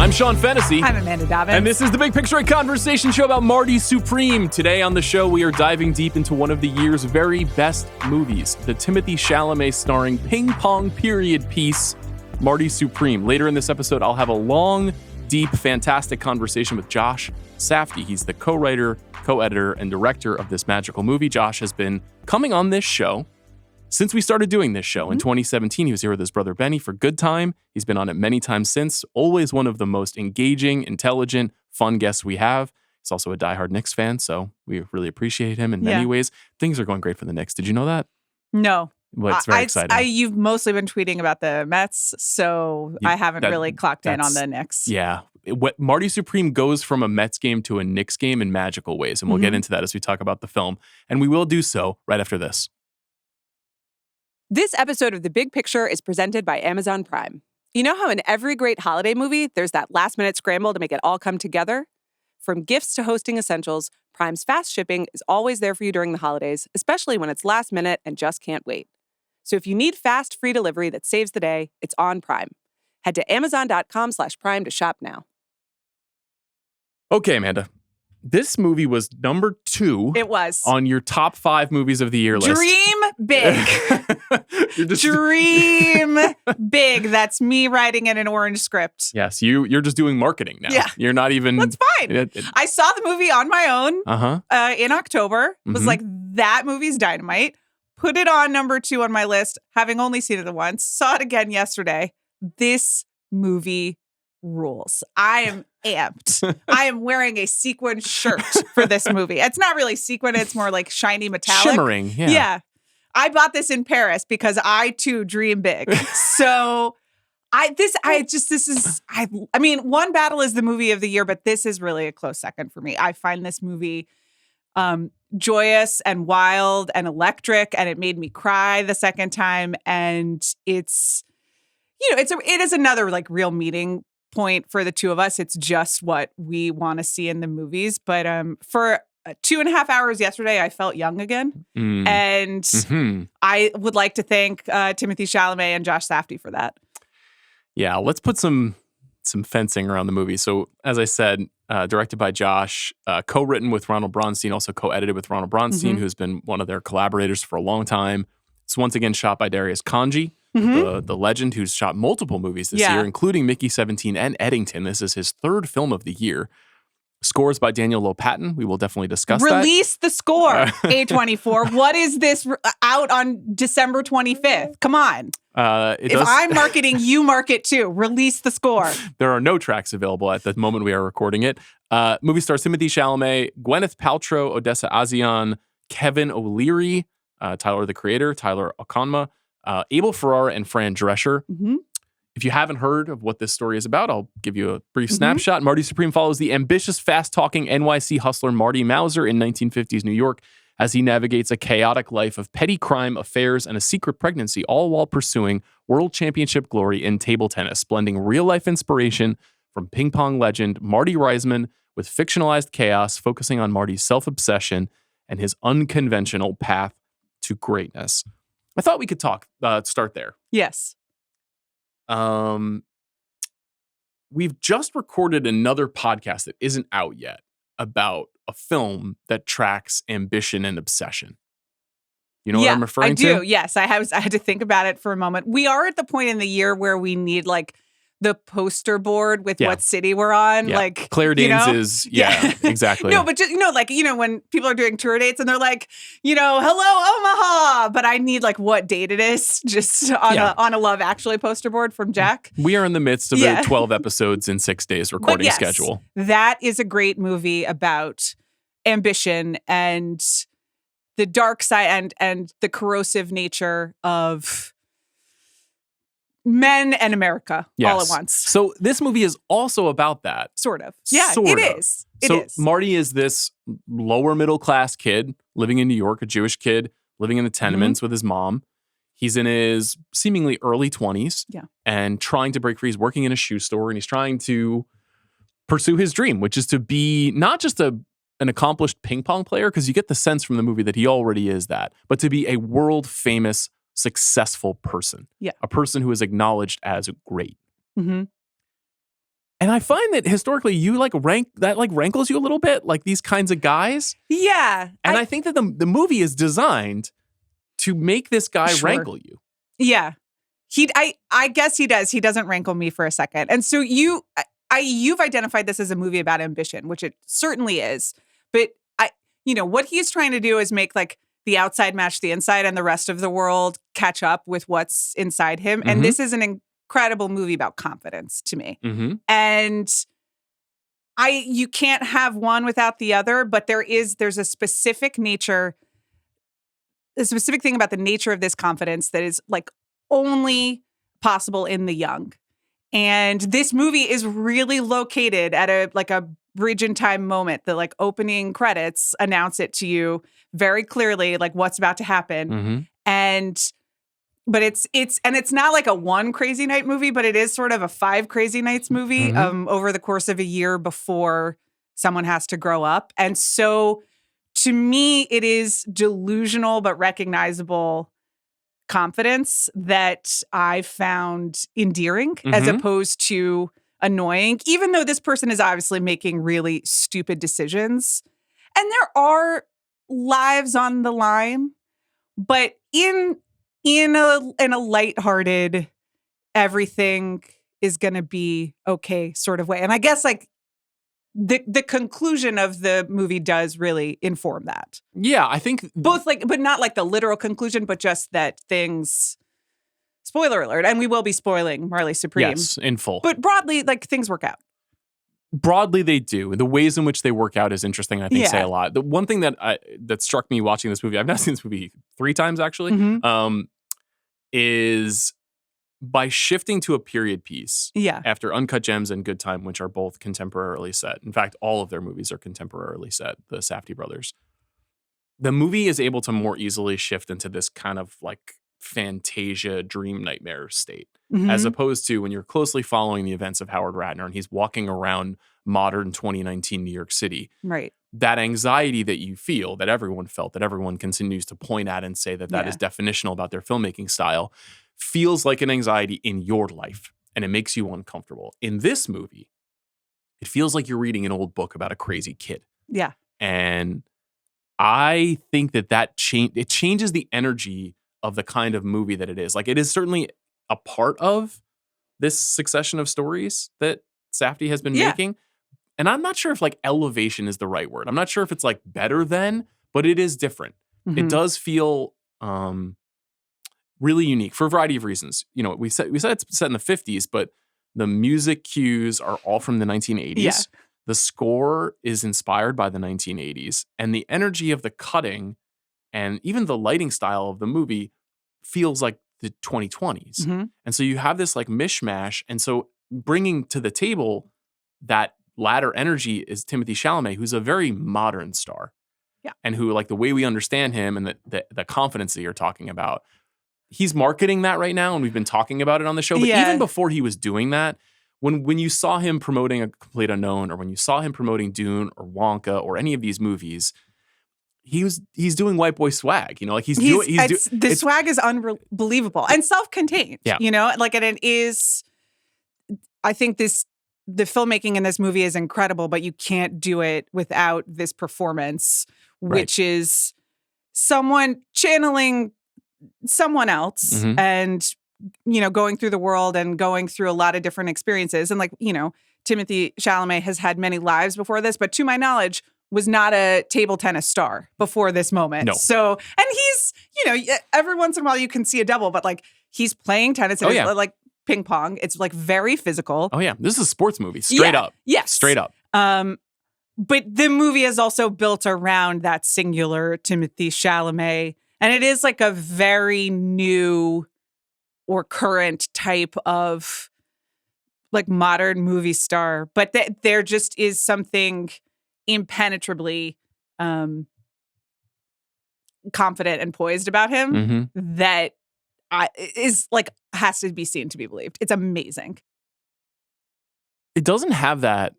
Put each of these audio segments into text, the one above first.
I'm Sean Fennessey. I'm Amanda Dobbins. And this is the Big Picture, a conversation show about Marty Supreme. Today on the show, we are diving deep into one of the year's very best movies, the Timothée Chalamet starring ping pong period piece, Marty Supreme. Later in this episode, I'll have a long, deep, fantastic conversation with Josh Safdie. He's the co-writer, co-editor, and director of this magical movie. Josh has been coming on this show since we started doing this show in 2017. He was here with his brother Benny for Good Time. He's been on it many times since. Always one of the most engaging, intelligent, fun guests we have. He's also a diehard Knicks fan, so we really appreciate him in many ways. Things are going great for the Knicks. Did you know that? No. Well, it's very exciting. You've mostly been tweeting about the Mets, so I haven't really clocked in on the Knicks. Yeah. Marty Supreme goes from a Mets game to a Knicks game in magical ways, and we'll get into that as we talk about the film. And we will do so right after this. This episode of The Big Picture is presented by Amazon Prime. You know how in every great holiday movie, there's that last-minute scramble to make it all come together? From gifts to hosting essentials, Prime's fast shipping is always there for you during the holidays, especially when it's last minute and just can't wait. So if you need fast, free delivery that saves the day, it's on Prime. Head to amazon.com/prime to shop now. Okay, Amanda. This movie was number 2. It was. On your top 5 movies of the year list. Dream big. Dream big. That's me writing in an orange script. Yes, you're just doing marketing now. Yeah. You're not even... That's fine. I saw the movie on my own in October. Was like, that movie's dynamite. Put it on number 2 on my list, having only seen it once. Saw it again yesterday. This movie rules. I am amped. I am wearing a sequin shirt for this movie. It's not really sequin. It's more like shiny metallic. Shimmering, yeah. Yeah. I bought this in Paris because I too dream big. So I mean, One Battle is the movie of the year, but this is really a close second for me. I find this movie joyous and wild and electric, and it made me cry the second time. And it's, it is another like real meeting point for the two of us. It's just what we want to see in the movies. But for 2.5 hours yesterday, I felt young again. And I would like to thank Timothée Chalamet and Josh Safdie for that. Yeah, let's put some fencing around the movie. So, as I said, directed by Josh, co-written with Ronald Bronstein, also co-edited with Ronald Bronstein, who's been one of their collaborators for a long time. It's once again shot by Darius Kanji, the legend who's shot multiple movies this year, including Mickey 17 and Eddington. This is his 3rd film of the year. Scores by Daniel Lopatin. We will definitely discuss that. Release the score, A24. What is this out on December 25th? Come on. I'm marketing, you market too. Release the score. There are no tracks available at the moment we are recording it. Movie stars Timothée Chalamet, Gwyneth Paltrow, Odessa A'zion, Kevin O'Leary, Tyler the Creator, Tyler Okonma, Abel Ferrara, and Fran Drescher. If you haven't heard of what this story is about, I'll give you a brief snapshot. Marty Supreme follows the ambitious, fast-talking NYC hustler Marty Mauser in 1950s New York as he navigates a chaotic life of petty crime, affairs, and a secret pregnancy, all while pursuing world championship glory in table tennis, blending real-life inspiration from ping pong legend Marty Reisman with fictionalized chaos, focusing on Marty's self-obsession and his unconventional path to greatness. I thought we could start there. Yes. We've just recorded another podcast that isn't out yet about a film that tracks ambition and obsession. You know what I'm referring to? I do. Yes. I had to think about it for a moment. We are at the point in the year where we need like the poster board with what city we're on. Yeah. Like Claire Danes is, exactly. No, but just, when people are doing tour dates and they're like, hello, Omaha. But I need like what date it is just on a Love Actually poster board from Jack. We are in the midst of a 12 episodes in 6 days recording schedule. That is a great movie about ambition and the dark side and the corrosive nature of men and America all at once. So this movie is also about that. Sort of. Yeah, it is. It is. Marty is this lower middle class kid living in New York, a Jewish kid living in the tenements with his mom. He's in his seemingly early 20s and trying to break free. He's working in a shoe store and he's trying to pursue his dream, which is to be not just an accomplished ping pong player, because you get the sense from the movie that he already is that, but to be a world famous, successful person. Yeah. A person who is acknowledged as great. And I find that historically you rankles you a little bit, like these kinds of guys. Yeah. And I think that the movie is designed to make this guy rankle you. Yeah. I guess he does. He doesn't rankle me for a second. And so you've identified this as a movie about ambition, which it certainly is. But what he's trying to do is make like the outside match the inside and the rest of the world catch up with what's inside him. And this is an incredible movie about confidence to me. And you can't have one without the other, but there's a specific nature, a specific thing about the nature of this confidence that is like only possible in the young. And this movie is really located at a bridge in time moment. The like opening credits announce it to you very clearly, like what's about to happen. But it's not like a one crazy night movie, but it is sort of a 5 crazy nights movie over the course of a year before someone has to grow up. And so to me, it is delusional but recognizable confidence that I found endearing as opposed to annoying, even though this person is obviously making really stupid decisions. And there are lives on the line, but in a lighthearted, everything is going to be okay sort of way. And I guess like the conclusion of the movie does really inform that. Yeah, I think both but not like the literal conclusion, but just that things, spoiler alert, and we will be spoiling Marty Supreme. Yes, in full. But broadly, like things work out. Broadly, they do. The ways in which they work out is interesting. I think say a lot. The one thing that struck me watching this movie, I've now seen this movie 3 times actually, is by shifting to a period piece after Uncut Gems and Good Time, which are both contemporarily set. In fact, all of their movies are contemporarily set, the Safdie brothers. The movie is able to more easily shift into this kind of like Fantasia dream nightmare state, as opposed to when you're closely following the events of Howard Ratner and he's walking around modern 2019 New York City. Right. That anxiety that you feel, that everyone felt, that everyone continues to point at and say that is definitional about their filmmaking style, feels like an anxiety in your life, and it makes you uncomfortable. In this movie, it feels like you're reading an old book about a crazy kid. Yeah. And I think that it changes the energy of the kind of movie that it is. Like, it is certainly a part of this succession of stories that Safdie has been making. And I'm not sure if like elevation is the right word. I'm not sure if it's like better than, but it is different. It does feel really unique for a variety of reasons. You know, we said it's set in the 50s, but the music cues are all from the 1980s. Yeah. The score is inspired by the 1980s, and the energy of the cutting and even the lighting style of the movie feels like the 2020s. And so you have this like mishmash. And so bringing to the table that latter energy is Timothée Chalamet, who's a very modern star. Yeah. And who, like, the way we understand him and the confidence that you're talking about, he's marketing that right now, and we've been talking about it on the show. But even before he was doing that, when you saw him promoting A Complete Unknown, or when you saw him promoting Dune or Wonka or any of these movies, he's doing white boy swag. You know, like the swag is unbelievable and self-contained. Yeah. You know, like, and it is. I think the filmmaking in this movie is incredible, but you can't do it without this performance, which is someone channeling someone else and, you know, going through the world and going through a lot of different experiences. And, like, you know, Timothée Chalamet has had many lives before this, but to my knowledge was not a table tennis star before this moment. No. So, and he's, you know, every once in a while you can see a double, but like he's playing tennis and like ping pong. It's like very physical. Oh yeah. This is a sports movie. Straight up. Yes. Straight up. But the movie is also built around that singular Timothée Chalamet. And it is like a very new or current type of like modern movie star. But there just is something impenetrably confident and poised about him that is like has to be seen to be believed. It's amazing. It doesn't have that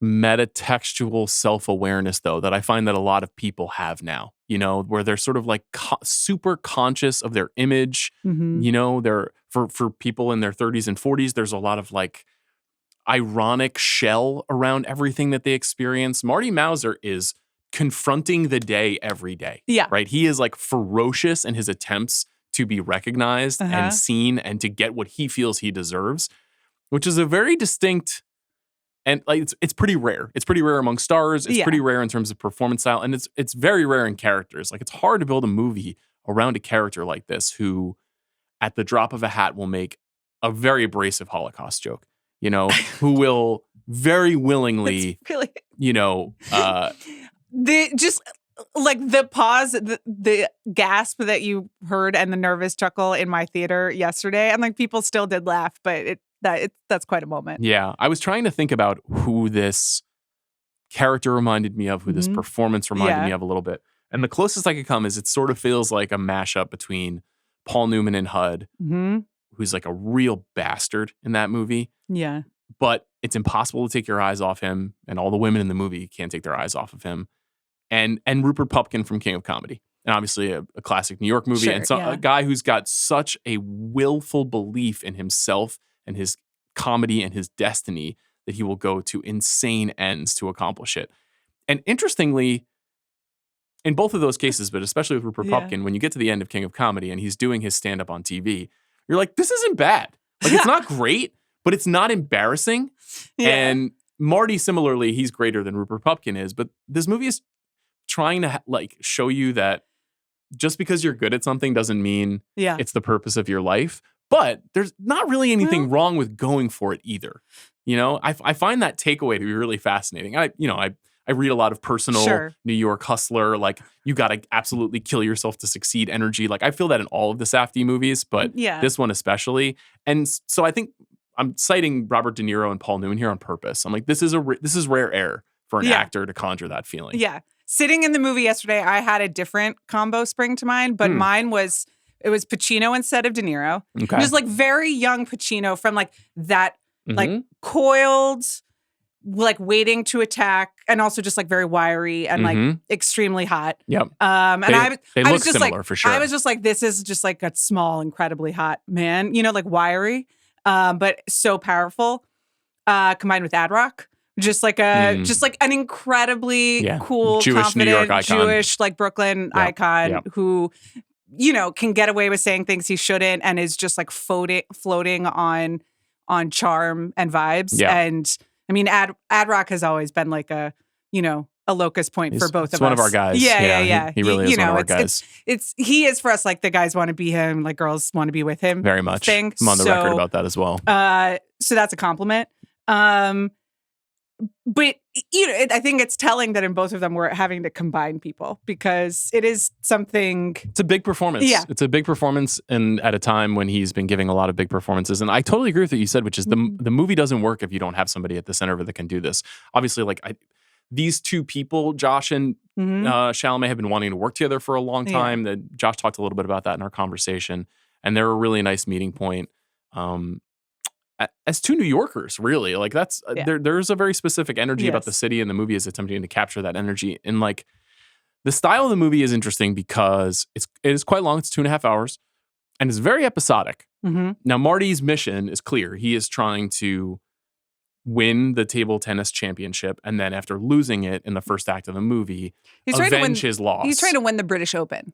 metatextual self-awareness, though, that I find that a lot of people have now, you know, where they're sort of like super conscious of their image. You know, they're for people in their 30s and 40s, there's a lot of like ironic shell around everything that they experience. Marty Mauser is confronting the day every day. Yeah. Right? He is like ferocious in his attempts to be recognized and seen and to get what he feels he deserves, which is a very distinct and like it's pretty rare. It's pretty rare among stars. It's pretty rare in terms of performance style, and it's very rare in characters. Like it's hard to build a movie around a character like this who, at the drop of a hat, will make a very abrasive Holocaust joke. Who will very willingly, really, the pause, the gasp that you heard, and the nervous chuckle in my theater yesterday, and like people still did laugh, but that's quite a moment. Yeah, I was trying to think about who this character reminded me of, who this performance reminded me of a little bit. And the closest I could come is it sort of feels like a mashup between Paul Newman and HUD, who's like a real bastard in that movie. Yeah. But it's impossible to take your eyes off him, and all the women in the movie can't take their eyes off of him. And Rupert Pupkin from King of Comedy. And obviously a classic New York movie. Sure, and a guy who's got such a willful belief in himself and his comedy and his destiny that he will go to insane ends to accomplish it. And interestingly, in both of those cases, but especially with Rupert Pupkin, when you get to the end of King of Comedy and he's doing his stand-up on TV, you're like, this isn't bad. Like, it's not great, but it's not embarrassing. Yeah. And Marty, similarly, he's greater than Rupert Pupkin is, but this movie is trying to show you that just because you're good at something doesn't mean it's the purpose of your life. But there's not really anything wrong with going for it either. I find that takeaway to be really fascinating. I read a lot of personal New York hustler, like you got to absolutely kill yourself to succeed energy. Like I feel that in all of the Safdie movies, but this one especially. And so I think I'm citing Robert De Niro and Paul Newman here on purpose. I'm like, this is rare air for an actor to conjure that feeling. Yeah. Sitting in the movie yesterday, I had a different combo spring to mind, but mine was, it was Pacino instead of De Niro. Okay. It was like very young Pacino from like that, like coiled, like waiting to attack, and also just like very wiry and like extremely hot. Yep. And they I look was just similar like, for sure. I was just like, this is just like a small, incredibly hot man, like wiry, but so powerful, combined with Ad Rock. Just like an incredibly cool, Jewish confident, New York icon. Jewish like Brooklyn icon who, can get away with saying things he shouldn't, and is just like floating on charm and vibes. Yeah. And I mean, Ad Rock has always been like a locus point for both of us. He's one of our guys. Yeah. He really is one of our guys. He is for us like the guys want to be him, like girls want to be with him. Very much. Thing. I'm on the record about that as well. So that's a compliment. But I think it's telling that in both of them we're having to combine people, because it is something. It's a big performance. Yeah. It's a big performance, and at a time when he's been giving a lot of big performances. And I totally agree with what you said, which is the movie doesn't work if you don't have somebody at the center of it that can do this. Obviously, these two people, Josh and Chalamet, have been wanting to work together for a long time. That Josh talked a little bit about that in our conversation, and they're a really nice meeting point. As two New Yorkers, really, like that's there's a very specific energy about the city, and the movie is attempting to capture that energy. And like the style of the movie is interesting because it is quite long. It's 2.5 hours, and it's very episodic. Now, Marty's mission is clear. He is trying to win the table tennis championship, and then after losing it in the first act of the movie, avenge his loss. He's trying to win the British Open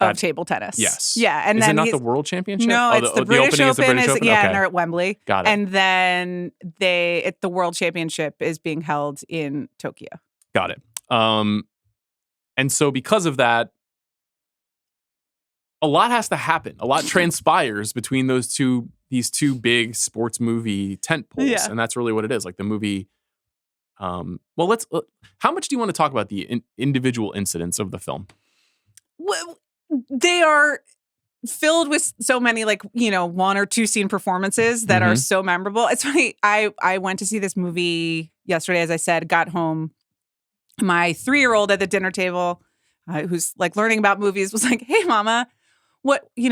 of table tennis. Yes. Yeah. And is then it not the World Championship? No, it's the British Open. Okay. And they're at Wembley. Got it. And then the World Championship is being held in Tokyo. Got it. And so because of that, a lot has to happen. A lot transpires between these two big sports movie tent poles. Yeah. And that's really what it is. Like the movie. How much do you want to talk about the individual incidents of the film? Well, they are filled with so many one or two scene performances that are so memorable. It's funny. I went to see this movie yesterday, as I said, got home. My 3-year-old at the dinner table, who's like learning about movies, was like, "Hey, Mama,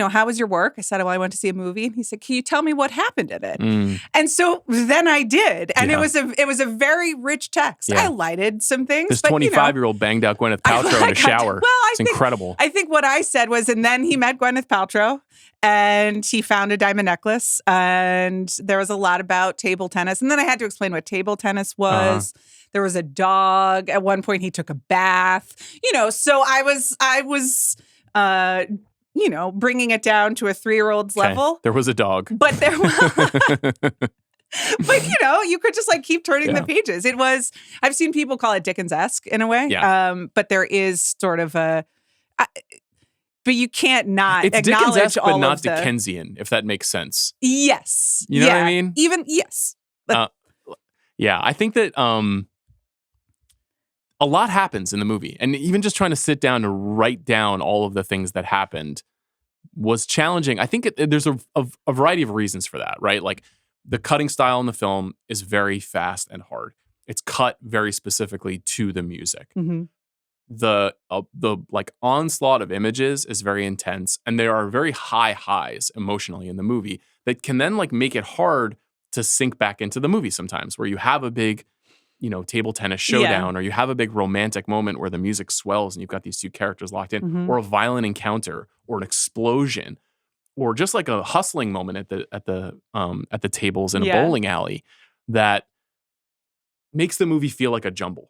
how was your work? I said, well, I went to see a movie. And he said, can you tell me what happened in it? Mm. And so then I did. And Yeah. it was a very rich text. Yeah. I lighted some things. This but, 25-year-old banged out Gwyneth Paltrow in a shower. It's incredible. I think what I said was, and then he met Gwyneth Paltrow and he found a diamond necklace. And there was a lot about table tennis. And then I had to explain what table tennis was. There was a dog. At one point, he took a bath. So I was bringing it down to a 3-year-old's level. There was a dog. But there was... But, you could just keep turning the pages. It was, I've seen people call it Dickens-esque in a way. Yeah. But there is sort of but you can't not It's acknowledge Dickens-esque, all but not of the... Dickensian, if that makes sense. Yes. You know what I mean? Even, yes. Yeah, I think that a lot happens in the movie. And even just trying to sit down to write down all of the things that happened was challenging. I think there's a variety of reasons for that, right? Like the cutting style in the film is very fast and hard. It's cut very specifically to the music. Mm-hmm. The onslaught of images is very intense, and there are very high highs emotionally in the movie that can then make it hard to sink back into the movie sometimes, where you have a big table tennis showdown, or you have a big romantic moment where the music swells and you've got these two characters locked in, or a violent encounter, or an explosion, or just a hustling moment at the tables in a bowling alley that makes the movie feel like a jumble.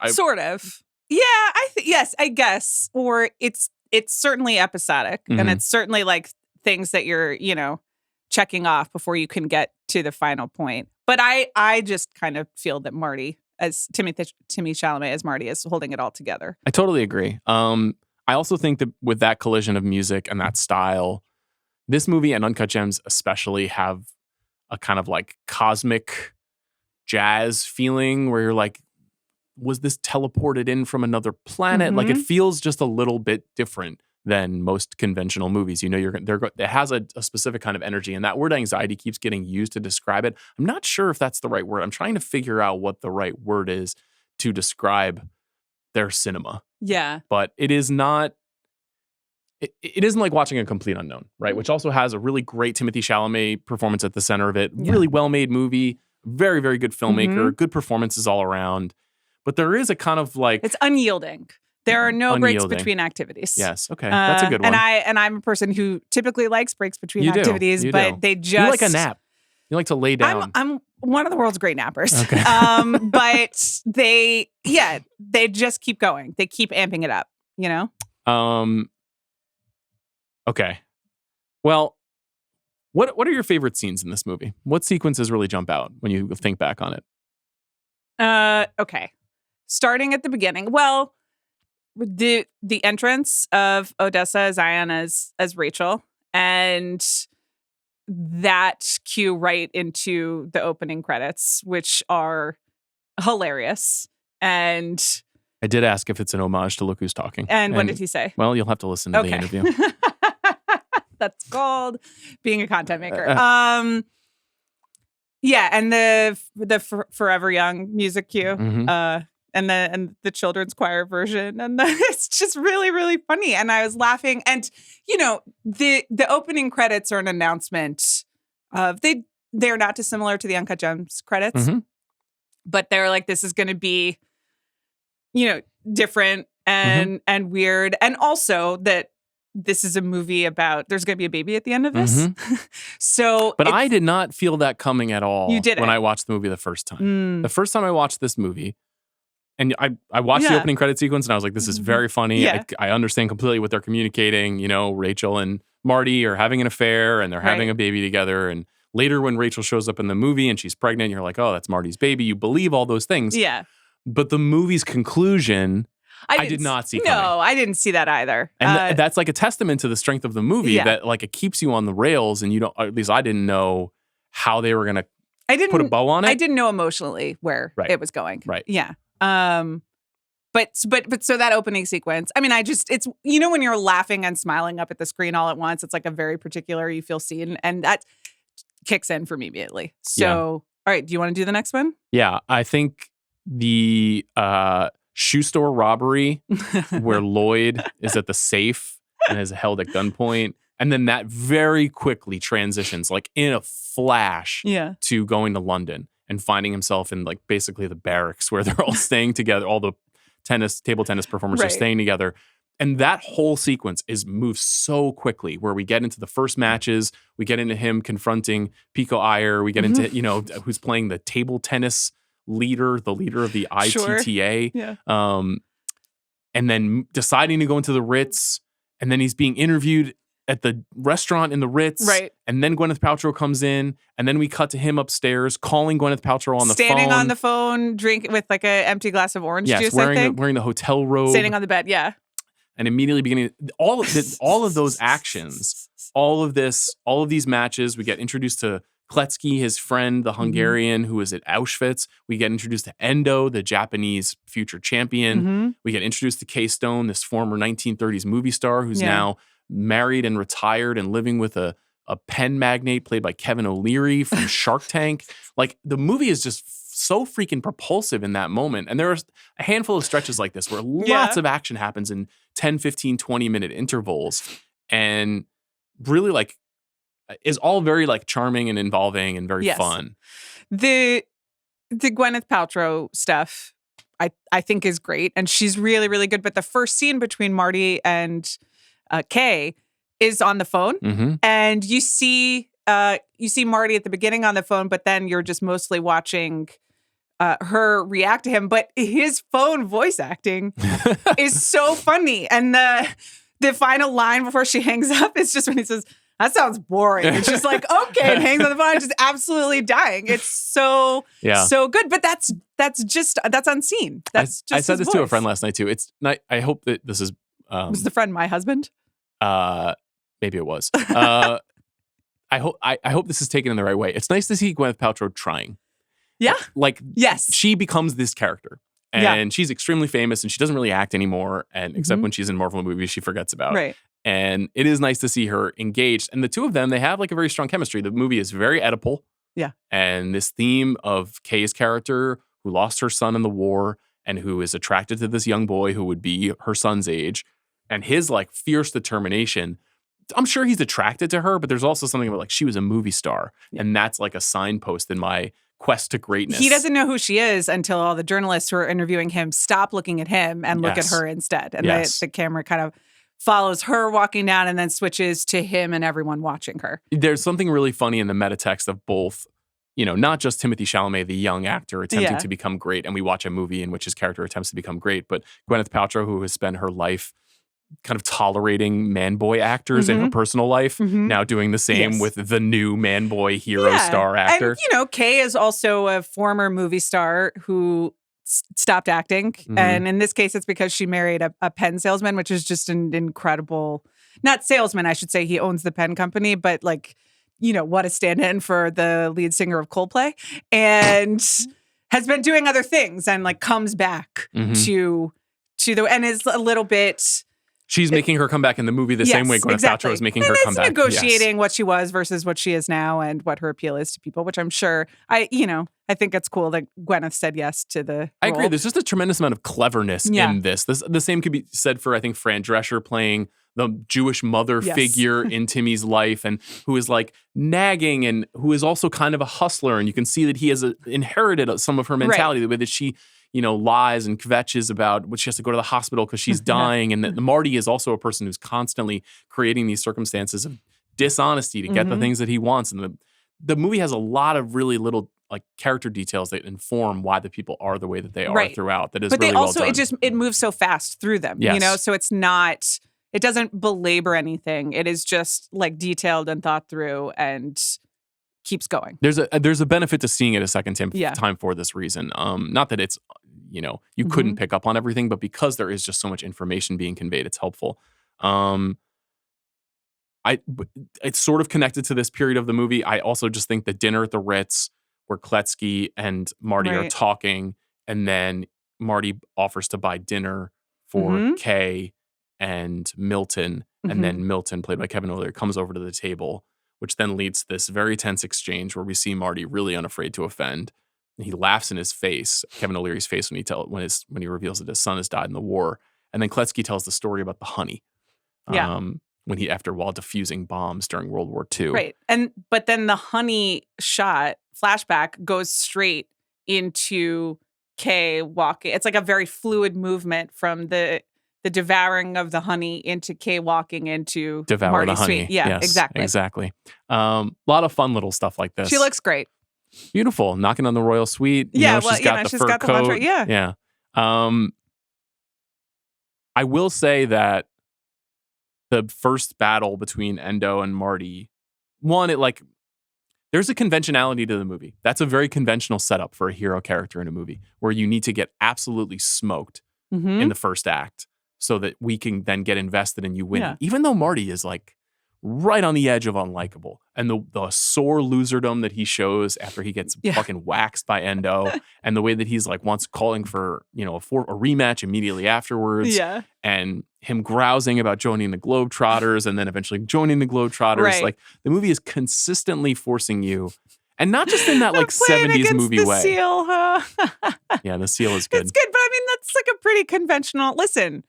Sort of. Yeah, yes, I guess. Or it's certainly episodic, and it's certainly things that you're checking off before you can get to the final point. But I just kind of feel that Marty, as Timothée Chalamet as Marty, is holding it all together. I totally agree. I also think that with that collision of music and that style, this movie and Uncut Gems especially have a kind of cosmic jazz feeling where you're was this teleported in from another planet? It feels just a little bit different than most conventional movies. It has a specific kind of energy, and that word anxiety keeps getting used to describe it. I'm not sure if that's the right word. I'm trying to figure out what the right word is to describe their cinema. Yeah. But it is not, it isn't like watching A Complete Unknown, right? Which also has a really great Timothée Chalamet performance at the center of it. Yeah. Really well-made movie, very, very good filmmaker, good performances all around. But there is a kind of it's unyielding. There are no breaks between activities. Yes. Okay. That's a good one. And I'm a person who typically likes breaks between activities, but they just... You like a nap. You like to lay down. I'm one of the world's great nappers. Okay. But they just keep going. They keep amping it up, Okay. Well, what are your favorite scenes in this movie? What sequences really jump out when you think back on it? Okay. Starting at the beginning. Well, the entrance of Odessa Zion as Rachel, and that cue right into the opening credits, which are hilarious. And I did ask if it's an homage to Look Who's Talking. And what did he say? Well, you'll have to listen to the interview. That's called being a content maker. Yeah, and the Forever Young music cue. Mm-hmm. And the children's choir version, and it's just really, really funny. And I was laughing. And the opening credits are an announcement of they're not dissimilar to the Uncut Gems credits, but they're this is going to be different and weird, and also that this is a movie about there's going to be a baby at the end of this. But I did not feel that coming at all. You didn't? When I watched the movie the first time. The first time I watched this movie. And I watched the opening credit sequence and I was like, this is very funny. Yeah. I understand completely what they're communicating. Rachel and Marty are having an affair and they're having a baby together. And later when Rachel shows up in the movie and she's pregnant, you're like, oh, that's Marty's baby. You believe all those things. Yeah. But the movie's conclusion, I did not see coming. No, I didn't see that either. And that's a testament to the strength of the movie that it keeps you on the rails and you don't, or at least I didn't know how they were going to put a bow on it. I didn't know emotionally where it was going. Right. Yeah. But so that opening sequence, I mean, it's, when you're laughing and smiling up at the screen all at once, it's a very particular, you feel seen, and that kicks in for me immediately. So, all right, do you want to do the next one? Yeah, I think the shoe store robbery where Lloyd is at the safe and is held at gunpoint. And then that very quickly transitions, like in a flash, to going to London and finding himself in like basically the barracks where they're all staying together. All the table tennis performers are staying together. And that whole sequence moves so quickly, where we get into the first matches, we get into him confronting Pico Iyer, we get into, who's playing the table tennis leader, the leader of the ITTA. Yeah. And then deciding to go into the Ritz, and then he's being interviewed at the restaurant in the Ritz. Right. And then Gwyneth Paltrow comes in, and then we cut to him upstairs calling Gwyneth Paltrow on the phone. Standing on the phone, drink with like an empty glass of orange juice, wearing the hotel robe. Standing on the bed, And immediately beginning all of those actions, all of these matches, we get introduced to Kletsky, his friend, the Hungarian who was at Auschwitz. We get introduced to Endo, the Japanese future champion. We get introduced to Kay Stone, this former 1930s movie star who's now married and retired and living with a pen magnate played by Kevin O'Leary from Shark Tank. Like, the movie is just so freaking propulsive in that moment. And there are a handful of stretches like this where lots of action happens in 10, 15, 20-minute intervals, and really like is all very like charming and involving and very fun. The Gwyneth Paltrow stuff I think is great, and she's really, really good. But the first scene between Marty and Kay is on the phone, and you see Marty at the beginning on the phone, but then you're just mostly watching her react to him. But his phone voice acting is so funny, and the final line before she hangs up is just when he says, "That sounds boring," and she's like, "Okay," and hangs on the phone, just absolutely dying. It's so good, but that's unseen. That's just I said his this to a voice. friend last night too. It's not, I hope that this is Was the friend my husband? Maybe it was. I hope this is taken in the right way. It's nice to see Gwyneth Paltrow trying. Yeah. Like, yes, she becomes this character. And she's extremely famous, and she doesn't really act anymore. And except when she's in Marvel movies, she forgets about. Right. And it is nice to see her engaged. And the two of them, they have like a very strong chemistry. The movie is very Oedipal. Yeah. And this theme of Kay's character, who lost her son in the war and who is attracted to this young boy who would be her son's age, and his like fierce determination. I'm sure he's attracted to her, but there's also something about like she was a movie star. Yeah. And that's like a signpost in my quest to greatness. He doesn't know who she is until all the journalists who are interviewing him stop looking at him and look at her instead. And the camera kind of follows her walking down and then switches to him and everyone watching her. There's something really funny in the meta text of both, not just Timothée Chalamet, the young actor attempting to become great, and we watch a movie in which his character attempts to become great, but Gwyneth Paltrow, who has spent her life kind of tolerating man-boy actors in her personal life, now doing the same with the new man-boy hero star actor. And, Kay is also a former movie star who stopped acting. And in this case, it's because she married a pen salesman, which is just an incredible, not salesman, I should say. He owns the pen company, but like, what a stand-in for the lead singer of Coldplay. And has been doing other things and like comes back to and is a little bit... She's making her comeback in the movie the same way Gwyneth Paltrow is making her comeback. Negotiating what she was versus what she is now and what her appeal is to people, which I'm sure, I think it's cool that Gwyneth said yes to the role. I agree. There's just a tremendous amount of cleverness in this. The same could be said for, I think, Fran Drescher playing the Jewish mother figure in Timmy's life, and who is like nagging and who is also kind of a hustler. And you can see that he has inherited some of her mentality, the way that she lies and kvetches about what she has to go to the hospital because she's dying. And that Marty is also a person who's constantly creating these circumstances of dishonesty to get the things that he wants. And the movie has a lot of really little like character details that inform why the people are the way that they are throughout. That is really well done. But it moves so fast through them, so it's not, it doesn't belabor anything. It is just like detailed and thought through and keeps going. There's a benefit to seeing it a second time for this reason. Not that it's, you couldn't pick up on everything, but because there is just so much information being conveyed, it's helpful. It's sort of connected to this period of the movie. I also just think the dinner at the Ritz where Kletsky and Marty are talking, and then Marty offers to buy dinner for Kay and Milton, and then Milton, played by Kevin O'Leary, comes over to the table, which then leads to this very tense exchange where we see Marty really unafraid to offend. And he laughs in his face, Kevin O'Leary's face, when he reveals that his son has died in the war. And then Kletsky tells the story about the honey. Yeah. While defusing bombs during World War II. Right. But then the honey shot flashback goes straight into Kay walking. It's like a very fluid movement from the devouring of the honey into Kay walking into Devour Marty's the honey. suite. Yeah, yes, exactly. Exactly. A lot of fun little stuff like this. She looks great. Beautiful. Knocking on the royal suite. She's got the fur coat. Lingerie. Yeah. Yeah. I will say that the first battle between Endo and Marty, there's a conventionality to the movie. That's a very conventional setup for a hero character in a movie where you need to get absolutely smoked in the first act so that we can then get invested and you win. Yeah. Even though Marty is like right on the edge of unlikable. And the sore loserdom that he shows after he gets fucking waxed by Endo and the way that he's like calling for, a rematch immediately afterwards. Yeah. And him grousing about joining the Globetrotters and then eventually joining the Globetrotters. Right. Like the movie is consistently forcing you, and not just in that like Playing 70s against movie the way. Seal, huh? Yeah, the seal is good. It's good, but I mean that's like a pretty conventional. Listen,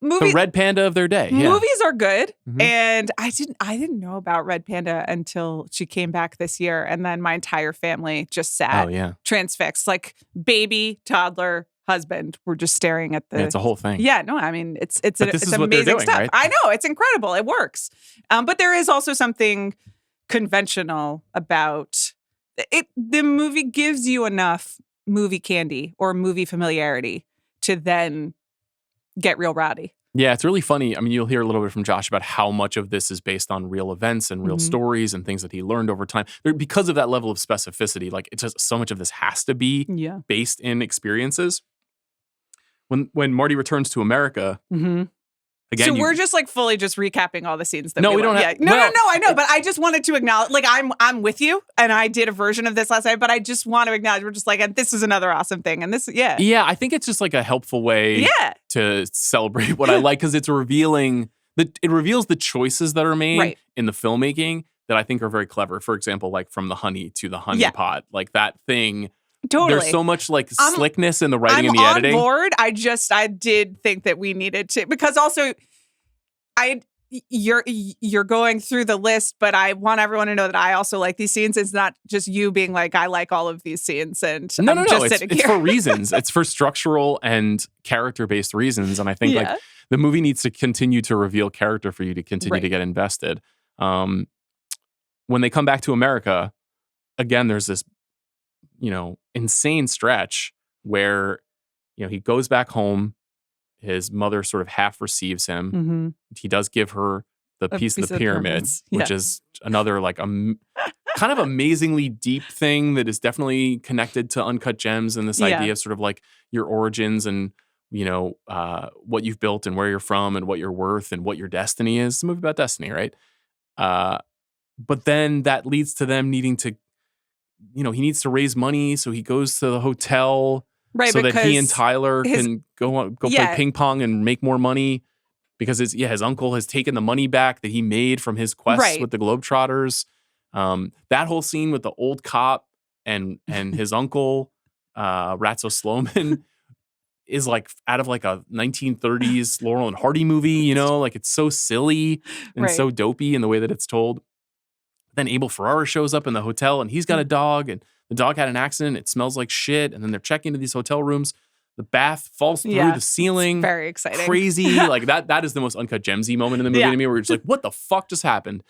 movies. The Red Panda of their day. Yeah. Movies are good, Mhm. and I didn't know about Red Panda until she came back this year, and then my entire family just sat Oh yeah. transfixed, like baby, toddler, husband. We're just staring at the. Yeah, it's a whole thing. Yeah, no, I mean it's But this is what they're amazing doing, stuff. right? I know, it's incredible. It works, but there is also something conventional about it. The movie gives you enough movie candy or movie familiarity to then get real rowdy. Yeah, it's really funny. I mean, you'll hear a little bit from Josh about how much of this is based on real events and real stories and things that he learned over time. Because of that level of specificity, like it's just so much of this has to be based in experiences. When Marty returns to America, again, so we're just like fully just recapping all the scenes that No, we don't have- No, well, I know, but I just wanted to acknowledge, like I'm with you, and I did a version of this last night, but I just want to acknowledge we're just like, and this is another awesome thing, and this, Yeah, I think it's just like a helpful way to celebrate what I like because it reveals the choices that are made in the filmmaking that I think are very clever. For example, like from the honey to the honey pot, like that thing. Totally. There's so much like slickness in the writing and the editing. I'm on board. I did think that we needed to, because also you're going through the list, but I want everyone to know that I also like these scenes. It's not just you being like, I like all of these scenes. And No. Just It's for reasons. It's for structural and character-based reasons. And I think like the movie needs to continue to reveal character for you to continue to get invested. When they come back to America, again, there's this, insane stretch where, he goes back home. His mother sort of half receives him. He does give her the piece of the pyramid, which is another like kind of amazingly deep thing that is definitely connected to Uncut Gems and this idea of sort of like your origins and, what you've built and where you're from and what you're worth and what your destiny is. It's a movie about destiny, right? But then that leads to them needing to, he needs to raise money. So he goes to the hotel so that he and Tyler can go play ping pong and make more money because his uncle has taken the money back that he made from his quest with the Globetrotters. That whole scene with the old cop and his uncle, Ratso Sloman, is like out of like a 1930s Laurel and Hardy movie, like it's so silly and so dopey in the way that it's told. Then Abel Ferrara shows up in the hotel and he's got a dog and the dog had an accident. It smells like shit. And then they're checking into these hotel rooms. The bath falls through the ceiling. It's very exciting. Crazy. Like that is the most Uncut Gemsy moment in the movie to me where you're just like, what the fuck just happened?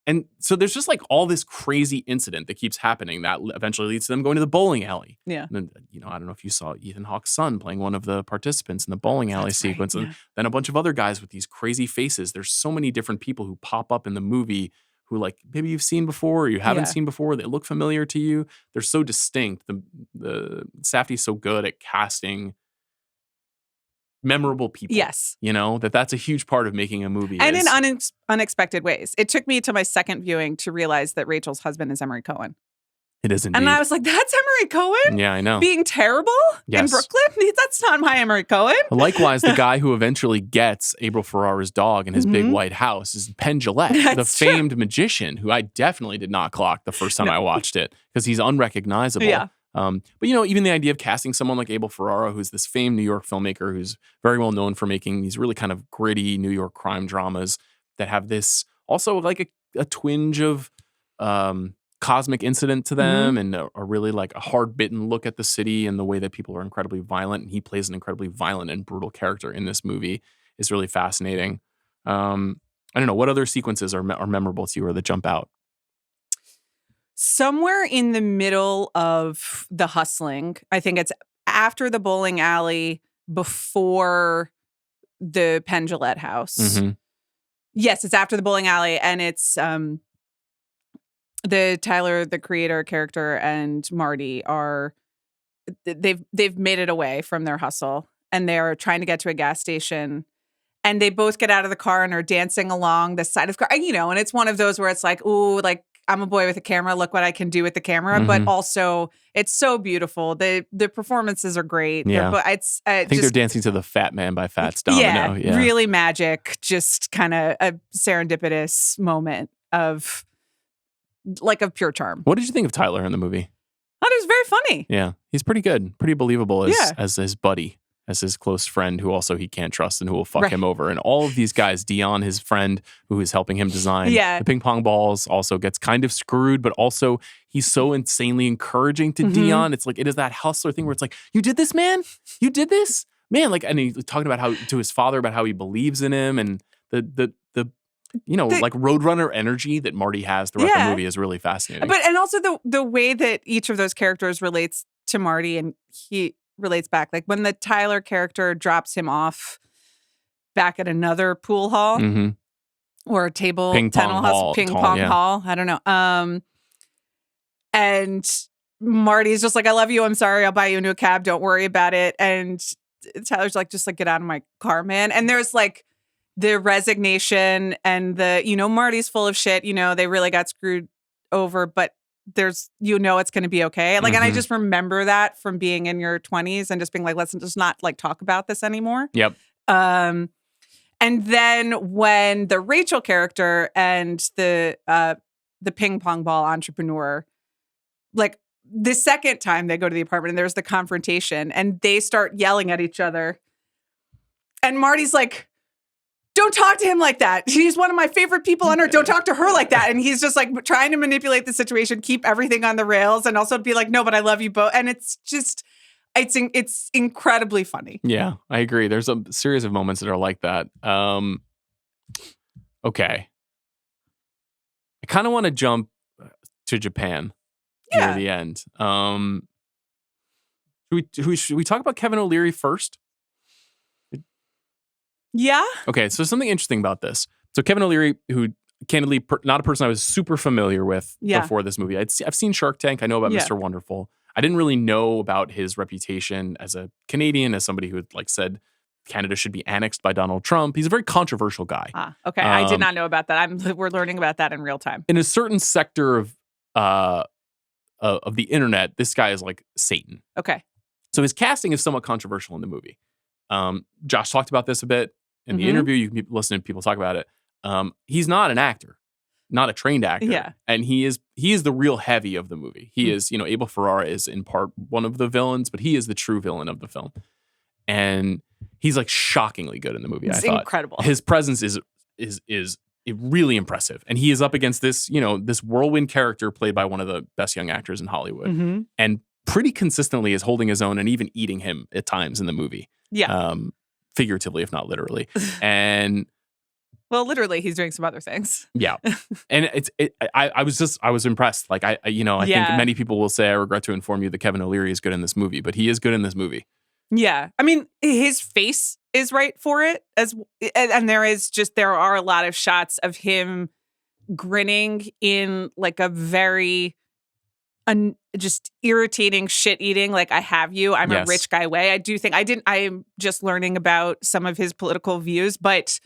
And so there's just like all this crazy incident that keeps happening that eventually leads to them going to the bowling alley. Yeah. And then, I don't know if you saw Ethan Hawke's son playing one of the participants in the bowling alley sequence. And then a bunch of other guys with these crazy faces. There's so many different people who pop up in the movie who like maybe you've seen before or you haven't seen before. They look familiar to you. They're so distinct. The Safdie's so good at casting memorable people. Yes. That's a huge part of making a movie. And in unexpected ways. It took me to my second viewing to realize that Rachel's husband is Emery Cohen. It is indeed. And I was like, that's Emery Cohen? Yeah, I know. Being terrible in Brooklyn? That's not my Emery Cohen. Likewise, the guy who eventually gets Abel Ferrara's dog in his big white house is Penn Jillette, the famed magician who I definitely did not clock the first time I watched it because he's unrecognizable. Yeah. But even the idea of casting someone like Abel Ferrara, who's this famed New York filmmaker who's very well known for making these really kind of gritty New York crime dramas that have this also like a twinge of cosmic incident to them, and a really like a hard-bitten look at the city and the way that people are incredibly violent. And he plays an incredibly violent and brutal character in this movie is really fascinating. I don't know, what other sequences are memorable to you or that jump out? Somewhere in the middle of the hustling, I think it's after the bowling alley, before the Pendulette house. Mm-hmm. Yes, it's after the bowling alley, and it's the Tyler, the creator character, and Marty they've made it away from their hustle, and they're trying to get to a gas station. And they both get out of the car and are dancing along the side of the car. And it's one of those where it's like, ooh, like, I'm a boy with a camera. Look what I can do with the camera. Mm-hmm. But also, it's so beautiful. The performances are great. Yeah. I think they're dancing to the Fat Man by Fats Domino. Yeah, really magic. Just kind of a serendipitous moment of pure charm. What did you think of Tyler in the movie? Oh, it was very funny. Yeah, he's pretty good. Pretty believable as his buddy. As his close friend who also he can't trust and who will fuck him over. And all of these guys, Dion, his friend who is helping him design the ping pong balls, also gets kind of screwed, but also he's so insanely encouraging to Dion. It's like, it is that hustler thing where it's like, you did this, man? You did this? Man, like, and he's talking about how, to his father, about how he believes in him, and the like Roadrunner energy that Marty has throughout the movie is really fascinating. But, and also the way that each of those characters relates to Marty, and he relates back, like when the Tyler character drops him off back at another pool hall or table ping pong hall. I don't know. And Marty's just like, I love you. I'm sorry. I'll buy you a new cab. Don't worry about it. And Tyler's like, just like, get out of my car, man. And there's like the resignation and Marty's full of shit. They really got screwed over, but there's, it's going to be okay. Like, and I just remember that from being in your 20s and just being like, let's just not like talk about this anymore. Yep. And then when the Rachel character and the ping pong ball entrepreneur, like the second time they go to the apartment and there's the confrontation and they start yelling at each other. And Marty's like, don't talk to him like that. She's one of my favorite people on earth. Don't talk to her like that. And he's just like trying to manipulate the situation, keep everything on the rails, and also be like, no, but I love you both. And it's just, it's incredibly funny. Yeah, I agree. There's a series of moments that are like that. Okay. I kind of want to jump to Japan near the end. Should we talk about Kevin O'Leary first? Yeah. Okay, so something interesting about this. So Kevin O'Leary, who candidly not a person I was super familiar with before this movie. I've seen Shark Tank. I know about Mr. Wonderful. I didn't really know about his reputation as a Canadian, as somebody who had like said Canada should be annexed by Donald Trump. He's a very controversial guy. Okay, I did not know about that. We're learning about that in real time. In a certain sector of the internet, this guy is like Satan. Okay. So his casting is somewhat controversial in the movie. Josh talked about this a bit in the interview. You can listen to people talk about it. He's not an actor, not a trained actor. Yeah. And he is the real heavy of the movie. He is, Abel Ferrara is in part one of the villains, but he is the true villain of the film. And he's like shockingly good in the movie. It's incredible. His presence is really impressive. And he is up against this, this whirlwind character played by one of the best young actors in Hollywood. And pretty consistently is holding his own and even eating him at times in the movie. Yeah. Figuratively, if not literally. And well, literally, he's doing some other things. Yeah. And I was impressed. Like I think many people will say, I regret to inform you that Kevin O'Leary is good in this movie, but he is good in this movie. Yeah. I mean, his face is right for it and there are a lot of shots of him grinning in like a very just irritating shit eating, like I have you, I'm a rich guy way. I'm just learning about some of his political views, but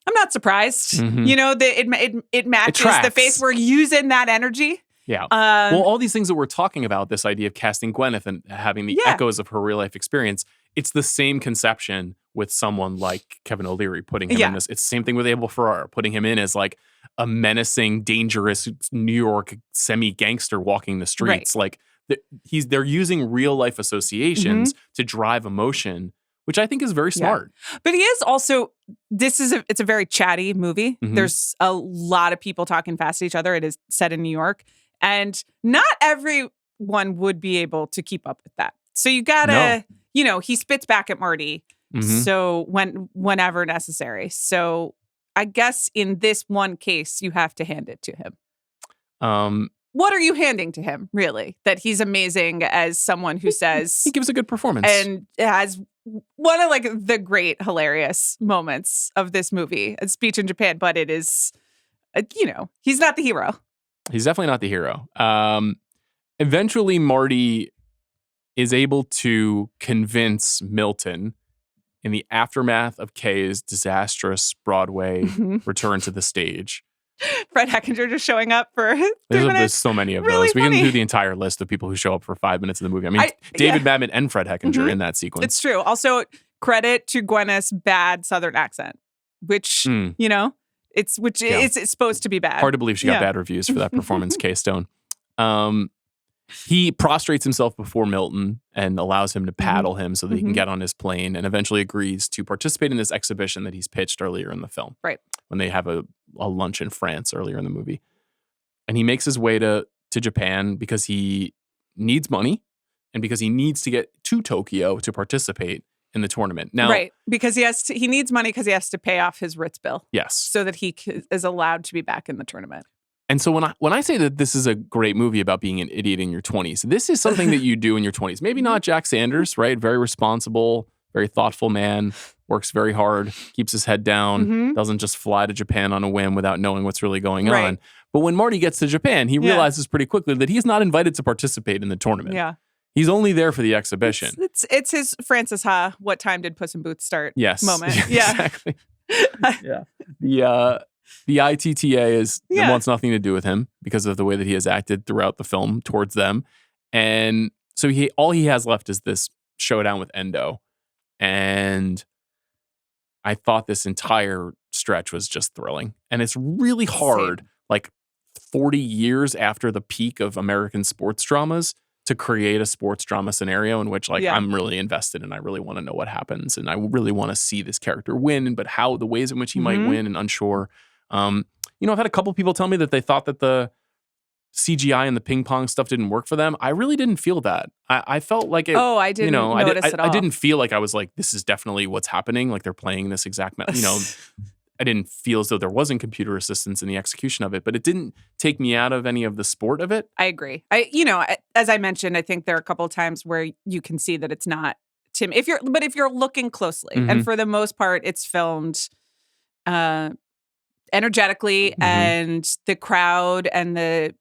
I'm not surprised. It matches the face. We're using that energy. Yeah. Well, all these things that we're talking about, this idea of casting Gwyneth and having the echoes of her real life experience, it's the same conception with someone like Kevin O'Leary, putting him in this. It's the same thing with Abel Ferrara, putting him in as like a menacing, dangerous New York semi-gangster walking the streets. Right. Like they're using real life associations to drive emotion, which I think is very smart. But he is also, it's a very chatty movie. There's a lot of people talking fast to each other. It is set in New York. And not everyone would be able to keep up with that. So you gotta, he spits back at Marty. So whenever necessary. So I guess in this one case, you have to hand it to him. What are you handing to him, really? That he's amazing as someone who says... He gives a good performance. And has one of like the great, hilarious moments of this movie, a speech in Japan, but it is, he's not the hero. He's definitely not the hero. Eventually, Marty is able to convince Milton in the aftermath of Kay's disastrous Broadway return to the stage. Fred Hechinger just showing up for 3 minutes. There's so many of Really those. We funny. can do the entire list of people who show up for 5 minutes in the movie. I mean, David Mamet and Fred Hechinger in that sequence. It's true. Also, credit to Gwyneth's bad Southern accent, which, it's supposed to be bad. Hard to believe she got bad reviews for that performance, Kay Stone. He prostrates himself before Milton and allows him to paddle him so that he can get on his plane, and eventually agrees to participate in this exhibition that he's pitched earlier in the film. Right. When they have a lunch in France earlier in the movie. And he makes his way to Japan because he needs money and because he needs to get to Tokyo to participate in the tournament. Now, right. Because he needs money because he has to pay off his Ritz bill. Yes. So that he is allowed to be back in the tournament. And so when I say that this is a great movie about being an idiot in your 20s, this is something that you do in your 20s. Maybe not Jack Sanders, right? Very responsible, very thoughtful man, works very hard, keeps his head down, doesn't just fly to Japan on a whim without knowing what's really going on. But when Marty gets to Japan, he realizes pretty quickly that he's not invited to participate in the tournament. Yeah. He's only there for the exhibition. It's his Francis Ha, what time did Puss in Boots start moment. Yeah, exactly. The ITTA wants nothing to do with him because of the way that he has acted throughout the film towards them. And so all he has left is this showdown with Endo. And I thought this entire stretch was just thrilling. And it's really hard, like 40 years after the peak of American sports dramas, to create a sports drama scenario in which I'm really invested and I really want to know what happens. And I really want to see this character win, but how the ways in which he might win and unsure. I've had a couple people tell me that they thought that the CGI and the ping pong stuff didn't work for them. I really didn't feel that. I felt like it. Oh, I didn't notice at all. I didn't feel like I was like, this is definitely what's happening. Like they're playing this exact, I didn't feel as though there wasn't computer assistance in the execution of it, but it didn't take me out of any of the sport of it. I agree. As I mentioned, I think there are a couple of times where you can see that it's not Tim. If you're looking closely, and for the most part, it's filmed energetically, and the crowd and the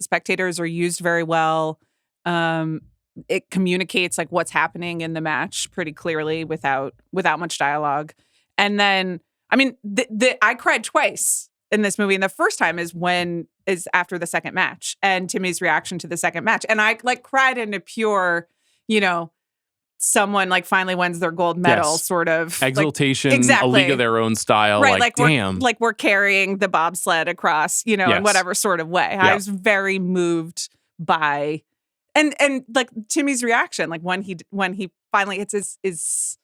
spectators are used very well. It communicates like what's happening in the match pretty clearly without much dialogue. And then, I mean, I cried twice in this movie. And the first time is after the second match and Timmy's reaction to the second match. And I cried into pure, someone finally wins their gold medal, sort of exultation, exactly. A league of their own style. Right, Damn, we're carrying the bobsled across, in whatever sort of way. I was very moved by, and Timmy's reaction, when he finally hits is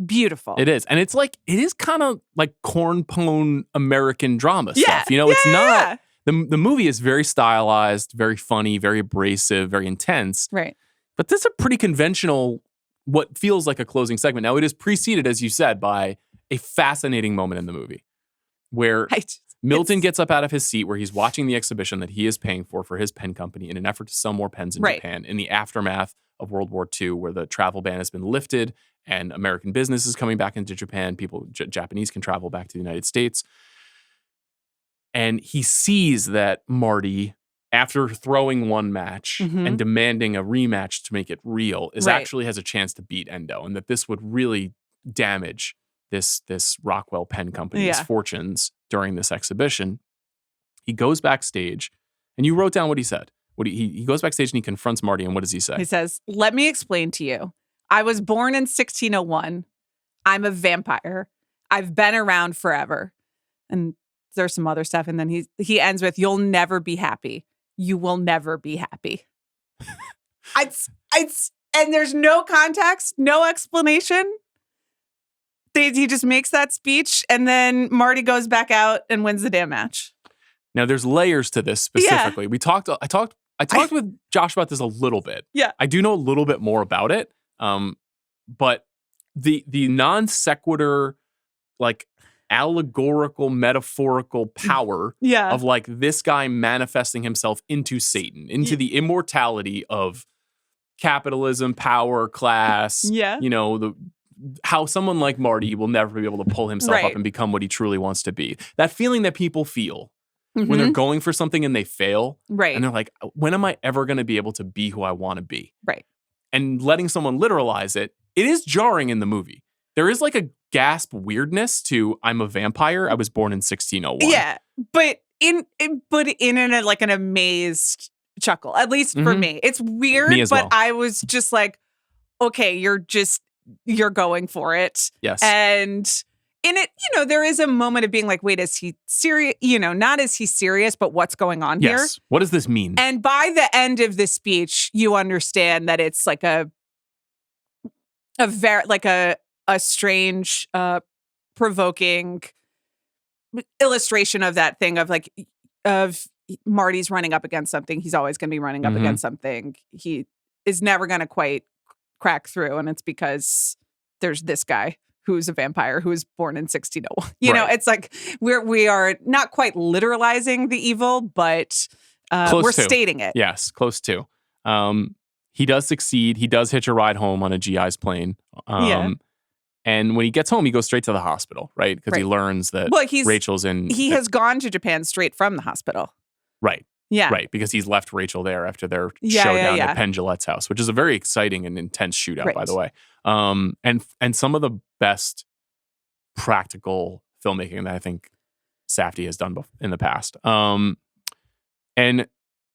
beautiful. It is, and it is kind of like cornpone American drama stuff. It's not. The movie is very stylized, very funny, very abrasive, very intense. Right, but this is a pretty conventional, what feels like a closing segment. Now, it is preceded, as you said, by a fascinating moment in the movie where Milton gets up out of his seat where he's watching the exhibition that he is paying for his pen company in an effort to sell more pens in Japan in the aftermath of World War II, where the travel ban has been lifted and American business is coming back into Japan. Japanese can travel back to the United States. And he sees that Marty, after throwing one match and demanding a rematch to make it real, actually has a chance to beat Endo, and that this would really damage this Rockwell Pen Company's fortunes during this exhibition. He goes backstage, and you wrote down what he said. He goes backstage and he confronts Marty, and what does he say? He says, "Let me explain to you. I was born in 1601. I'm a vampire. I've been around forever." And there's some other stuff, and then he ends with, "You'll never be happy. You will never be happy." And there's no context, no explanation. He just makes that speech, and then Marty goes back out and wins the damn match. Now, there's layers to this specifically. I talked with Josh about this a little bit. Yeah. I do know a little bit more about it. But the non sequitur, like allegorical, metaphorical power of like this guy manifesting himself into Satan, into the immortality of capitalism, power, class. Yeah. You know, how someone like Marty will never be able to pull himself up and become what he truly wants to be. That feeling that people feel when they're going for something and they fail. Right. And they're like, when am I ever going to be able to be who I want to be? Right. And letting someone literalize it, it is jarring in the movie. There is like a gasp weirdness to I'm a vampire. I was born in 1601. Yeah. But in like an amazed chuckle, at least for me. It's weird, Me as but well. I was just like, okay, you're going for it. Yes. And in it, there is a moment of being like, wait, is he serious? Not is he serious, but what's going on here? Yes. What does this mean? And by the end of the speech, you understand that it's like a strange, provoking illustration of that thing of Marty's running up against something. He's always going to be running up against something. He is never going to quite crack through, and it's because there's this guy who's a vampire who was born in 1601. You know, it's like we are not quite literalizing the evil, but we're stating it. Yes, close to. He does succeed. He does hitch a ride home on a GI's plane. And when he gets home, he goes straight to the hospital, right? Because he learns that Rachel's in. He has gone to Japan straight from the hospital. Right. Yeah. Right. Because he's left Rachel there after their showdown at Penn Jillette's house, which is a very exciting and intense shootout, by the way. And some of the best practical filmmaking that I think Safdie has done in the past. And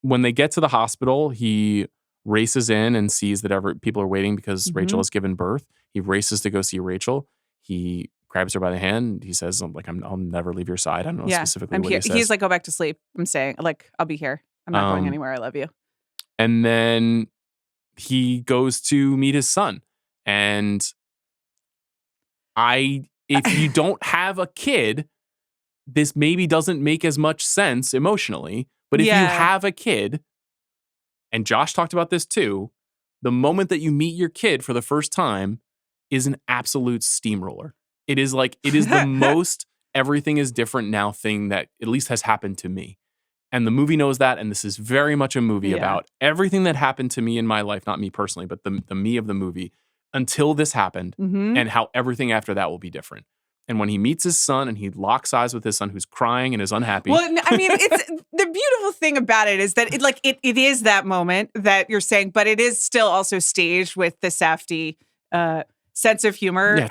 when they get to the hospital, he races in and sees that people are waiting because Rachel has given birth. He races to go see Rachel. He grabs her by the hand. He says, I'll never leave your side. I don't know specifically what he says. He's like, go back to sleep. I'm staying. Like, I'll be here. I'm not going anywhere. I love you. And then he goes to meet his son. And if you don't have a kid, this maybe doesn't make as much sense emotionally. But if you have a kid, and Josh talked about this too, the moment that you meet your kid for the first time is an absolute steamroller. It is the most everything is different now thing that at least has happened to me. And the movie knows that. And this is very much a movie about everything that happened to me in my life, not me personally, but the me of the movie until this happened and how everything after that will be different. And when he meets his son and he locks eyes with his son who's crying and is unhappy. Well, I mean, it's the beautiful thing about it is that it is that moment that you're saying, but it is still also staged with the Safdie sense of humor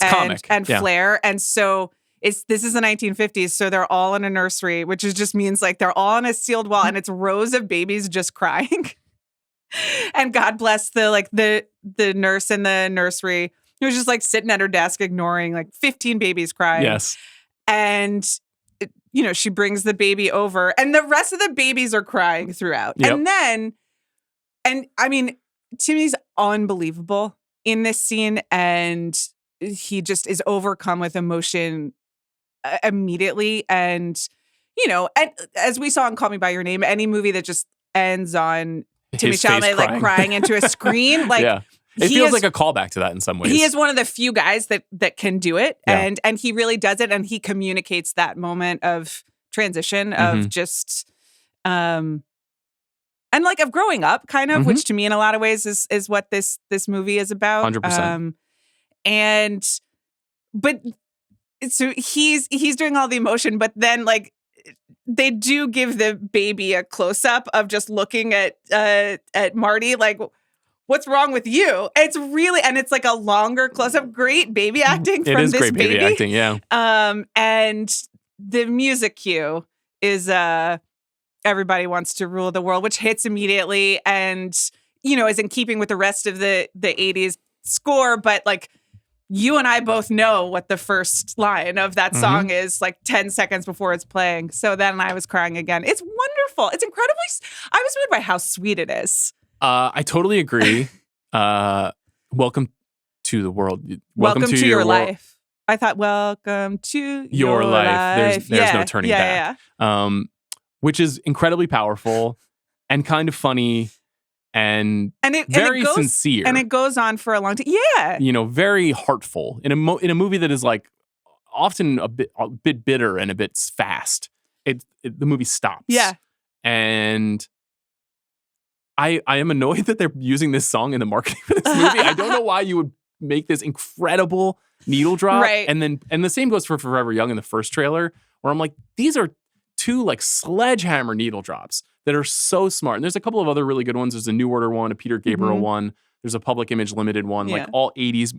and flair. And so this is the 1950s. So they're all in a nursery, which just means like they're all in a sealed wall and it's rows of babies just crying. And God bless the nurse in the nursery who's just like sitting at her desk ignoring like 15 babies crying. Yes. And she brings the baby over and the rest of the babies are crying throughout. Yep. And I mean, Timmy's unbelievable in this scene and he just is overcome with emotion immediately. And, and as we saw in Call Me By Your Name, any movie that just ends on Timothée Chalamet like crying into a screen, like it feels like a callback to that in some ways. He is one of the few guys that can do it, and he really does it, and he communicates that moment of transition of just, and like of growing up, kind of, which to me in a lot of ways is what this movie is about. 100%. But so he's doing all the emotion, but then like they do give the baby a close up of just looking at Marty like, what's wrong with you? It's really, and it's like a longer close up. Great baby acting from this baby. It is great baby acting, yeah. And the music cue is Everybody Wants to Rule the World, which hits immediately and, is in keeping with the rest of the 80s score. But like, you and I both know what the first line of that song is like 10 seconds before it's playing. So then I was crying again. It's wonderful. It's incredibly, I was moved by how sweet it is. I totally agree. Welcome to the world. Welcome to your world. life. I thought, welcome to Your life. There's no turning back. Yeah. Which is incredibly powerful and kind of funny and very sincere. And it goes on for a long time. Yeah. You know, very heartful in a movie that is like often a bit bitter and a bit fast. The movie stops. Yeah. And I am annoyed that they're using this song in the marketing for this movie. I don't know why you would make this incredible needle drop. Right. And the same goes for Forever Young in the first trailer, where I'm like, these are two like sledgehammer needle drops that are so smart. And there's a couple of other really good ones. There's a New Order one, a Peter Gabriel one. There's a Public Image Limited one, like all 80s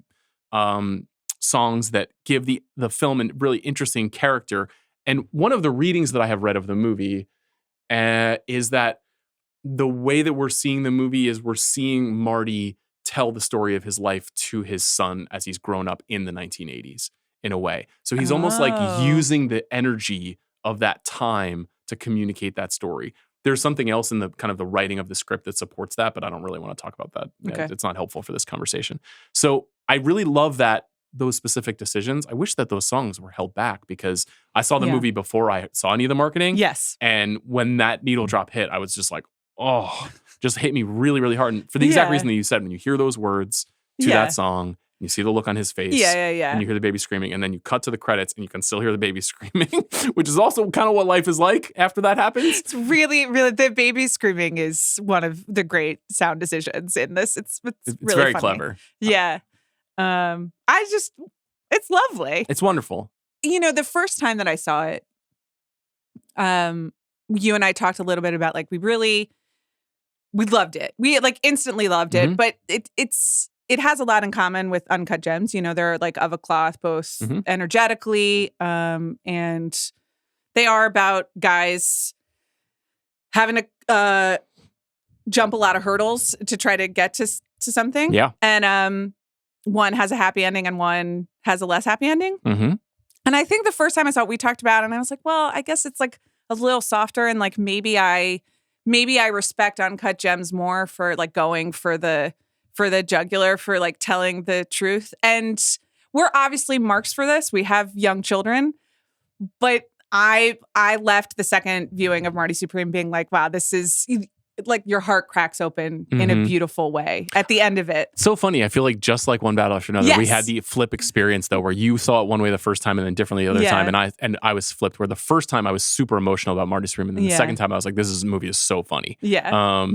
songs that give the film a really interesting character. And one of the readings that I have read of the movie is that the way that we're seeing the movie is we're seeing Marty tell the story of his life to his son as he's grown up in the 1980s in a way. So he's almost like using the energy of that time to communicate that story. There's something else in the kind of the writing of the script that supports that, but I don't really want to talk about that. Okay. It's not helpful for this conversation. So I really love those specific decisions. I wish that those songs were held back because I saw the movie before I saw any of the marketing. Yes. And when that needle drop hit, I was just like, just hit me really, really hard. And for the exact reason that you said, when you hear those words to that song, you see the look on his face, and you hear the baby screaming, and then you cut to the credits and you can still hear the baby screaming, which is also kind of what life is like after that happens. It's really, really, the baby screaming is one of the great sound decisions in this. It's really very funny. clever. Yeah. It's lovely. It's wonderful. You know, the first time that I saw it, you and I talked a little bit about like, we loved it. We like instantly loved it, but it has a lot in common with Uncut Gems. You know, they're like of a cloth, both energetically, and they are about guys having to jump a lot of hurdles to try to get to something. Yeah. And one has a happy ending and one has a less happy ending. Mm-hmm. And I think the first time I saw it, we talked about it, and I was like, well, I guess it's like a little softer, and like maybe I respect Uncut Gems more for like going for the jugular, for like telling the truth. And we're obviously marks for this. We have young children, but I left the second viewing of Marty Supreme being like, wow, this is like your heart cracks open in a beautiful way at the end of it. So funny. I feel like just like One Battle After Another, we had the flip experience though, where you saw it one way the first time and then differently the other time. And I was flipped, where the first time I was super emotional about Marty Supreme, and then the second time I was like, this movie is so funny. Yeah. I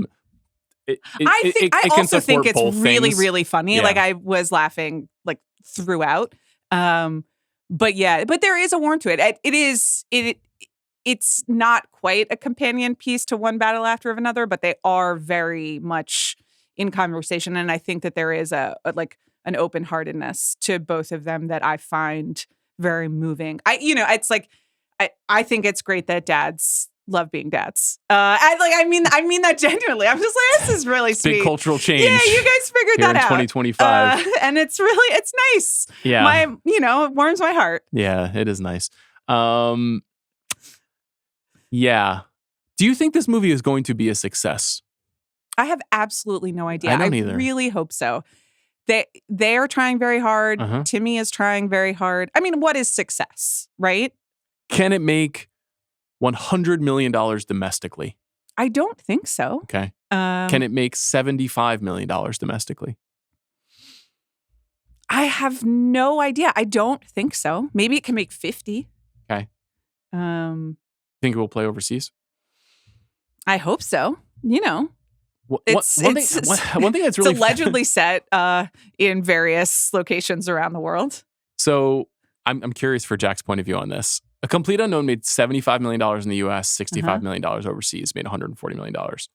also think it's really, things. really funny. Yeah. Like I was laughing like throughout. But there is a warmth to it. It's not quite a companion piece to One Battle After Another, but they are very much in conversation. And I think that there is an open-heartedness to both of them that I find very moving. It's like I think it's great that dads love being dads. I mean that genuinely. I'm just like, this is really sweet. Big cultural change. Yeah, you guys figured here that in out. 2025. And it's nice. Yeah. It warms my heart. Yeah, it is nice. Yeah. Do you think this movie is going to be a success? I have absolutely no idea. I don't either. I really hope so. They are trying very hard. Timmy is trying very hard. I mean, what is success, right? Can it make $100 million domestically? I don't think so. Okay. Can it make $75 million domestically? I have no idea. I don't think so. Maybe it can make 50. Okay. Think it will play overseas? I hope so. You know. One thing that's really it's allegedly set in various locations around the world. So I'm curious for Jack's point of view on this. A Complete Unknown made $75 million in the U.S., $65 million overseas, made $140 million. Timothée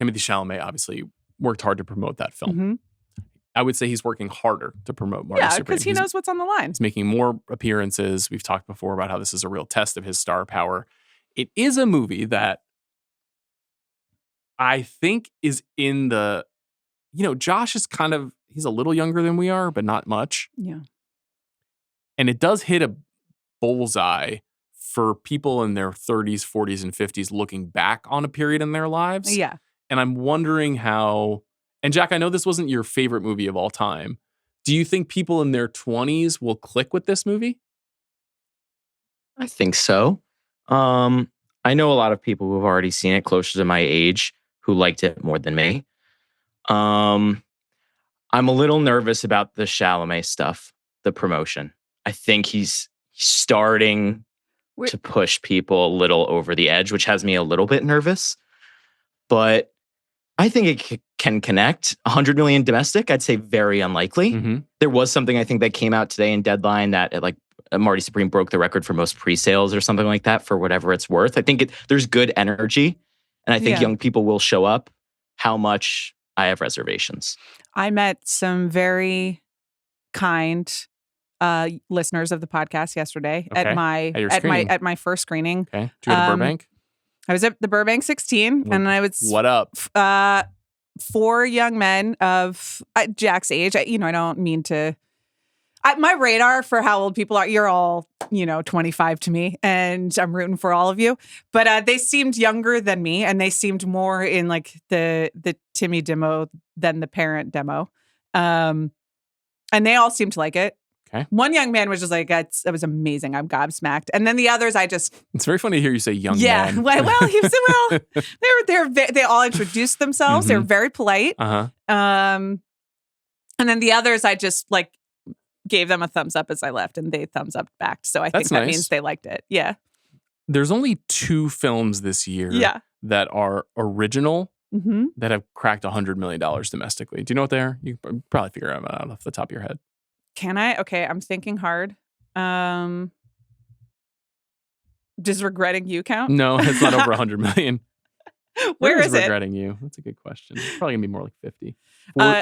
Chalamet obviously worked hard to promote that film. I would say he's working harder to promote Marty Supreme. Yeah, because he knows what's on the line. He's making more appearances. We've talked before about how this is a real test of his star power. It is a movie that I think is in the, Josh is he's a little younger than we are, but not much. Yeah. And it does hit a bullseye for people in their 30s, 40s, and 50s looking back on a period in their lives. Yeah. And I'm wondering how, and Jack, I know this wasn't your favorite movie of all time. Do you think people in their 20s will click with this movie? I think so. I know a lot of people who have already seen it closer to my age who liked it more than me. I'm a little nervous about the Chalamet stuff, the promotion. I think he's starting to push people a little over the edge, which has me a little bit nervous. But I think it can connect. 100 million domestic, I'd say very unlikely. Mm-hmm. There was something I think that came out today in Deadline that Marty Supreme broke the record for most pre-sales or something like that for whatever it's worth. I think there's good energy, and I think young people will show up. How much? I have reservations. I met some very kind listeners of the podcast yesterday at my first screening. Okay. Did you go to Burbank? I was at the Burbank 16, and I was what up? 4 young men of Jack's age. I don't mean to. My radar for how old people are, you're all, 25 to me, and I'm rooting for all of you. But they seemed younger than me, and they seemed more in like the Timmy demo than the parent demo. And they all seemed to like it. Okay. One young man was just like, that was amazing. I'm gobsmacked. And then the others, It's very funny to hear you say young man. Yeah. They all introduced themselves. They were very polite. Uh-huh. And then the others, I just gave them a thumbs up as I left, and they thumbs up back. So I think that means they liked it. Yeah. There's only 2 films this year that are original that have cracked $100 million domestically. Do you know what they are? You can probably figure them out off the top of your head. Can I? Okay, I'm thinking hard. Does Regretting You count? No, it's not over 100 million. Where is it? Regretting You? That's a good question. It's probably gonna be more like 50.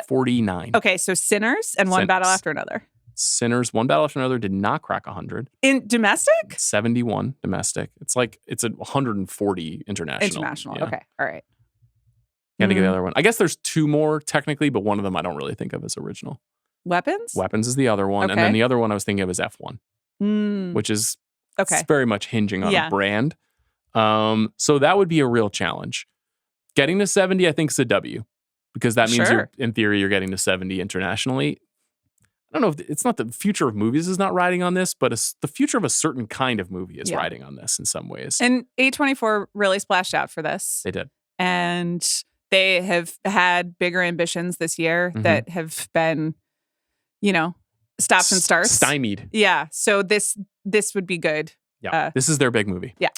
49. Okay, so Sinners and One Battle After Another. Sinners, One Battle After Another did not crack 100. In domestic? 71 domestic. It's a 140 international. International. Yeah. Okay. All right. Can't think of the other one. I guess there's 2 more technically, but one of them I don't really think of as original. Weapons? Weapons is the other one. Okay. And then the other one I was thinking of is F1, which is very much hinging on a brand. So that would be a real challenge. Getting to 70, I think, is a W, because that means in theory, you're getting to 70 internationally. I don't know if it's not the future of movies is not riding on this, but the future of a certain kind of movie is riding on this in some ways. And A24 really splashed out for this. They did. And they have had bigger ambitions this year that have been, stops and starts. Stymied. Yeah. So this would be good. Yeah. This is their big movie. Yeah.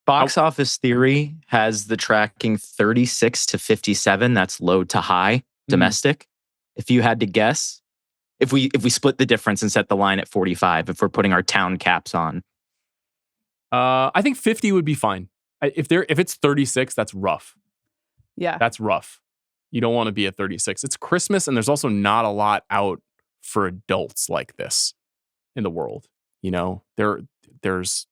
Box Office Theory has the tracking 36 to 57. That's low to high domestic. If you had to guess, if we split the difference and set the line at 45, if we're putting our town caps on, I think 50 would be fine. If it's 36, that's rough. Yeah, that's rough. You don't want to be at 36. It's Christmas, and there's also not a lot out for adults like this in the world. There's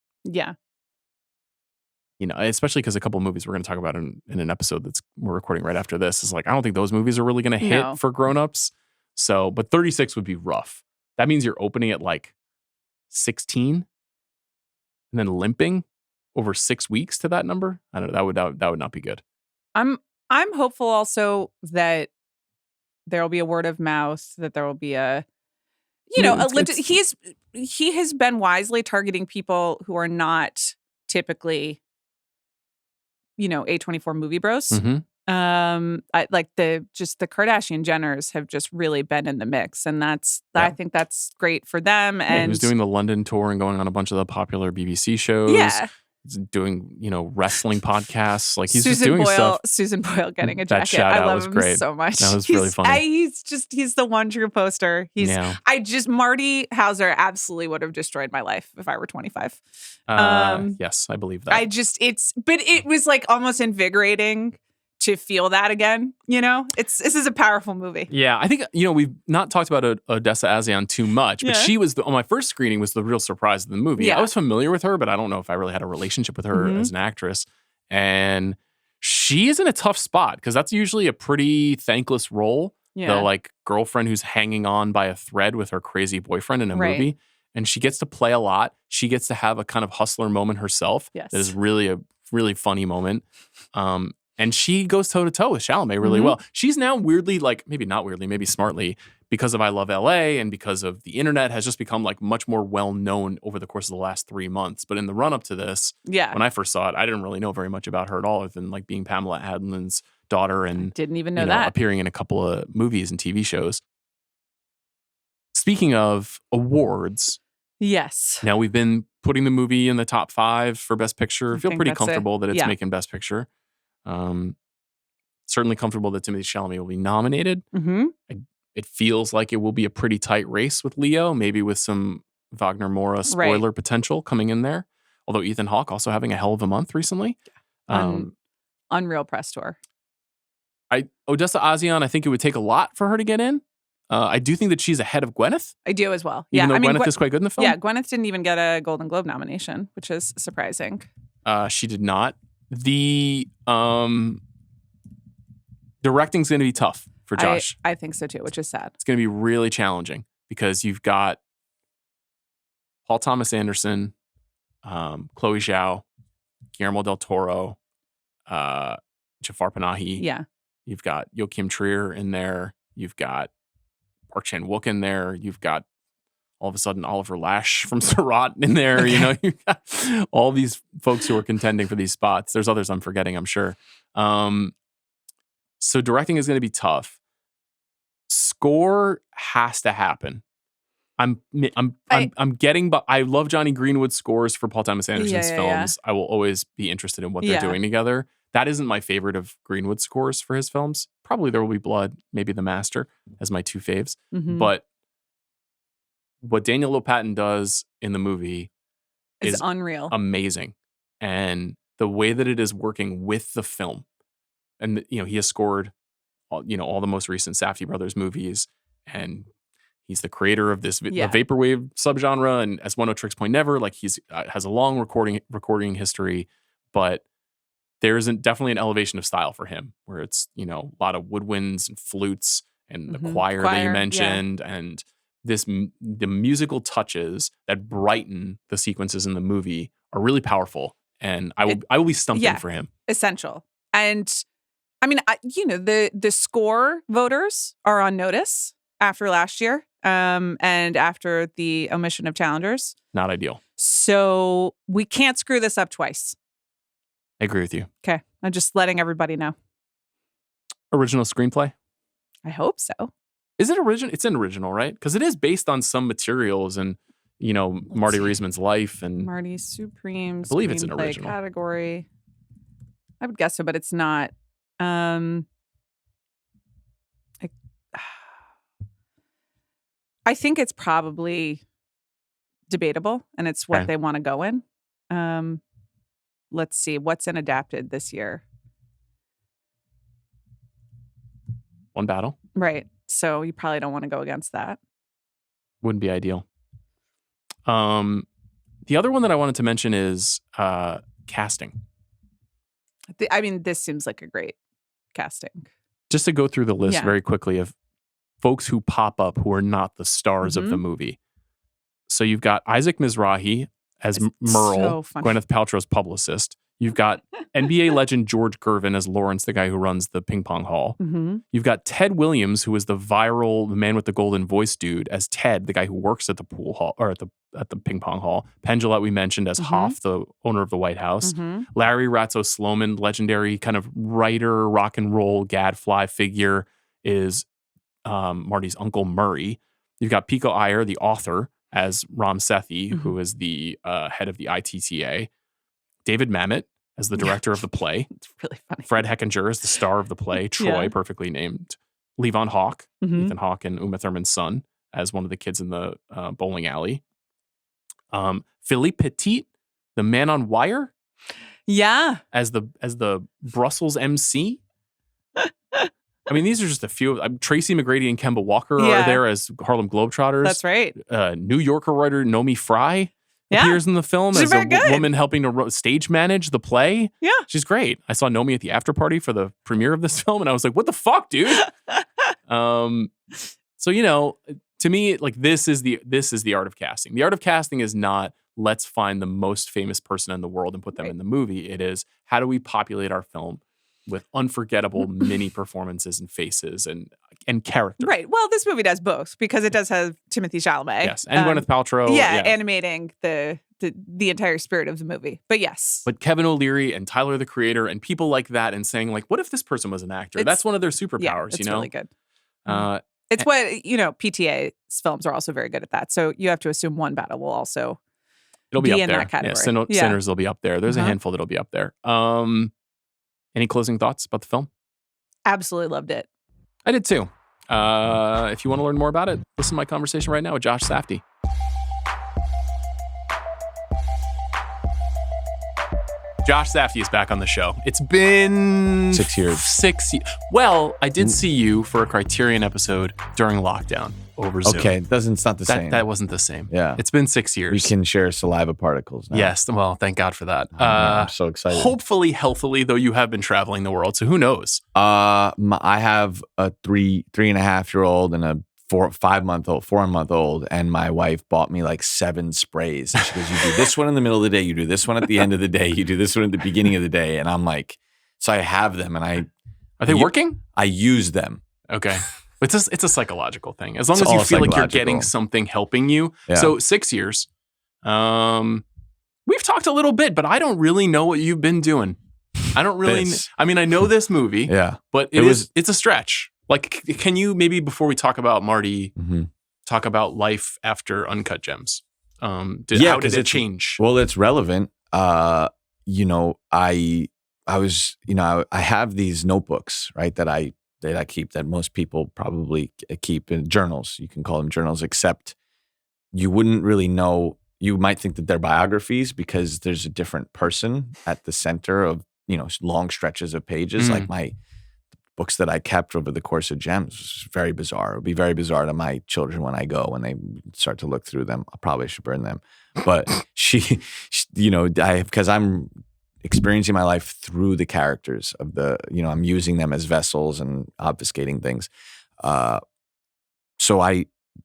especially because a couple of movies we're going to talk about in an episode we're recording right after this is I don't think those movies are really going to hit for grown-ups. So, but 36 would be rough. That means you're opening at 16 and then limping over 6 weeks to that number. I don't know. That would not be good. I'm hopeful also that there will be a word of mouth, that there will be he has been wisely targeting people who are not typically, A24 movie bros. The Kardashian Jenners have just really been in the mix, and I think that's great for them. And he was doing the London tour and going on a bunch of the popular BBC shows. Yeah. He's doing, wrestling podcasts. He's just doing stuff. Susan Boyle getting a jacket. That shout I out love was him great. so much. That was really funny. He's the one true poster. Marty Hauser absolutely would have destroyed my life if I were 25. Yes, I believe that. But it was almost invigorating to feel that again. This is a powerful movie. Yeah, I think we've not talked about Odessa A'zion too much, but she was on my first screening was the real surprise of the movie. Yeah. I was familiar with her, but I don't know if I really had a relationship with her as an actress. And she is in a tough spot because that's usually a pretty thankless role. Yeah. The girlfriend who's hanging on by a thread with her crazy boyfriend in a movie. And she gets to play a lot. She gets to have a kind of hustler moment herself. Yes. That is really a really funny moment. And she goes toe to toe with Chalamet really Mhm. well. She's now weirdly, like maybe not weirdly, maybe smartly, because of I Love LA and because of the internet, has just become like much more well known over the course of the last 3 months. But in the run up to this, Yeah. when I first saw it, I didn't really know very much about her at all, other than like being Pamela Adlin's daughter and Didn't even know you know, that. appearing in a couple of movies and TV shows. Speaking of awards, Yes. now we've been putting the movie in the top 5 for Best Picture. I Feel think pretty that's it. comfortable that it's Yeah. making Best Picture. Certainly comfortable that Timothée Chalamet will be nominated. Mm-hmm. It feels like it will be a pretty tight race with Leo, maybe with some Wagner Moura spoiler potential coming in there. Although Ethan Hawke also having a hell of a month recently. Unreal press tour. Odessa A'zion, I think it would take a lot for her to get in. I do think that she's ahead of Gwyneth, I do as well. even Yeah. though Gwyneth is quite good in the film. Yeah, Gwyneth didn't even get a Golden Globe nomination, which is surprising. She did not. The directing's going to be tough for Josh. I think so too, which is sad. It's going to be really challenging because you've got Paul Thomas Anderson, Chloe Zhao, Guillermo del Toro, Jafar Panahi. Yeah. You've got Joachim Trier in there. You've got Park Chan-wook in there. You've got all of a sudden Oliver Lash from Surratt in there. You know, you've got all these folks who are contending for these spots. There's others I'm forgetting, I'm sure. So directing is going to be tough. Score has to happen. I'm getting, but I love Johnny Greenwood's scores for Paul Thomas Anderson's films. I will always be interested in what they're doing together. That isn't my favorite of Greenwood's scores for his films. Probably There Will Be Blood, maybe The Master as my 2 faves. Mhm. But what Daniel Lopatin does in the movie It's is unreal. amazing. And the way that it is working with the film. And, you know, he has scored, all the most recent Safdie Brothers movies. And he's the creator of this the vaporwave subgenre. And as One No Tricks Point Never, like he's has a long recording history. But there's definitely an elevation of style for him where it's, a lot of woodwinds and flutes and the choir that you mentioned. And the musical touches that brighten the sequences in the movie are really powerful. And I will be stumping for him. Essential. And I mean, the score voters are on notice after last year and after the omission of challengers. Not ideal. So we can't screw this up twice. I agree with you. Okay. I'm just letting everybody know. Original screenplay? I hope so. Is it original? It's an original, right? Because it is based on some materials and, Marty Reisman's life. And Marty Supreme. I believe it's an screenplay original. Category. I would guess so, but it's not. I think it's probably debatable, and it's what they want to go in. Let's see what's in adapted this year. One Battle. Right. So you probably don't want to go against that. Wouldn't be ideal. The other one that I wanted to mention is casting. This seems like a great casting. Just to go through the list very quickly of folks who pop up who are not the stars of the movie. So you've got Isaac Mizrahi as Merle, Gwyneth Paltrow's publicist. You've got NBA legend George Gervin as Lawrence, the guy who runs the ping pong hall. Mm-hmm. You've got Ted Williams, who is the man with the golden voice dude, as Ted, the guy who works at the pool hall or at the ping pong hall. Penn Jillette, we mentioned, as Hoff, the owner of the White House. Mm-hmm. Larry Ratzo-Sloman, legendary kind of writer, rock and roll gadfly figure, is Marty's Uncle Murray. You've got Pico Iyer, the author, as Ram Sethi, who is the head of the ITTA. David Mamet as the director of the play. It's really funny. Fred Heckinger is the star of the play. Troy, perfectly named. Levon Hawke, Ethan Hawke and Uma Thurman's son, as one of the kids in the bowling alley. Philippe Petit, the man on wire. Yeah. As the Brussels MC. I mean, these are just a few. Tracy McGrady and Kemba Walker are there as Harlem Globetrotters. That's right. New Yorker writer Nomi Fry appears in the film as a woman helping to stage manage the play. Yeah. She's great. I saw Nomi at the after party for the premiere of this film, and I was like, what the fuck, dude? So, to me, like this is the art of casting. The art of casting is not let's find the most famous person in the world and put them Right. in the movie. It is, how do we populate our film with unforgettable mini performances and faces and character? Right. Well, this movie does both because it does have Timothée Chalamet. Yes, and Gwyneth Paltrow. Animating the entire spirit of the movie. But yes. But Kevin O'Leary and Tyler, the creator, and people like that, and saying like, what if this person was an actor? That's one of their superpowers, it's you know? really good. It's what, PTA's films are also very good at that. So you have to assume one battle will also it'll be up in there. that category. Sinners will be up there. There's a handful that'll be up there. Any closing thoughts about the film? Absolutely loved it. I did too. If you want to learn more about it, listen to my conversation right now with Josh Safdie. Josh Safdie is back on the show. It's been 6 years. 6 years. Well, I did see you for a Criterion episode during lockdown over Zoom. Okay, it's not the same. That wasn't the same. Yeah. It's been 6 years. We can share saliva particles now. Yes. Well, thank God for that. I'm so excited. Hopefully healthily, though you have been traveling the world. So who knows? I have a 3.5-year-old and a 4-month-old, and my wife bought me like 7 sprays. And she goes, you do this one in the middle of the day, you do this one at the end of the day, you do this one at the beginning of the day. And I'm like, so I have them and Are they working? I use them. Okay. It's a psychological thing. As long It's as you all feel like you're psychological. getting something helping you. Yeah. So 6 years. We've talked a little bit, but I don't really know what you've been doing. I don't really. I mean, I know this movie. Yeah. But it's a stretch. Like, can you maybe before we talk about Marty, talk about life after Uncut Gems? How did it change? Well, it's relevant. I have these notebooks, right, that I keep, that most people probably keep in journals. You can call them journals, except you wouldn't really know. You might think that they're biographies because there's a different person at the center of, long stretches of pages. Like my books that I kept over the course of Gems was very bizarre. It would be very bizarre to my children when they start to look through them. I probably should burn them. But she because I'm experiencing my life through the characters of I'm using them as vessels and obfuscating things. So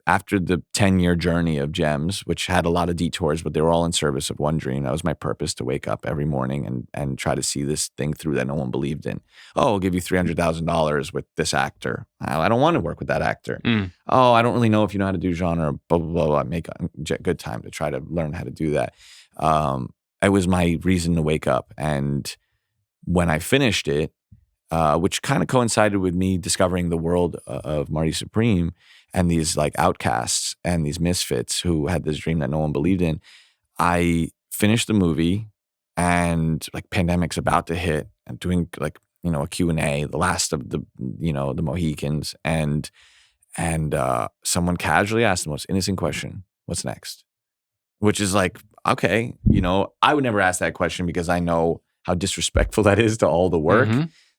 after the 10-year journey of Gems, which had a lot of detours, but they were all in service of one dream. That was my purpose, to wake up every morning and try to see this thing through that no one believed in. Oh, I'll give you $300,000 with this actor. I don't want to work with that actor. Oh, I don't really know if you know how to do genre, blah, blah, blah, blah. Make a good time to try to learn how to do that. It was my reason to wake up. And when I finished it, which kind of coincided with me discovering the world of Marty Supreme and these like outcasts and these misfits who had this dream that no one believed in. I finished the movie and like pandemic's about to hit and doing like, a Q&A, the last of the Mohicans. And someone casually asked the most innocent question, what's next? Which is like, okay, I would never ask that question because I know how disrespectful that is to all the work.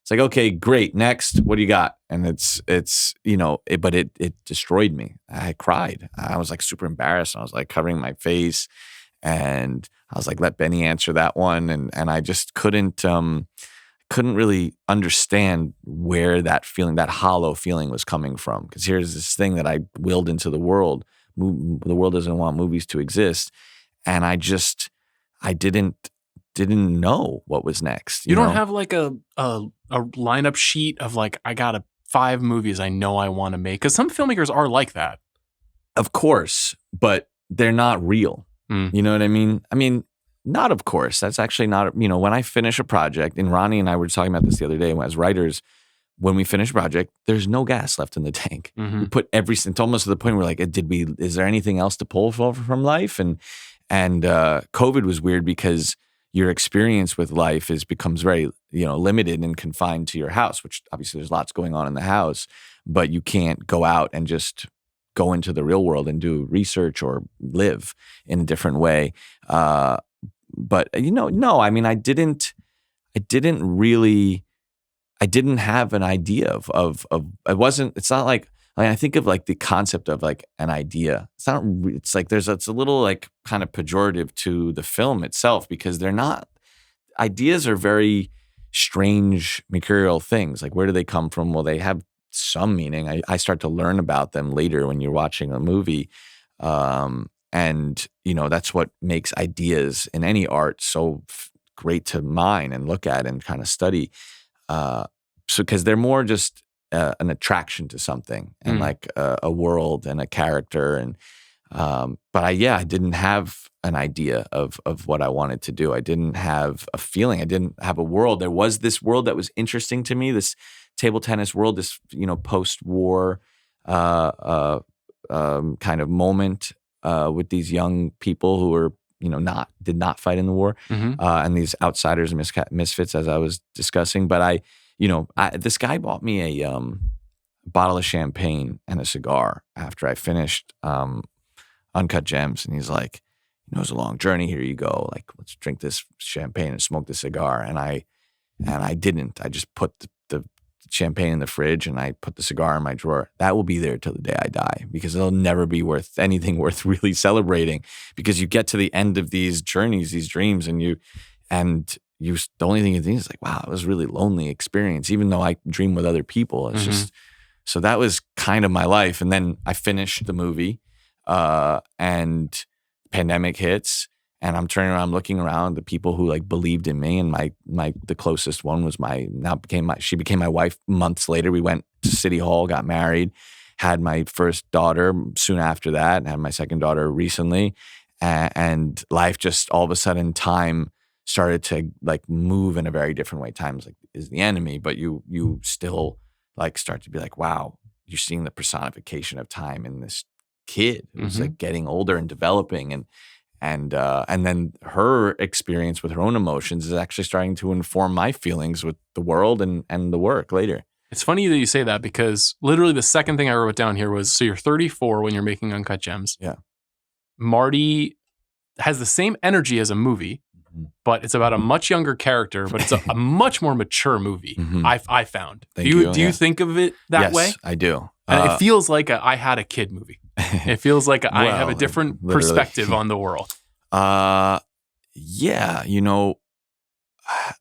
It's like, okay, great. Next, what do you got? And but it destroyed me. I cried. I was like super embarrassed. I was like covering my face and I was like, let Benny answer that one. And I just couldn't really understand where that feeling, that hollow feeling was coming from. Because here's this thing that I willed into the world. The world doesn't want movies to exist. And I didn't know what was next. You don't have like a lineup sheet of like, I got 5 movies I know I want to make? Because some filmmakers are like that. Of course, but they're not real. You know what I mean? I mean, not of course. That's actually not, when I finish a project, and Ronnie and I were talking about this the other day as writers, when we finish a project, there's no gas left in the tank. We put it's almost to the point where like, is there anything else to pull from life? And COVID was weird because your experience with life becomes very, limited and confined to your house, which obviously there's lots going on in the house, but you can't go out and just go into the real world and do research or live in a different way. But no, I mean, I didn't have an idea of it's not like, I think of like the concept of like an idea. It's like it's a little like kind of pejorative to the film itself because they're not, ideas are very strange mercurial things. Like where do they come from? Well, they have some meaning. I start to learn about them later when you're watching a movie. And And, that's what makes ideas in any art so great to mine and look at and kind of study. So because they're more just an attraction to something and like a world and a character. And but I didn't have an idea of what I wanted to do. I didn't have a feeling. I didn't have a world. There was this world that was interesting to me, this table tennis world, this post-war kind of moment with these young people who were did not fight in the war, and these outsiders and misfits, as I was discussing. But this guy bought me a bottle of champagne and a cigar after I finished Uncut Gems, and he's like, it's a long journey. Here you go. Like, let's drink this champagne and smoke the cigar. And I didn't. I just put the champagne in the fridge and I put the cigar in my drawer. That will be there till the day I die, because it'll never be worth anything worth really celebrating, because you get to the end of these journeys, these dreams, and the only thing you think is like, wow, it was a really lonely experience, even though I dream with other people. It's just, so that was kind of my life. And then I finished the movie and pandemic hits, and I'm turning around, I'm looking around, the people who like believed in me, and the closest one was she became my wife months later. We went to City Hall, got married, had my first daughter soon after that, and had my second daughter recently. And life just all of a sudden, time started to like move in a very different way. Time is the enemy, but you still like start to be like, wow, you're seeing the personification of time in this kid who's like getting older and developing, and then her experience with her own emotions is actually starting to inform my feelings with the world and the work later. It's funny that you say that, because literally the second thing I wrote down here was, so you're 34 when you're making Uncut Gems. Yeah. Marty has the same energy as a movie, but it's about a much younger character, but it's a much more mature movie. I found. Do you think of it that way? Yes, I do. And it feels like I had a kid movie. It feels like I have a different perspective on the world. Yeah,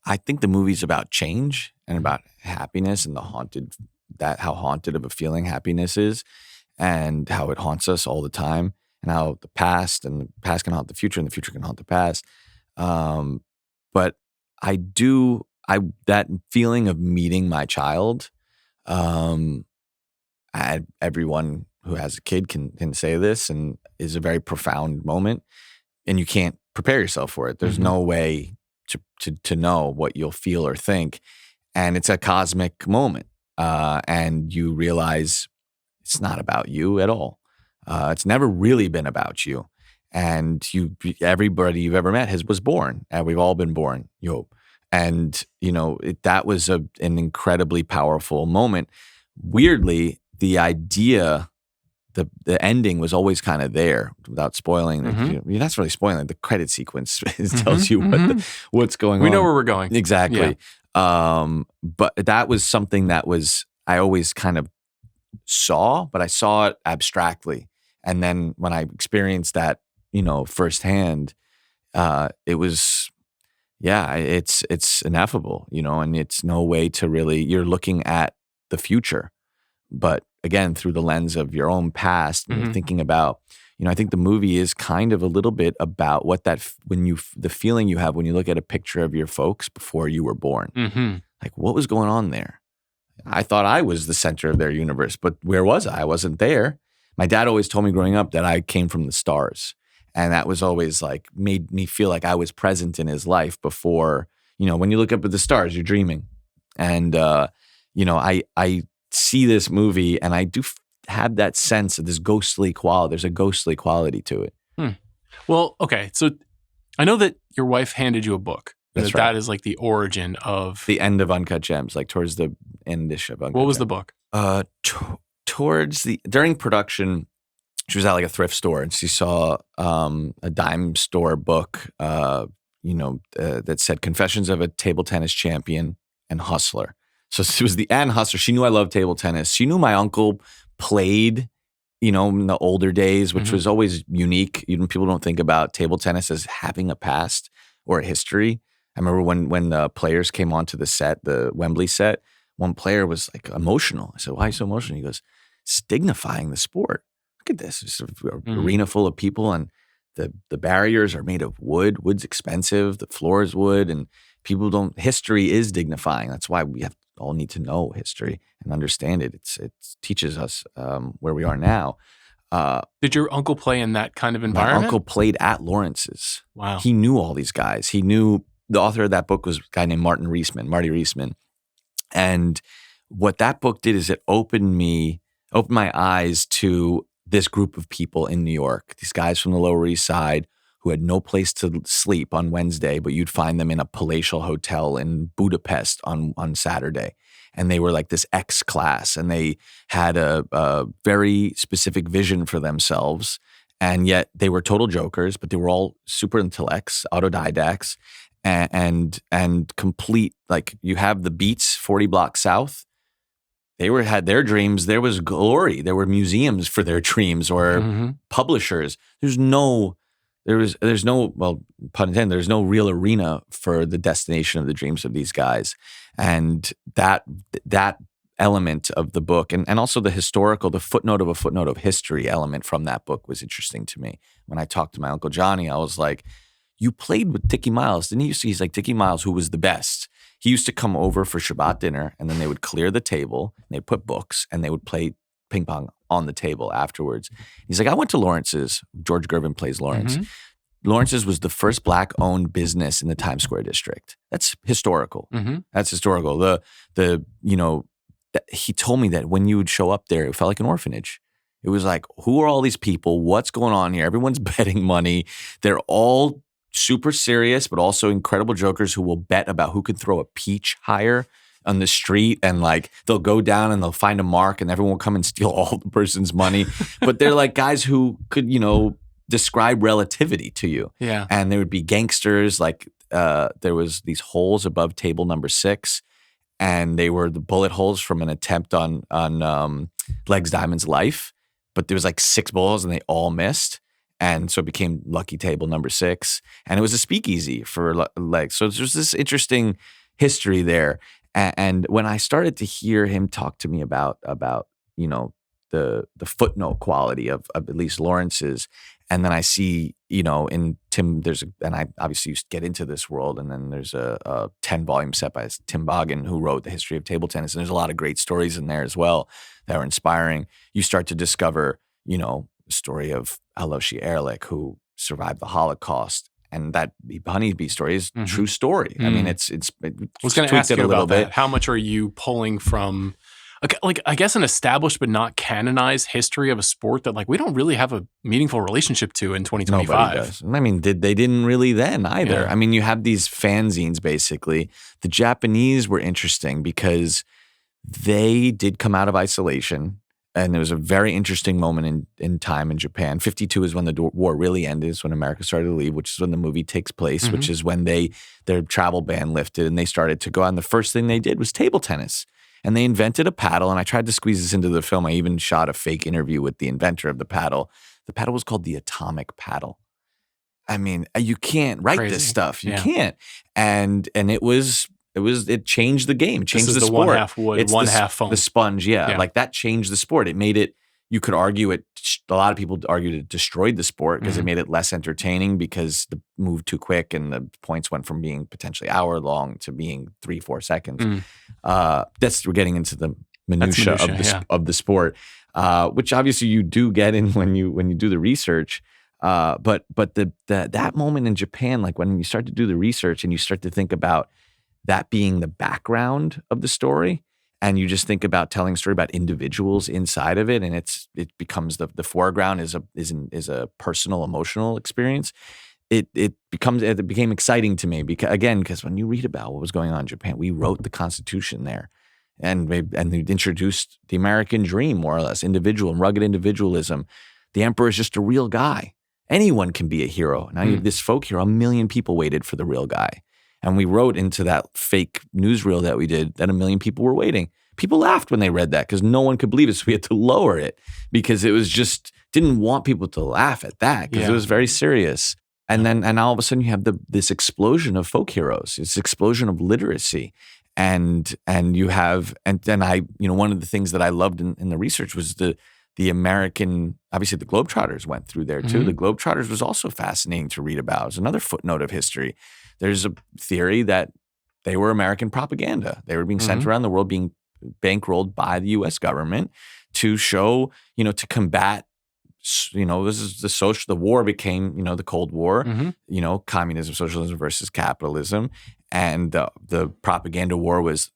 I think the movie's about change and about happiness and how haunted of a feeling happiness is, and how it haunts us all the time, and how the past can haunt the future and the future can haunt the past. But that feeling of meeting my child, everyone who has a kid can say this, and is a very profound moment, and you can't prepare yourself for it. There's no way to know what you'll feel or think, and it's a cosmic moment, and you realize it's not about you at all. It's never really been about you, and everybody you've ever met was born, and we've all been born. You hope, and that was an incredibly powerful moment. Weirdly, the idea, the ending was always kind of there, without spoiling. You're not really spoiling. The credit sequence tells you what's going on. We know where we're going. Exactly. Yeah. But that was something that I always kind of saw, but I saw it abstractly. And then when I experienced that, firsthand, it was, it's ineffable, and it's no way to really, you're looking at the future, but again, through the lens of your own past, and you're thinking about, I think the movie is kind of a little bit about what the feeling you have when you look at a picture of your folks before you were born. Like, what was going on there? I thought I was the center of their universe, but where was I? I wasn't there. My dad always told me growing up that I came from the stars. And that was always like, made me feel like I was present in his life before, when you look up at the stars, you're dreaming. And, I see this movie, and I do have that sense of this ghostly quality. There's a ghostly quality to it. Well, okay. So I know that your wife handed you a book. That's right. That is like the origin of the end of Uncut Gems, like towards the end-ish of Uncut Gems. What was the book? During production, she was at like a thrift store, and she saw a dime store book, that said "Confessions of a Table Tennis Champion and Hustler." So it was the and hustler. She knew I loved table tennis. She knew my uncle played, in the older days, which was always unique. Even people don't think about table tennis as having a past or a history. I remember when the players came onto the set, the Wembley set, one player was like emotional. I said, "Why are you so emotional?" He goes, "It's dignifying the sport. Look at this. It's an arena full of people, and the barriers are made of wood. Wood's expensive. The floor is wood, and people don't. History is dignifying. That's why we all need to know history and understand it. It teaches us where we are now. Did your uncle play in that kind of My environment? uncle played at Lawrence's. Wow. He knew all these guys. He knew the author of that book was a guy named Marty Reisman. And what that book did is it opened my eyes to this group of people in New York, these guys from the Lower East Side who had no place to sleep on Wednesday, but you'd find them in a palatial hotel in Budapest on Saturday. And they were like this X class, and they had a very specific vision for themselves. And yet they were total jokers, but they were all super intellects, autodidacts, and complete. Like, you have the Beats 40 blocks south. They had their dreams. There was glory. There were museums for their dreams, or publishers. There's no, well, pun intended, there's no real arena for the destination of the dreams of these guys. And that element of the book, and also the footnote of a footnote of history element from that book was interesting to me. When I talked to my Uncle Johnny, I was like, you played with Dickie Miles, didn't you? He's like, Dickie Miles, who was the best. He used to come over for Shabbat dinner, and then they would clear the table, and they'd put books, and they would play ping pong on the table afterwards. He's like, I went to Lawrence's. George Gervin plays Lawrence. Lawrence's was the first Black-owned business in the Times Square district. That's historical. That's historical. He told me that when you would show up there, it felt like an orphanage. It was like, who are all these people? What's going on here? Everyone's betting money. They're all super serious, but also incredible jokers who will bet about who can throw a peach higher on the street, and like they'll go down and they'll find a mark, and everyone will come and steal all the person's money. But they're like guys who could, describe relativity to you. Yeah. And there would be gangsters, like there was these holes above table number 6, and they were the bullet holes from an attempt on Legs Diamond's life. But there was like 6 bullet holes, and they all missed. And so it became lucky table number 6. And it was a speakeasy for Legs. So there's this interesting history there. And when I started to hear him talk to me about the footnote quality of at least Lawrence's, and then I see, in Tim, and I obviously used to get into this world, and then there's a 10-volume set by Tim Boggin, who wrote The History of Table Tennis, and there's a lot of great stories in there as well that are inspiring. You start to discover, the story of Aloysius Ehrlich, who survived the Holocaust, and that Honeybee story is a true story. I mean, it's I was going to ask you about that. How much are you pulling from, like, I guess, an established but not canonized history of a sport that, like, we don't really have a meaningful relationship to in 2025? Nobody does. I mean, they didn't really then either. Yeah. I mean, you have these fanzines, basically. The Japanese were interesting because they did come out of isolation. And there was a very interesting moment in time in Japan. 1952 is when the war really ended. It's when America started to leave, which is when the movie takes place, which is when their travel ban lifted and they started to go out. And the first thing they did was table tennis. And they invented a paddle. And I tried to squeeze this into the film. I even shot a fake interview with the inventor of the paddle. The paddle was called the atomic paddle. I mean, you can't write this stuff. You can't. And it changed the game. It changed the sport. 1/2 wood, it's 1/2 foam. The sponge, like that changed the sport. It made it, you could argue it, a lot of people argued it destroyed the sport because it made it less entertaining because the move too quick and the points went from being potentially hour long to being 3-4 seconds. We're getting into the minutia of the sport, which obviously you do get in when you do the research. But that moment in Japan, like when you start to do the research and you start to think about that being the background of the story, and you just think about telling a story about individuals inside of it, and it becomes the foreground is a personal, emotional experience. It became exciting to me because when you read about what was going on in Japan, we wrote the Constitution there, and they introduced the American dream, more or less, individual and rugged individualism. The emperor is just a real guy. Anyone can be a hero. Now you have this folk hero. 1 million people waited for the real guy. And we wrote into that fake newsreel that we did that 1 million people were waiting. People laughed when they read that because no one could believe it. So we had to lower it because it was just, didn't want people to laugh at that because it was very serious. And then all of a sudden you have this explosion of folk heroes, this explosion of literacy. And you have, and then one of the things that I loved in the research was the the American, obviously the Globetrotters went through there too. Mhm. The Globetrotters was also fascinating to read about. It's another footnote of history. There's a theory that they were American propaganda. They were being sent Mhm. around the world, being bankrolled by the U.S. government to show, to combat. This is the war became, the Cold War, Mhm. Communism, socialism versus capitalism. And the propaganda war was,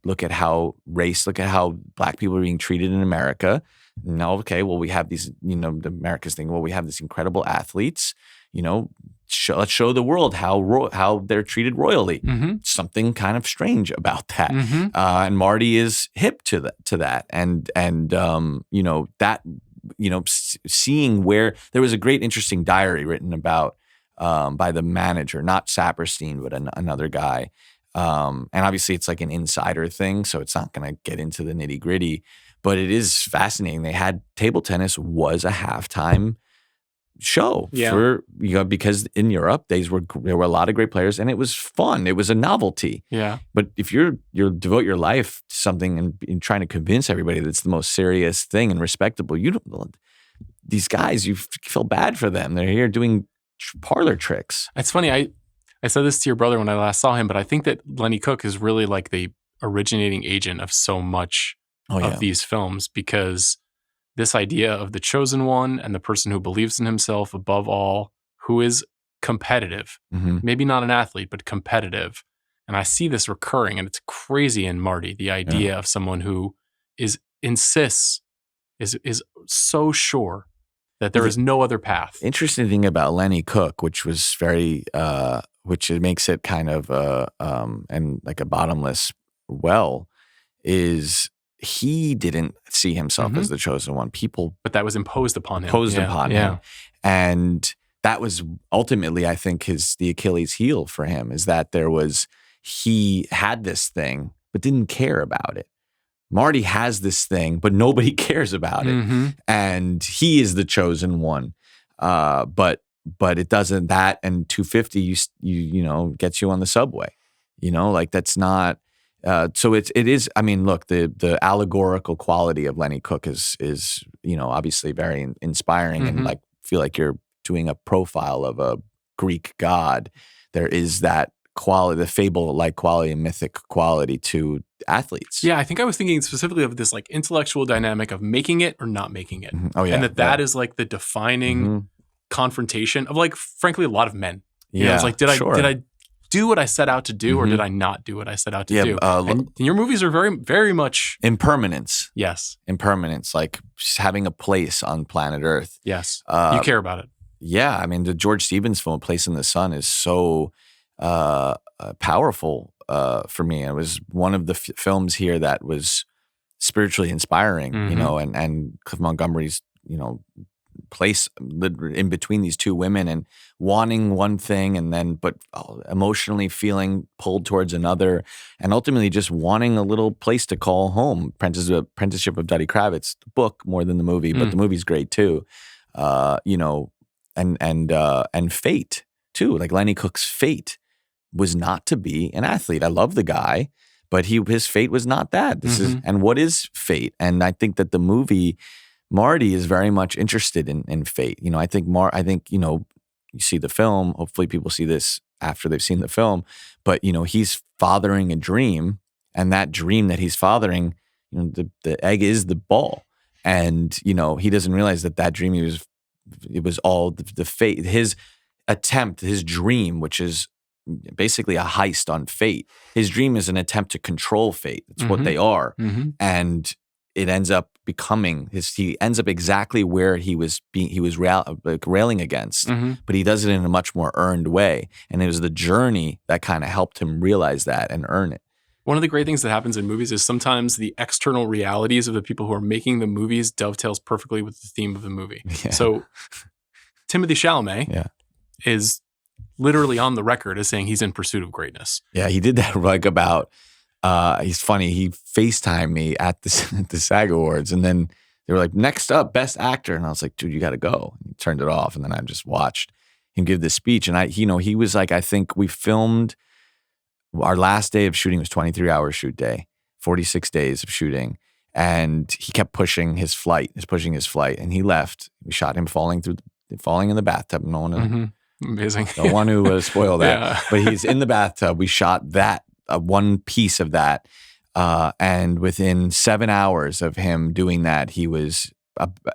look at how Black people are being treated in America. Now, okay, well, we have these, the America's thing, well, we have these incredible athletes, let's show the world how they're treated royally. Mhm. Something kind of strange about that. Mhm. And Marty is hip to that. And that, seeing where there was a great, interesting diary written about by the manager, not Saperstein, but another guy. And obviously it's like an insider thing, so it's not going to get into the nitty gritty, but it is fascinating. They had table tennis was a halftime show for, because in Europe, there were a lot of great players and it was fun. It was a novelty. Yeah. But if you devote your life to something and trying to convince everybody that it's the most serious thing and respectable, these guys, you feel bad for them. They're here doing parlor tricks. It's funny. I said this to your brother when I last saw him, but I think that Lenny Cook is really like the originating agent of so much of these films, because this idea of the chosen one and the person who believes in himself above all, who is competitive, maybe not an athlete, but competitive. And I see this recurring, and it's crazy in Marty, the idea of someone who is so sure that there is no other path. Interesting thing about Lenny Cook, which was very, which it makes it kind of and like a bottomless well, is he didn't see himself as the chosen one. But that was imposed upon him. And that was ultimately, I think, the Achilles heel for him, is that he had this thing, but didn't care about it. Marty has this thing, but nobody cares about it. And he is the chosen one. But it doesn't, that and 250, gets you on the subway, like that's not, so it is, I mean, look, the allegorical quality of Lenny Cook is, obviously very inspiring, and like, feel like you're doing a profile of a Greek god. There is that quality, the fable-like quality and mythic quality to athletes. Yeah, I think I was thinking specifically of this like intellectual dynamic of making it or not making it. Oh yeah. And that is like the defining confrontation of, like, frankly, a lot of men. It's like, did I do what I set out to do, or did I not do what I set out to do? And your movies are very, very much impermanence. Yes. Impermanence, like just having a place on planet Earth. Yes. You care about it. Yeah. I mean, the George Stevens film, Place in the Sun, is so powerful for me. It was one of the films here that was spiritually inspiring, and Cliff Montgomery's, place in between these two women and wanting one thing and then but emotionally feeling pulled towards another, and ultimately just wanting a little place to call home. Apprenticeship of Duddy Kravitz, the book more than the movie, but the movie's great too. And fate too. Like Lenny Cook's fate was not to be an athlete. I love the guy, but his fate was not that. And what is fate? And I think that the movie Marty is very much interested in fate. I think you see the film, hopefully people see this after they've seen the film, but he's fathering a dream, and that dream that he's fathering, the egg is the ball. And he doesn't realize that dream it was all the fate, his attempt, his dream, which is basically a heist on fate. His dream is an attempt to control fate. That's what they are. And it ends up becoming he ends up exactly where he was railing against, but he does it in a much more earned way. And it was the journey that kind of helped him realize that and earn it. One of the great things that happens in movies is sometimes the external realities of the people who are making the movies dovetails perfectly with the theme of the movie. Yeah. So Timothée Chalamet is literally on the record as saying he's in pursuit of greatness. Yeah, he did that like about he's funny. He FaceTimed me at the SAG Awards, and then they were like, "Next up, Best Actor," and I was like, "Dude, you got to go." And he turned it off, and then I just watched him give this speech. And he was like, I think we filmed our last day of shooting was 23-hour shoot day, 46 days of shooting, And he kept pushing his flight, and he left. We shot him falling in the bathtub. No one, Amazing. don't want to spoil that. Yeah. But he's in the bathtub. We shot that, one piece of that. And within 7 hours of him doing that, he was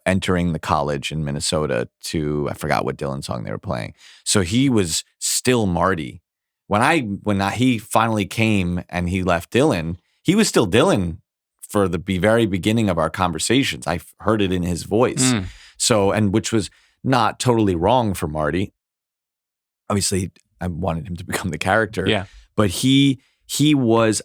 entering the college in Minnesota I forgot what Dylan song they were playing. So he was still Marty. When he finally came and he left Dylan, he was still Dylan for the very beginning of our conversations. I heard it in his voice. So, and which was not totally wrong for Marty. Obviously, I wanted him to become the character. Yeah. But he was,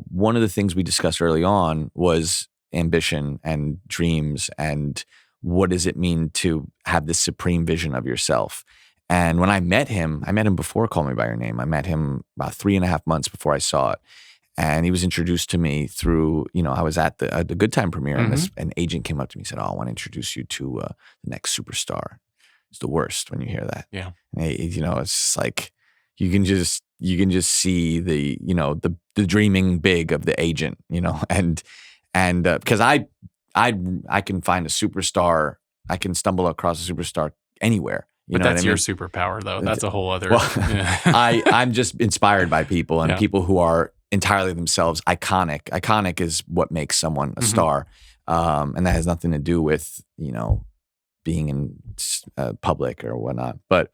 one of the things we discussed early on was ambition and dreams and what does it mean to have this supreme vision of yourself. And when I met him before Call Me By Your Name. I met him about 3.5 months before I saw it. And he was introduced to me through, I was at the Good Time premiere, and an agent came up to me and said, I want to introduce you to the next superstar. It's the worst when you hear that. Yeah. And it's just like, you can just see the dreaming big of the agent, and because I can find a superstar, I can stumble across a superstar anywhere. But that's your superpower, though. That's a whole other. Well, I'm just inspired by people and people who are entirely themselves. Iconic. Iconic is what makes someone a star, and that has nothing to do with being in public or whatnot. But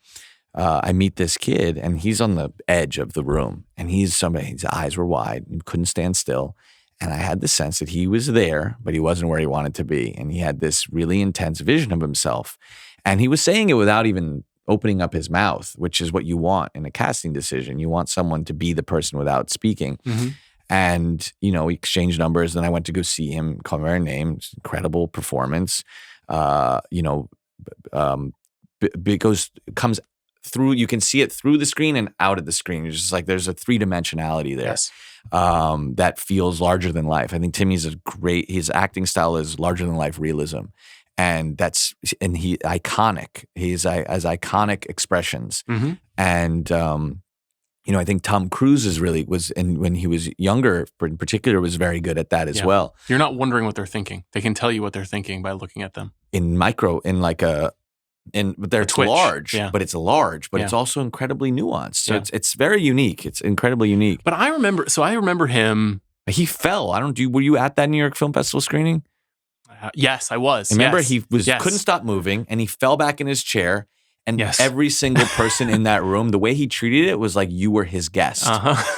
I meet this kid, and he's on the edge of the room, and he's somebody. His eyes were wide, he couldn't stand still. And I had the sense that he was there, but he wasn't where he wanted to be. And he had this really intense vision of himself. And he was saying it without even opening up his mouth, which is what you want in a casting decision. You want someone to be the person without speaking. And, we exchanged numbers. And I went to go see him, Call Me By Your Name. Incredible performance. Comes through, you can see it through the screen and out of the screen. It's just like there's a three-dimensionality there. Yes. That feels larger than life. I think Timmy's his acting style is larger than life realism. And he iconic. He's has iconic expressions. And, I think Tom Cruise when he was younger in particular, was very good at that as well. You're not wondering what they're thinking. They can tell you what they're thinking by looking at them. But it's large, but it's also incredibly nuanced. So it's very unique. It's incredibly unique. But I remember him. He fell. Were you at that New York Film Festival screening? Yes, I was. Remember, he couldn't stop moving, and he fell back in his chair. And every single person in that room, the way he treated it was like you were his guest.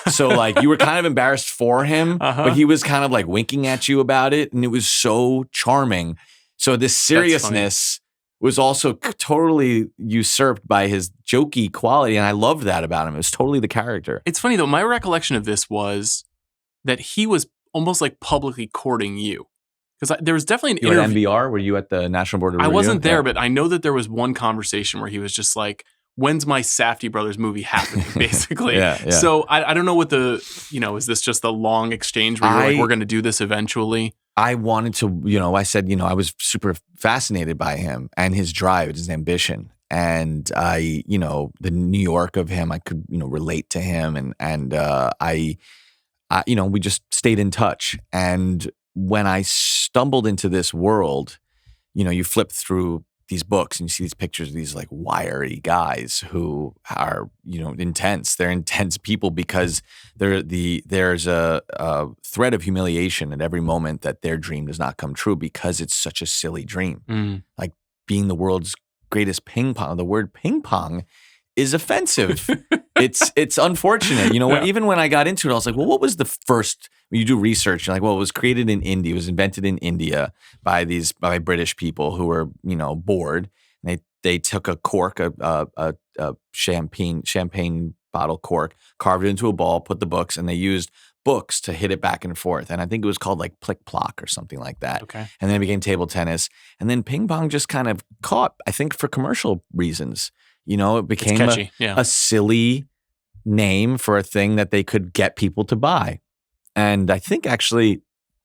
So like you were kind of embarrassed for him, but he was kind of like winking at you about it, and it was so charming. So this seriousness was also totally usurped by his jokey quality, and I loved that about him. It was totally the character. It's funny though. My recollection of this was that he was almost like publicly courting you. Because there was definitely an interview. You at NBR? Were you at the National Board of Review? I wasn't there, but I know that there was one conversation where he was just like, when's my Safdie Brothers movie happening, basically. So I don't know what is this just a long exchange where you're like, we're going to do this eventually? I wanted to, I said, I was super fascinated by him and his drive, his ambition. And the New York of him, I could, relate to him. And we just stayed in touch. And when I stumbled into this world, you flip through these books and you see these pictures of these like wiry guys who are, intense. They're intense people because there's a threat of humiliation at every moment that their dream does not come true because it's such a silly dream. Like being the world's greatest ping pong. The word ping pong is offensive. It's unfortunate. Even when I got into it, I was like, well, what was the first, when you do research, you're like, well, it was created in India. It was invented in India by British people who were, bored. And they took a cork, a champagne bottle cork, carved it into a ball, put the books, and they used books to hit it back and forth. And I think it was called like plick plock or something like that. Okay. And then it became table tennis. And then ping pong just kind of caught, I think, for commercial reasons. It became a silly name for a thing that they could get people to buy. And I think actually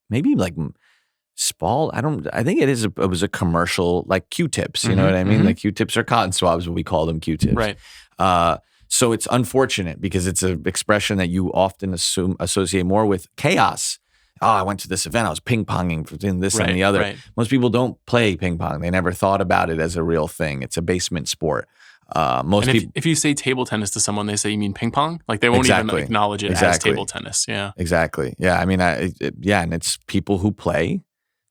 maybe like I think it was a commercial like Q-tips, you know what I mean? Like Q-tips are cotton swabs, but we call them Q-tips. Right. So it's unfortunate because it's an expression that you often associate more with chaos. oh, I went to this event, I was ping ponging for doing this and the other. Right. Most people don't play ping pong. They never thought about it as a real thing. It's a basement sport. Most people. If you say table tennis to someone, they say you mean ping pong. Like they won't even acknowledge it as table tennis. Yeah, exactly. Yeah, I mean, and it's people who play.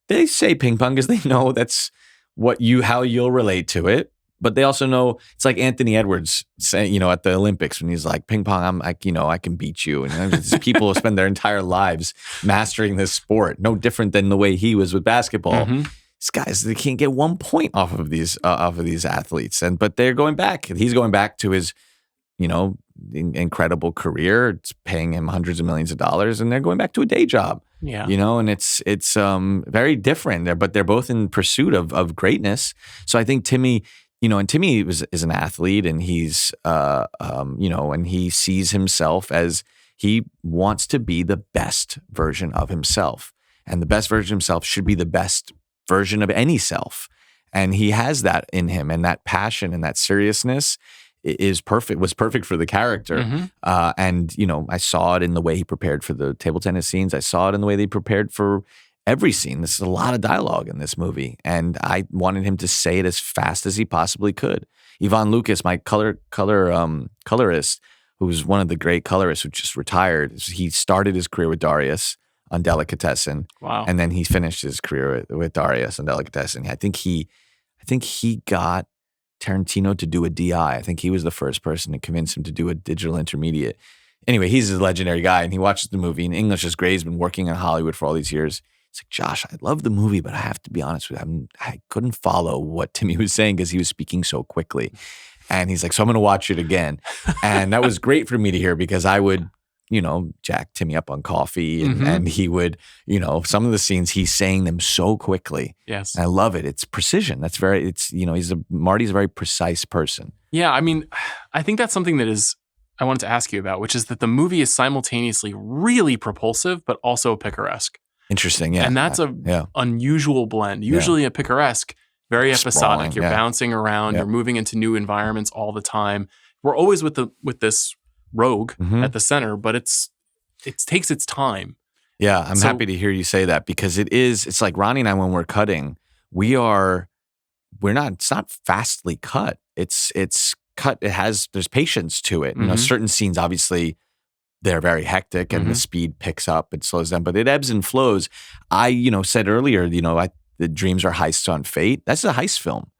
They say ping pong because they know that's how you'll relate to it. But they also know it's like Anthony Edwards saying, at the Olympics when he's like, ping pong, I can beat you. And there's people who spend their entire lives mastering this sport. No different than the way he was with basketball. Mm-hmm. These guys, they can't get 1 point off of these athletes. But they're going back. He's going back to his, incredible career. It's paying him hundreds of millions of dollars, and they're going back to a day job. Yeah. And it's very different. But they're both in pursuit of greatness. So I think Timmy. And Timmy is an athlete, and he's, and he sees himself as he wants to be the best version of himself. And the best version of himself should be the best version of any self. And he has that in him, and that passion and that seriousness was perfect for the character. Mm-hmm. And I saw it in the way he prepared for the table tennis scenes. I saw it in the way they prepared for every scene. This is a lot of dialogue in this movie, and I wanted him to say it as fast as he possibly could. Ivan Lucas, my colorist, who's one of the great colorists who just retired, he started his career with Darius on Delicatessen. Wow. And then he finished his career with Darius on Delicatessen. I think he got Tarantino to do a DI. I think he was the first person to convince him to do a digital intermediate. Anyway, he's a legendary guy, and he watches the movie, and English is great. He's been working in Hollywood for all these years. It's like, Josh, I love the movie, but I have to be honest with you, I couldn't follow what Timmy was saying because he was speaking so quickly. And he's like, so I'm going to watch it again. And that was great for me to hear because I would, jack Timmy up on coffee and he would, some of the scenes he's saying them so quickly. Yes. And I love it. It's precision. Marty's a very precise person. Yeah. I mean, I think that's something I wanted to ask you about, which is that the movie is simultaneously really propulsive, but also picaresque. Interesting, yeah. And that's a unusual blend. Usually a picaresque, very episodic. Sprawling, you're bouncing around, you're moving into new environments all the time. We're always with this rogue at the center, but it takes its time. Yeah, I'm happy to hear you say that because it's like Ronnie and I, when we're cutting, it's not fastly cut. It's cut, there's patience to it. Certain scenes, obviously, they're very hectic and the speed picks up, it slows down, but it ebbs and flows. I, said earlier, the dreams are heists on fate. That's a heist film.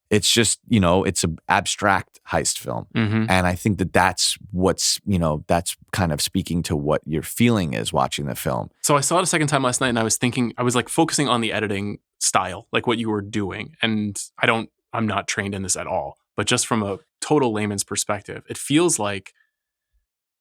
It's just, it's an abstract heist film. Mm-hmm. And I think that's what's, that's kind of speaking to what your feeling is watching the film. So I saw it a second time last night and I was like focusing on the editing style, like what you were doing. And I'm not trained in this at all, but just from a total layman's perspective, it feels like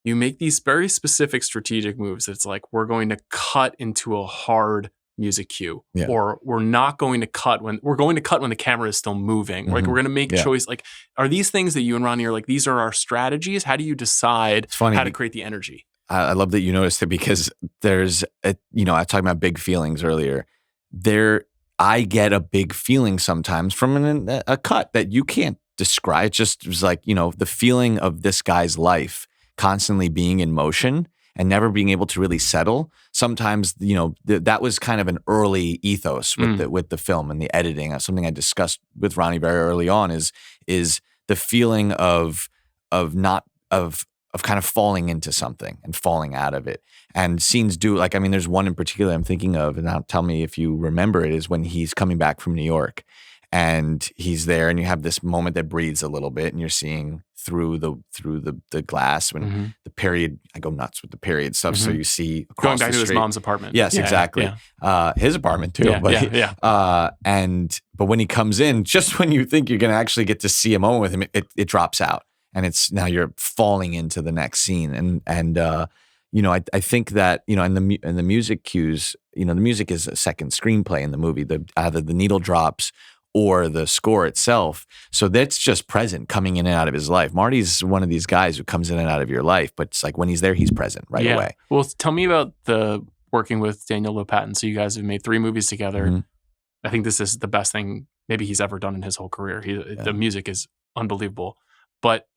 you make these very specific strategic moves. It's like, we're going to cut into a hard music cue, or we're not going to cut when the camera is still moving. Like we're going to make a choice. Like, are these things that you and Ronnie are like, these are our strategies? How do you decide how to create the energy? I love that you noticed it because there's, I was talking about big feelings earlier. I get a big feeling sometimes from a cut that you can't describe. It just was like, the feeling of this guy's life constantly being in motion and never being able to really settle. Sometimes, that was kind of an early ethos with the film and the editing. Something I discussed with Ronnie very early on is the feeling of kind of falling into something and falling out of it. And scenes there's one in particular I'm thinking of, and now tell me if you remember it, is when he's coming back from New York and he's there and you have this moment that breathes a little bit and you're seeing through the glass when the period, I go nuts with the period stuff. So you see across going back the to his street. Mom's apartment. Yes, exactly. Yeah. His apartment too. But when he comes in, just when you think you're going to actually get to see a moment with him, it drops out. And it's now you're falling into the next scene. And I think that, in the music cues, the music is a second screenplay in the movie. Either the needle drops or the score itself. So that's just present, coming in and out of his life. Marty's one of these guys who comes in and out of your life, but it's like when he's there, he's present right away. Well, tell me about the working with Daniel Lopatin. So you guys have made 3 movies together. I think this is the best thing maybe he's ever done in his whole career. The music is unbelievable. But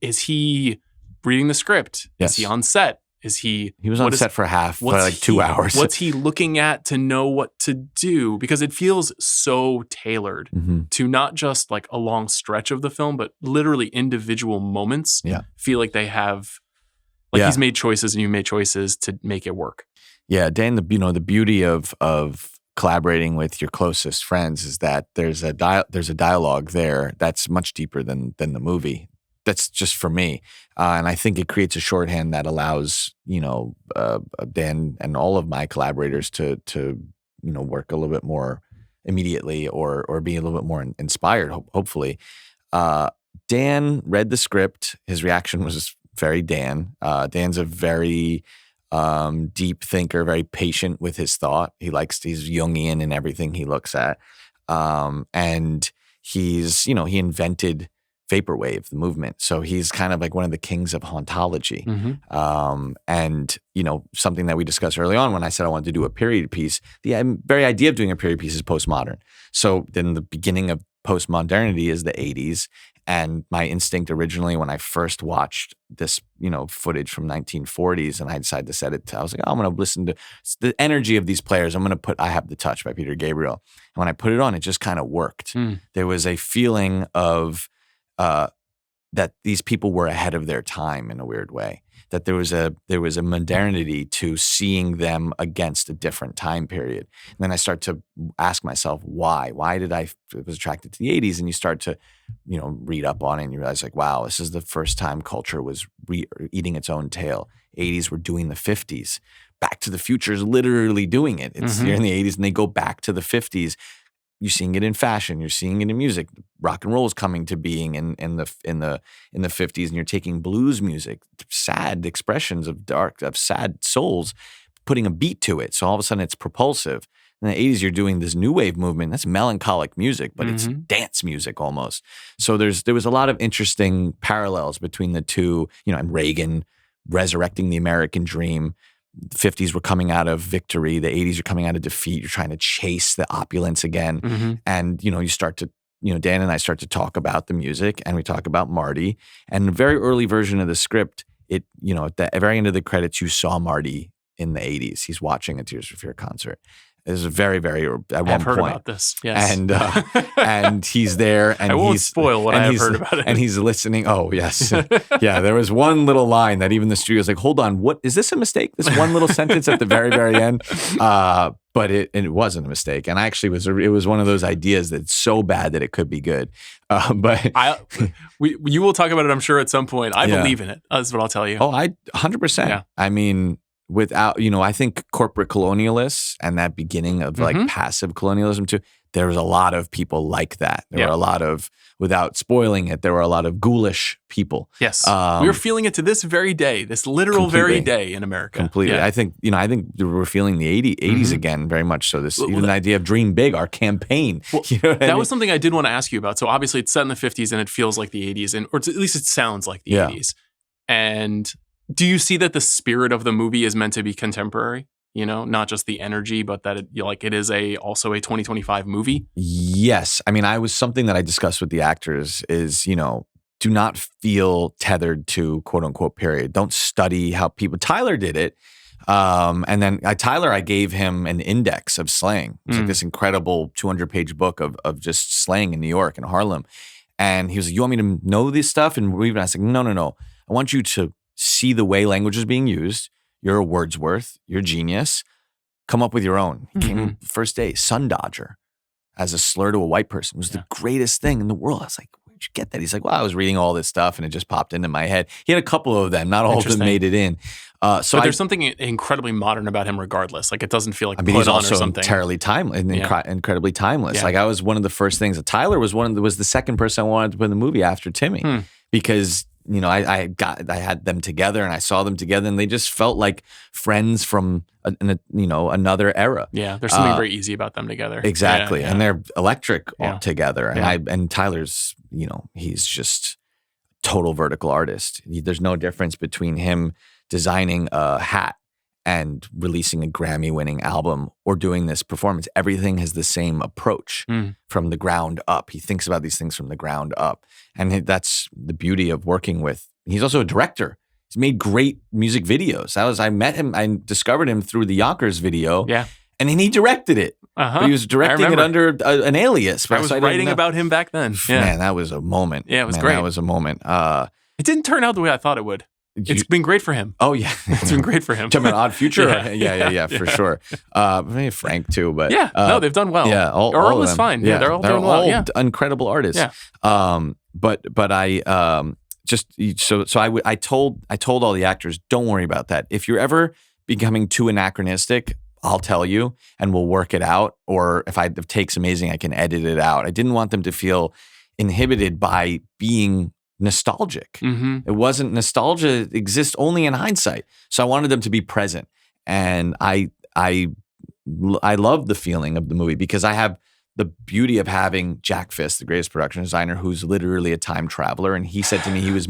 is he reading the script? Yes. Is he on set? Is he? He was on set for like 2 hours. What's he looking at to know what to do? Because it feels so tailored to not just like a long stretch of the film, but literally individual moments. Yeah. Feel like they have, like he's made choices and you made choices to make it work. Yeah, Dan. The beauty of collaborating with your closest friends is that there's a dialogue there that's much deeper than the movie. That's just for me. And I think it creates a shorthand that allows, Dan and all of my collaborators to work a little bit more immediately or be a little bit more inspired, hopefully. Dan read the script. His reaction was very Dan. Dan's a very deep thinker, very patient with his thought. He's Jungian in everything he looks at. And he invented vaporwave, the movement. So he's kind of like one of the kings of hauntology. And, something that we discussed early on when I said I wanted to do a period piece, the very idea of doing a period piece is postmodern. So then the beginning of postmodernity is the 80s. And my instinct originally when I first watched this, footage from 1940s and I decided to set it, I was like, I'm going to listen to the energy of these players. I'm going to put I Have the Touch by Peter Gabriel. And when I put it on, it just kind of worked. There was a feeling of that these people were ahead of their time in a weird way. That there was a modernity to seeing them against a different time period. And then I start to ask myself, why? Why did I was attracted to the 80s? And you start to, read up on it and you realize like, wow, this is the first time culture was eating its own tail. 80s were doing the 50s. Back to the Future is literally doing it. You're in the 80s and they go back to the 50s. You're seeing it in fashion. You're seeing it in music. Rock and roll is coming to being in the 50s, and you're taking blues music, sad expressions of sad souls, putting a beat to it. So all of a sudden, it's propulsive. In the 80s, you're doing this new wave movement. That's melancholic music, but it's dance music almost. So there was a lot of interesting parallels between the two. And Reagan resurrecting the American dream. The 50s were coming out of victory. The 80s are coming out of defeat. You're trying to chase the opulence again. And, you start to, Dan and I start to talk about the music and we talk about Marty. And the very early version of the script, at the very end of the credits, you saw Marty in the 80s. He's watching a Tears for Fear concert. It was very, very, at one point. I've heard about this, yes. And he's there. And I won't spoil what I have heard about it. And he's listening. Oh, yes. Yeah, there was one little line that even the studio's like, hold on, what, is this a mistake? This one little sentence at the very, very end? But it wasn't a mistake. And actually it was one of those ideas that's so bad that it could be good. But you will talk about it, I'm sure, at some point. I believe in it. That's what I'll tell you. Oh, 100%. Yeah. I mean, without, I think corporate colonialists and that beginning of like passive colonialism too, there was a lot of people like that. There were a lot of, without spoiling it, there were a lot of ghoulish people. Yes. We were feeling it to this very day, this literal very day in America. Completely. Yeah. I think we're feeling the 80s again, very much so. Even the idea of dream big, our campaign. Well, that was something I did want to ask you about. So obviously it's set in the 50s and it feels like the 80s, or at least it sounds like the 80s. And do you see that the spirit of the movie is meant to be contemporary? Not just the energy, but that it is also a 2025 movie? Yes. I mean, something that I discussed with the actors is, do not feel tethered to quote unquote period. Don't study how people, Tyler did it. And then I gave him an index of slang. It's like this incredible 200-page book of just slang in New York and Harlem. And he was like, you want me to know this stuff? And I was like, no. I want you to see the way language is being used. You're a Wordsworth. You're a genius. Come up with your own. He came first day, sun dodger, as a slur to a white person. It was the greatest thing in the world. I was like, where'd you get that? He's like, well, I was reading all this stuff and it just popped into my head. He had a couple of them. Not all of them made it in. But there's something incredibly modern about him regardless. Like it doesn't feel like put he's on also or something. Entirely timeless, incredibly timeless. Yeah. Like I was one of the first things. Tyler was the second person I wanted to put in the movie after Timmy because I had them together and I saw them together and they just felt like friends from another era. Yeah, there's something very easy about them together. Exactly, and they're electric all together. And Tyler's, he's just total vertical artist. There's no difference between him designing a hat and releasing a Grammy-winning album or doing this performance. Everything has the same approach from the ground up. He thinks about these things from the ground up. And that's the beauty of working with. He's also a director. He's made great music videos. I met him, I discovered him through the Yonkers video. Yeah. And then he directed it. But he was directing it under an alias. I was writing about him back then. Yeah. Man, that was a moment. Yeah, it was great. That was a moment. It didn't turn out the way I thought it would. It's been great for him. Oh, yeah. It's been great for him. Talking about Odd Future? Yeah, for sure. Maybe Frank, too. But no, they've done well. Yeah, Earl is fine. Yeah, they're all doing well. Yeah. Incredible artists. Yeah. But I I told all the actors, don't worry about that. If you're ever becoming too anachronistic, I'll tell you and we'll work it out. Or if the take's amazing, I can edit it out. I didn't want them to feel inhibited by being nostalgic. Mm-hmm. It wasn't nostalgia exists only in hindsight. So I wanted them to be present. And I love the feeling of the movie because I have the beauty of having Jack Fisk, the greatest production designer, who's literally a time traveler. And he said to me he was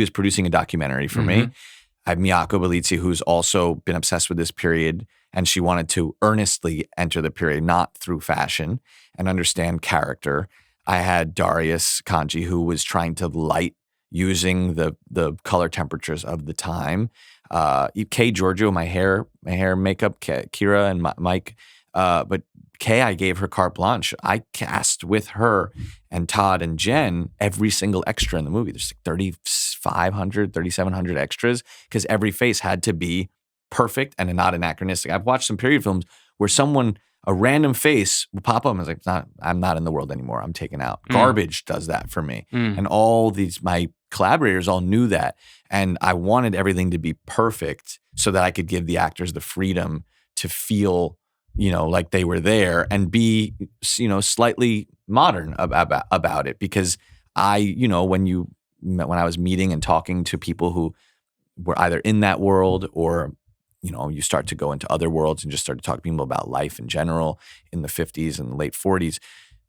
producing a documentary for me. I have Miyako Bellizzi, who's also been obsessed with this period. And she wanted to earnestly enter the period, not through fashion, and understand character. I had Darius Kanji, who was trying to light using the color temperatures of the time. Kay Giorgio, my hair makeup, Kira and Mike. But Kay, I gave her carte blanche. I cast with her and Todd and Jen every single extra in the movie. There's like 3,500, 3,700 extras because every face had to be perfect and not anachronistic. I've watched some period films where a random face will pop up and it's like, I'm not in the world anymore. I'm taken out. Garbage does that for me. And all my collaborators all knew that. And I wanted everything to be perfect so that I could give the actors the freedom to feel, like they were there and be, slightly modern about it. Because when I was meeting and talking to people who were either in that world or you start to go into other worlds and just start to talk to people about life in general in the 50s and the late 40s.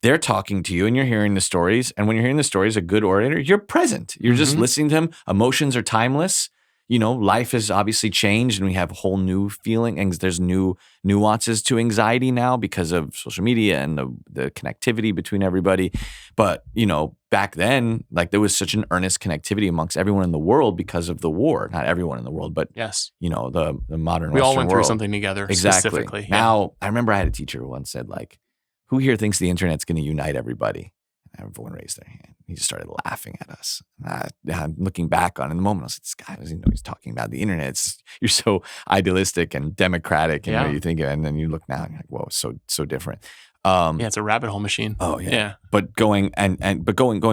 They're talking to you and you're hearing the stories. And when you're hearing the stories, a good orator, you're present. You're just listening to them. Emotions are timeless. Life has obviously changed and we have a whole new feeling. And there's new nuances to anxiety now because of social media and the connectivity between everybody. But, back then, like there was such an earnest connectivity amongst everyone in the world because of the war. Not everyone in the world, but yes, the modern we Western all went through world. something together. Exactly. Specifically. Now, I remember I had a teacher who once said, like, who here thinks the internet's going to unite everybody? And everyone raised their hand. He just started laughing at us. I'm looking back on it in the moment. I was like, this guy doesn't know he's talking about the internet. You're so idealistic and democratic and what you think of it. And then you look now and you're like, whoa, so different. It's a rabbit hole machine. Oh yeah. But going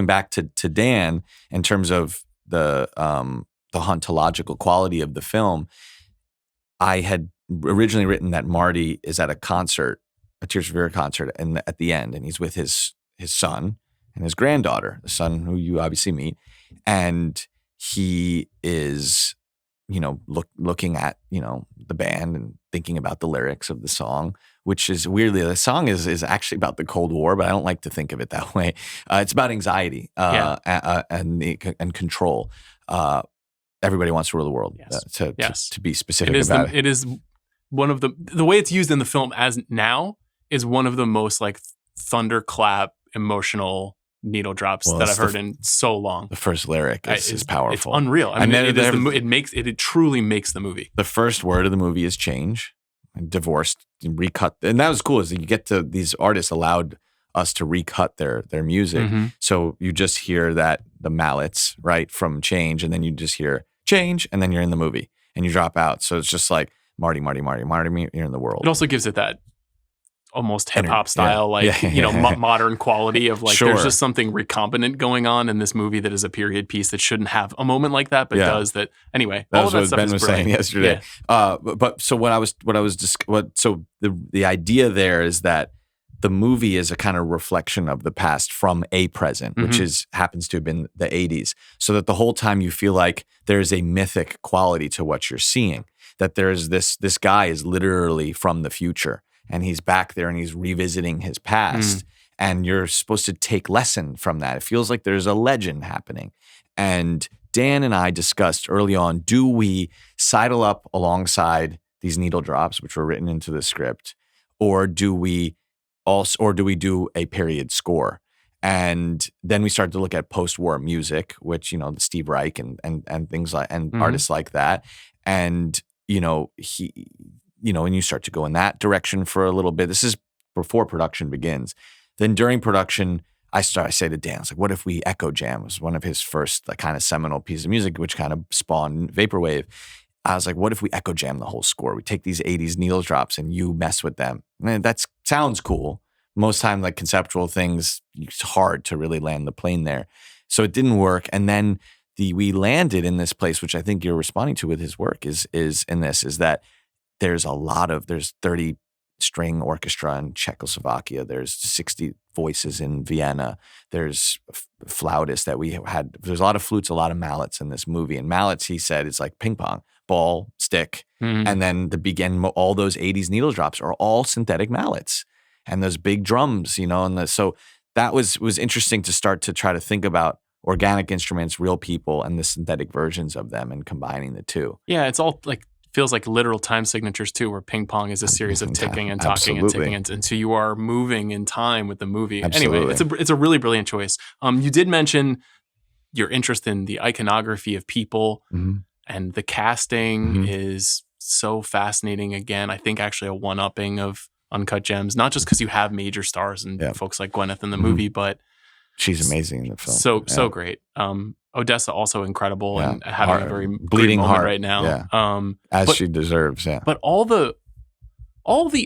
back to Dan in terms of the hauntological quality of the film, I had originally written that Marty is at a concert, a Tears for Fears concert, and at the end, and he's with his son and his granddaughter, the son who you obviously meet, and he is, looking at, the band and thinking about the lyrics of the song, which is weirdly, the song is actually about the Cold War, but I don't like to think of it that way. It's about anxiety and control. Everybody wants to rule the world. To be specific about it. It is one of the way it's used in the film as now is one of the most like thunderclap emotional needle drops that I've heard in so long. The first lyric is powerful. It's unreal. I mean, it truly makes the movie. The first word of the movie is change. Divorced, recut, and that was cool. Is that you get to these artists allowed us to recut their music, so you just hear that the mallets right from Change, and then you just hear Change, and then you're in the movie, and you drop out. So it's just like Marty, you're in the world. It also gives it that almost hip hop style, modern quality of like there's just something recombinant going on in this movie that is a period piece that shouldn't have a moment like that, but does that anyway. That was what Ben was saying yesterday. Yeah. But so the idea there is that the movie is a kind of reflection of the past from a present, which happens to have been the 80s, so that the whole time you feel like there's a mythic quality to what you're seeing, that there's this guy is literally from the future. And he's back there and he's revisiting his past. And you're supposed to take lesson from that. It feels like there's a legend happening. And Dan and I discussed early on, do we sidle up alongside these needle drops, which were written into the script, or do we do a period score? And then we started to look at post-war music, which, the Steve Reich and things like, and artists like that. And, and you start to go in that direction for a little bit. This is before production begins. Then during production, I say to Dan, I was like, what if we echo jam? It was one of his first kind of seminal pieces of music, which kind of spawned Vaporwave. I was like, what if we echo jam the whole score? We take these 80s needle drops and you mess with them. And that sounds cool. Most time, like conceptual things, it's hard to really land the plane there. So it didn't work. And then we landed in this place, which I think you're responding to with his work is that there's 30 string orchestra in Czechoslovakia. There's 60 voices in Vienna. There's flautists that we had. There's a lot of flutes, a lot of mallets in this movie. And mallets, he said, is like ping pong, ball, stick. And then all those 80s needle drops are all synthetic mallets. And those big drums, so that was interesting to start to try to think about organic instruments, real people, and the synthetic versions of them and combining the two. Yeah, it's all feels like literal time signatures too, where ping pong is a series of ticking and talking and ticking, and so you are moving in time with the movie. Absolutely. Anyway, it's a really brilliant choice. You did mention your interest in the iconography of people, and the casting is so fascinating. Again, I think actually a one-upping of Uncut Gems, not just because you have major stars and folks like Gwyneth in the movie, but she's amazing in the film. So great. Odessa also incredible and having a very bleeding moment heart right now. As she deserves. Yeah. But all the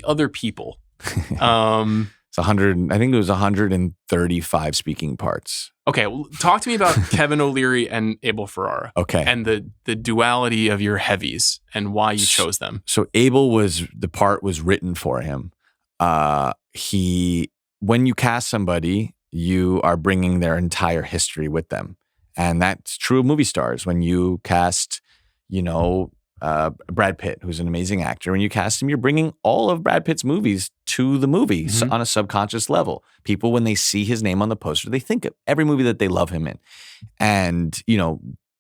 other people. It's 100. I think it was 135 speaking parts. Okay, well, talk to me about Kevin O'Leary and Abel Ferrara. Okay, and the duality of your heavies and why you chose them. So Abel the part was written for him. When you cast somebody, you are bringing their entire history with them, and that's true of movie stars. When you cast, Brad Pitt, who's an amazing actor, when you cast him, you're bringing all of Brad Pitt's movies to the movie on a subconscious level. People, when they see his name on the poster, they think of every movie that they love him in. And,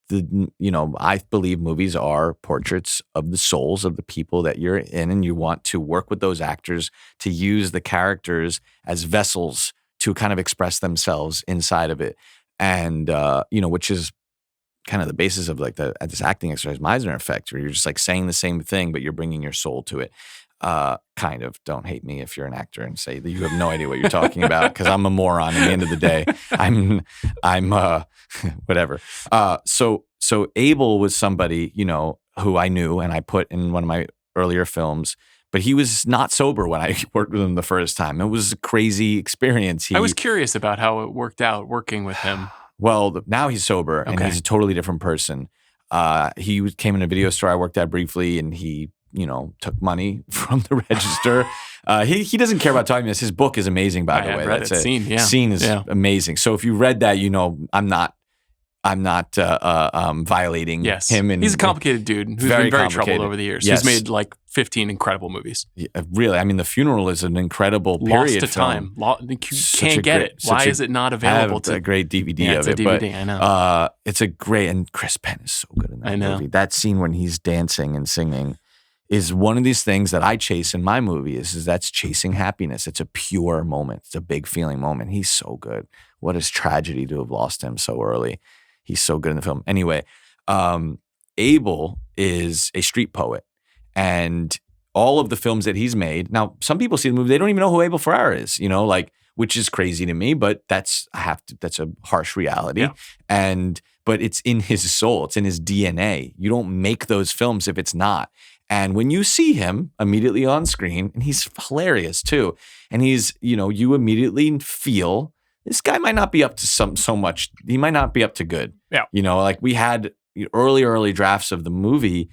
I believe movies are portraits of the souls of the people that you're in, and you want to work with those actors to use the characters as vessels to kind of express themselves inside of it. And, which is kind of the basis of this acting exercise, Meisner effect, where you're just saying the same thing, but you're bringing your soul to it. Kind of. Don't hate me if you're an actor and say that you have no idea what you're talking about, because I'm a moron. At the end of the day, I'm whatever. So Abel was somebody, who I knew and I put in one of my earlier films, but he was not sober when I worked with him the first time. It was a crazy experience. I was curious about how it worked out working with him. Well, now he's sober and he's a totally different person. He came in a video store I worked at briefly, and he, took money from the register. He doesn't care about talking about this. His book is amazing, by the way. Read it. Scene is amazing. So if you read that, I'm not violating him. And he's a complicated dude who's been very troubled over the years. Yes. He's made 15 incredible movies. Yeah, really. I mean, The Funeral is an incredible period Lost to film. time. You can't get it. Why is it not available? It's a great DVD of it. It's a DVD, I know. It's a great, and Chris Penn is so good in that know. movie. That scene when he's dancing and singing is one of these things that I chase in my movie is that's chasing happiness. It's a pure moment. It's a big feeling moment. He's so good. What a tragedy to have lost him so early. He's so good in the film. Anyway, Abel is a street poet, and all of the films that he's made. Now, some people see the movie, they don't even know who Abel Ferrara is, which is crazy to me, but that's a harsh reality. Yeah. But it's in his soul. It's in his DNA. You don't make those films if it's not. And when you see him immediately on screen, and he's hilarious too, and he's, you immediately feel this guy might not be up to so much. He might not be up to good. Yeah. We had early drafts of the movie,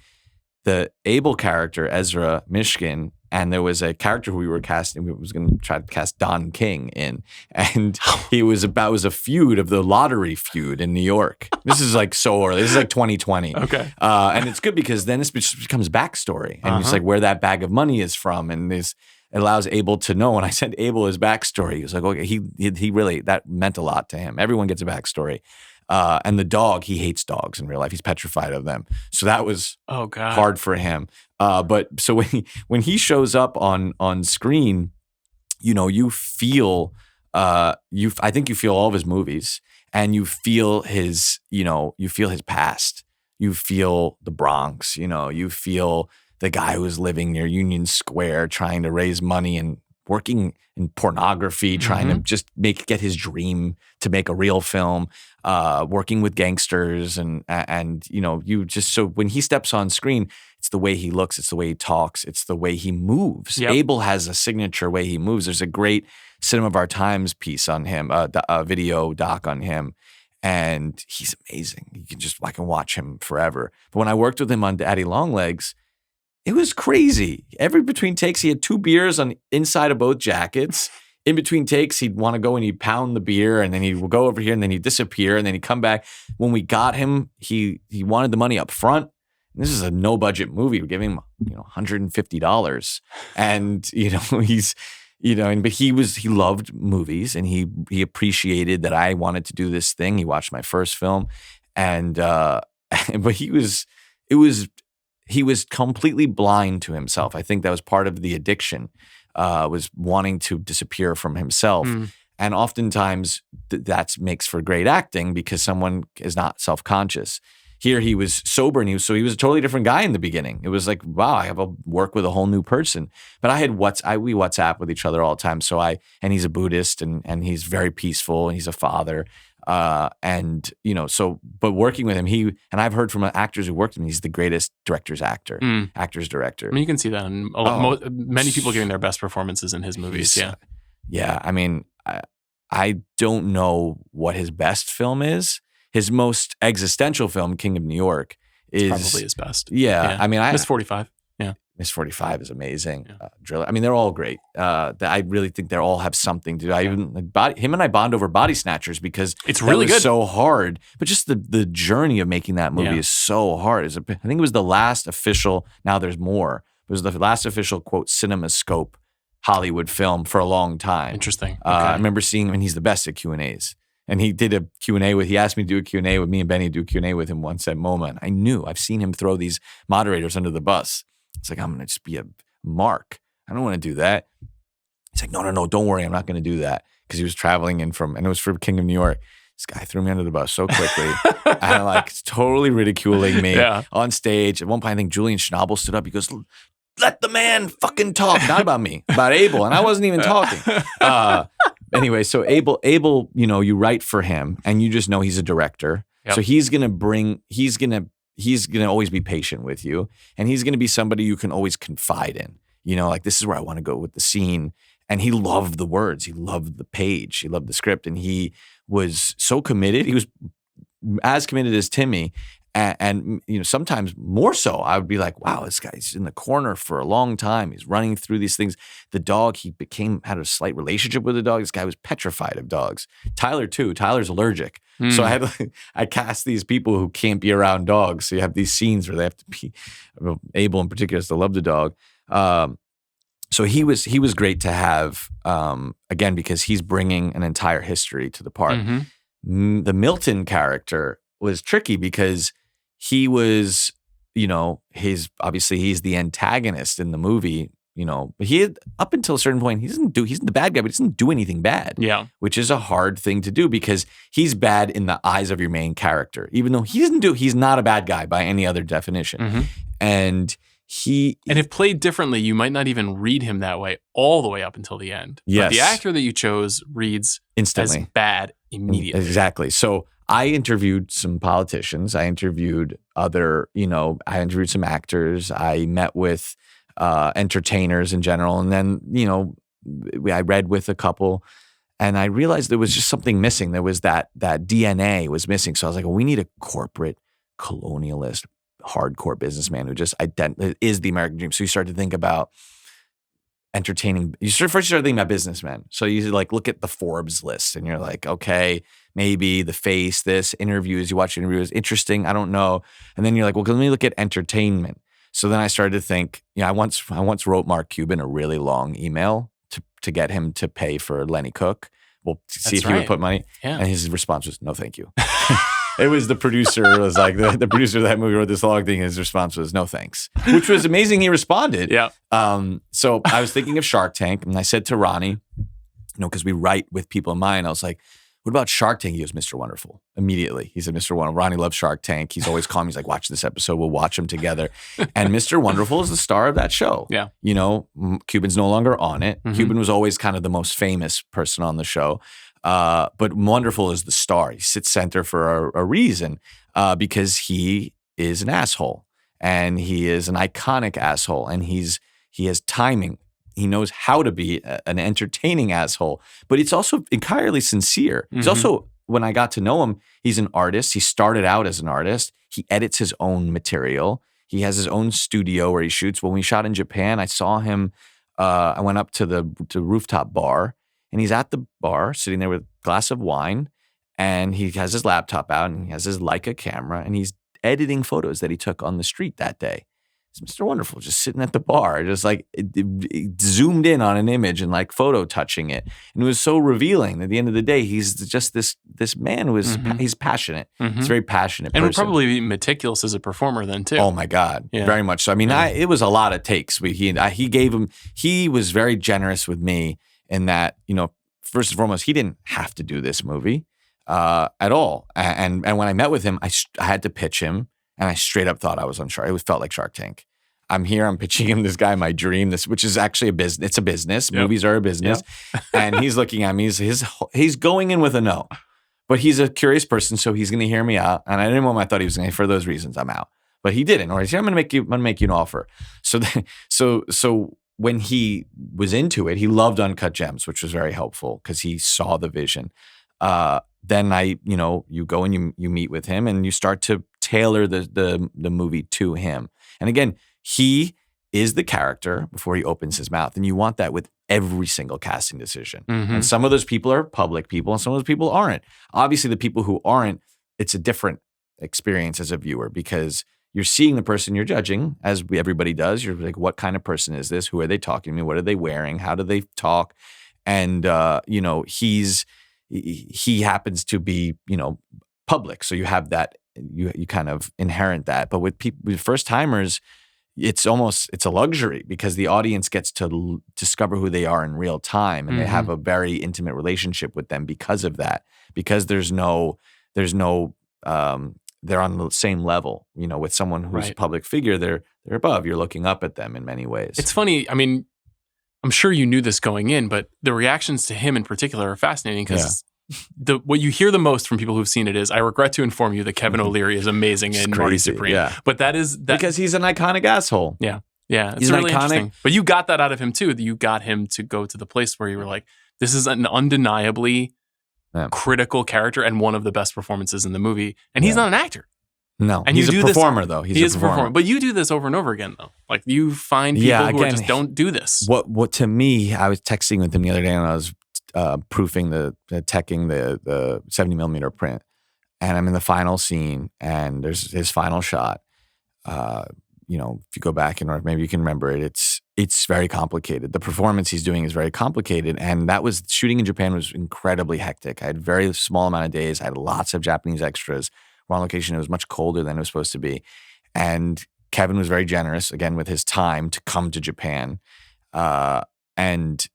the Abel character, Ezra Mishkin, and there was a character we were casting. We was going to try to cast Don King in, and it was a feud of the lottery feud in New York. This is so early. This is 2020. Okay. And it's good because then this becomes backstory, and it's where that bag of money is from, and this. It allows Abel to know. When I sent Abel his backstory, he was like, okay, he really, that meant a lot to him. Everyone gets a backstory. And the dog, he hates dogs in real life. He's petrified of them. So that was hard for him. But so when he shows up on screen, you feel I think you feel all of his movies, and you feel his past. You feel the Bronx. You feel the guy who was living near Union Square, trying to raise money and working in pornography, trying to just get his dream to make a real film, working with gangsters, and so when he steps on screen, it's the way he looks, it's the way he talks, it's the way he moves. Yep. Abel has a signature way he moves. There's a great Cinema of Our Times piece on him, a video doc on him, and he's amazing. I can watch him forever. But when I worked with him on Daddy Longlegs, it was crazy. Between takes, he had 2 beers on inside of both jackets. In between takes, he'd want to go and he'd pound the beer, and then he would go over here, and then he'd disappear, and then he'd come back. When we got him, he wanted the money up front. And this is a no budget movie. We gave him $150, and but he loved movies, and he appreciated that I wanted to do this thing. He watched my first film, and but he was completely blind to himself. I think that was part of the addiction, was wanting to disappear from himself. And oftentimes that makes for great acting because someone is not self-conscious. Here he was sober, and he was a totally different guy in the beginning. It was like, wow, I have to work with a whole new person. But we WhatsApp with each other all the time. And he's a Buddhist, and he's very peaceful, and he's a father. But working with him, and I've heard from actors who worked with him, he's the greatest actor's director. I mean, you can see that in many people giving their best performances in his movies. Yeah. I mean, I don't know what his best film is. His most existential film, King of New York, is probably his best. Yeah. I mean, Miss 45. Yeah. Miss 45 is amazing. Driller. I mean, they're all great. I really think they all have something to do. Him and I bond over Body Snatchers because it's really good. So hard. But just the journey of making that movie is so hard. I think it was the last official. Now there's more. It was the last official quote CinemaScope Hollywood film for a long time. Interesting. Okay. I remember seeing him, and he's the best at Q&As. And he did a Q&A he asked me to do a Q&A with me and Benny, do a Q&A with him once at MoMA. And I've seen him throw these moderators under the bus. It's like, I'm going to just be a mark. I don't want to do that. He's like, no, don't worry. I'm not going to do that. Because he was traveling and it was for King of New York. This guy threw me under the bus so quickly. And totally ridiculing me on stage. At one point, I think Julian Schnabel stood up. He goes, let the man fucking talk. Not about me, about Abel. And I wasn't even talking. Anyway, so Abel, you write for him, and you just know he's a director. Yep. So he's gonna always be patient with you, and he's gonna be somebody you can always confide in. This is where I want to go with the scene. And he loved the words, he loved the page, he loved the script, and he was so committed. He was as committed as Timmy. And sometimes more so. I would be like, wow, this guy's in the corner for a long time. He's running through these things. The dog, he had a slight relationship with the dog. This guy was petrified of dogs. Tyler too. Tyler's allergic. So I cast these people who can't be around dogs. So you have these scenes where they have to be, Abel in particular has to love the dog. So he was great to have, again, because he's bringing an entire history to the part. The Milton character was tricky because he was, obviously he's the antagonist in the movie, but he had, up until a certain point, he's the bad guy, but he doesn't do anything bad. Yeah. Which is a hard thing to do because he's bad in the eyes of your main character, even though he's not a bad guy by any other definition. And if played differently, you might not even read him that way all the way up until the end. Yes. But the actor that you chose reads instantly as bad immediately. Exactly. So I interviewed some politicians. I interviewed I interviewed some actors. I met with entertainers in general. And then, I read with a couple, and I realized there was just something missing. There was that DNA was missing. So I was like, well, we need a corporate colonialist, hardcore businessman who just is the American dream. So you start to think about entertaining. First you start thinking about businessmen. So you look at the Forbes list, and you're like, okay, maybe The Face, this interviews. You watch interviews, interesting. I don't know. And then you're like, well, let me look at entertainment. So then I started to think. I once wrote Mark Cuban a really long email to get him to pay for Lenny Cook. Well, to see if he would put money. Yeah. And his response was, no, thank you. It was the producer. It was like the producer of that movie wrote this long thing. And his response was, no, thanks, which was amazing. He responded. Yeah. So I was thinking of Shark Tank, and I said to Ronnie, because we write with people in mind. I was like, what about Shark Tank? He goes, Mr. Wonderful. Immediately. He said, Mr. Wonderful. Ronnie loves Shark Tank. He's always calling me. He's like, watch this episode. We'll watch them together. And Mr. Wonderful is the star of that show. Yeah. Cuban's no longer on it. Mhm. Cuban was always kind of the most famous person on the show. But Wonderful is the star. He sits center for a reason because he is an asshole. And he is an iconic asshole. And he has timing. He knows how to be an entertaining asshole, but it's also entirely sincere. He's also, when I got to know him, he's an artist. He started out as an artist. He edits his own material. He has his own studio where he shoots. When we shot in Japan, I saw him. I went up to the rooftop bar, and he's at the bar sitting there with a glass of wine, and he has his laptop out, and he has his Leica camera, and he's editing photos that he took on the street that day. It's Mr. Wonderful just sitting at the bar, just like it zoomed in on an image and like photo touching it. And it was so revealing. At the end of the day, he's just this man who is he's passionate. He's a very passionate And person. would probably be meticulous as a performer then too. Oh my God, Yeah. very much so. I mean, it was a lot of takes. He was very generous with me in that, first and foremost, he didn't have to do this movie at all. And when I met with him, I had to pitch him. And I straight up thought I was on Shark. It felt like Shark Tank. I'm here. I'm pitching him this guy, my dream. Which is actually a business. It's a business. Yep. Movies are a business. Yep. And he's looking at me. He's going in with a no, but he's a curious person, so he's going to hear me out. And I didn't want. I thought he was going to. For those reasons, I'm out. But he didn't. Or he said, I'm going to make you an offer. So when he was into it, he loved Uncut Gems, which was very helpful because he saw the vision. Then you go and you meet with him and you start to tailor the movie to him. And again, he is the character before he opens his mouth. And you want that with every single casting decision. And some of those people are public people and some of those people aren't. Obviously, the people who aren't, it's a different experience as a viewer because you're seeing the person you're judging, as everybody does. You're like, what kind of person is this? Who are they talking to me? What are they wearing? How do they talk? And, he happens to be, public. So you have that, you kind of inherit that. But with first timers, it's a luxury because the audience gets to discover who they are in real time. And they have a very intimate relationship with them because of that, because there's no, they're on the same level, with someone who's a public figure, they're above, you're looking up at them in many ways. It's funny. I mean, I'm sure you knew this going in, but the reactions to him in particular are fascinating because what you hear the most from people who've seen it is, I regret to inform you that Kevin O'Leary is amazing in Marty Supreme. Yeah. But that is because he's an iconic asshole. Yeah. Yeah. It's He's really iconic. interesting. But you got that out of him too. You got him to go to the place where you were like, this is an undeniably critical character and one of the best performances in the movie. And he's not an actor. No, and he's you a do performer though. He is a performer. But you do this over and over again though. Like you find people who just don't do this. What to me, I was texting with him the other day and I was proofing teching the 70 millimeter print. And I'm in the final scene and there's his final shot. If you go back and or maybe you can remember it, it's very complicated. The performance he's doing is very complicated. And that was shooting in Japan was incredibly hectic. I had a very small amount of days. I had lots of Japanese extras. We're on location. It was much colder than it was supposed to be. And Kevin was very generous, again, with his time to come to Japan. And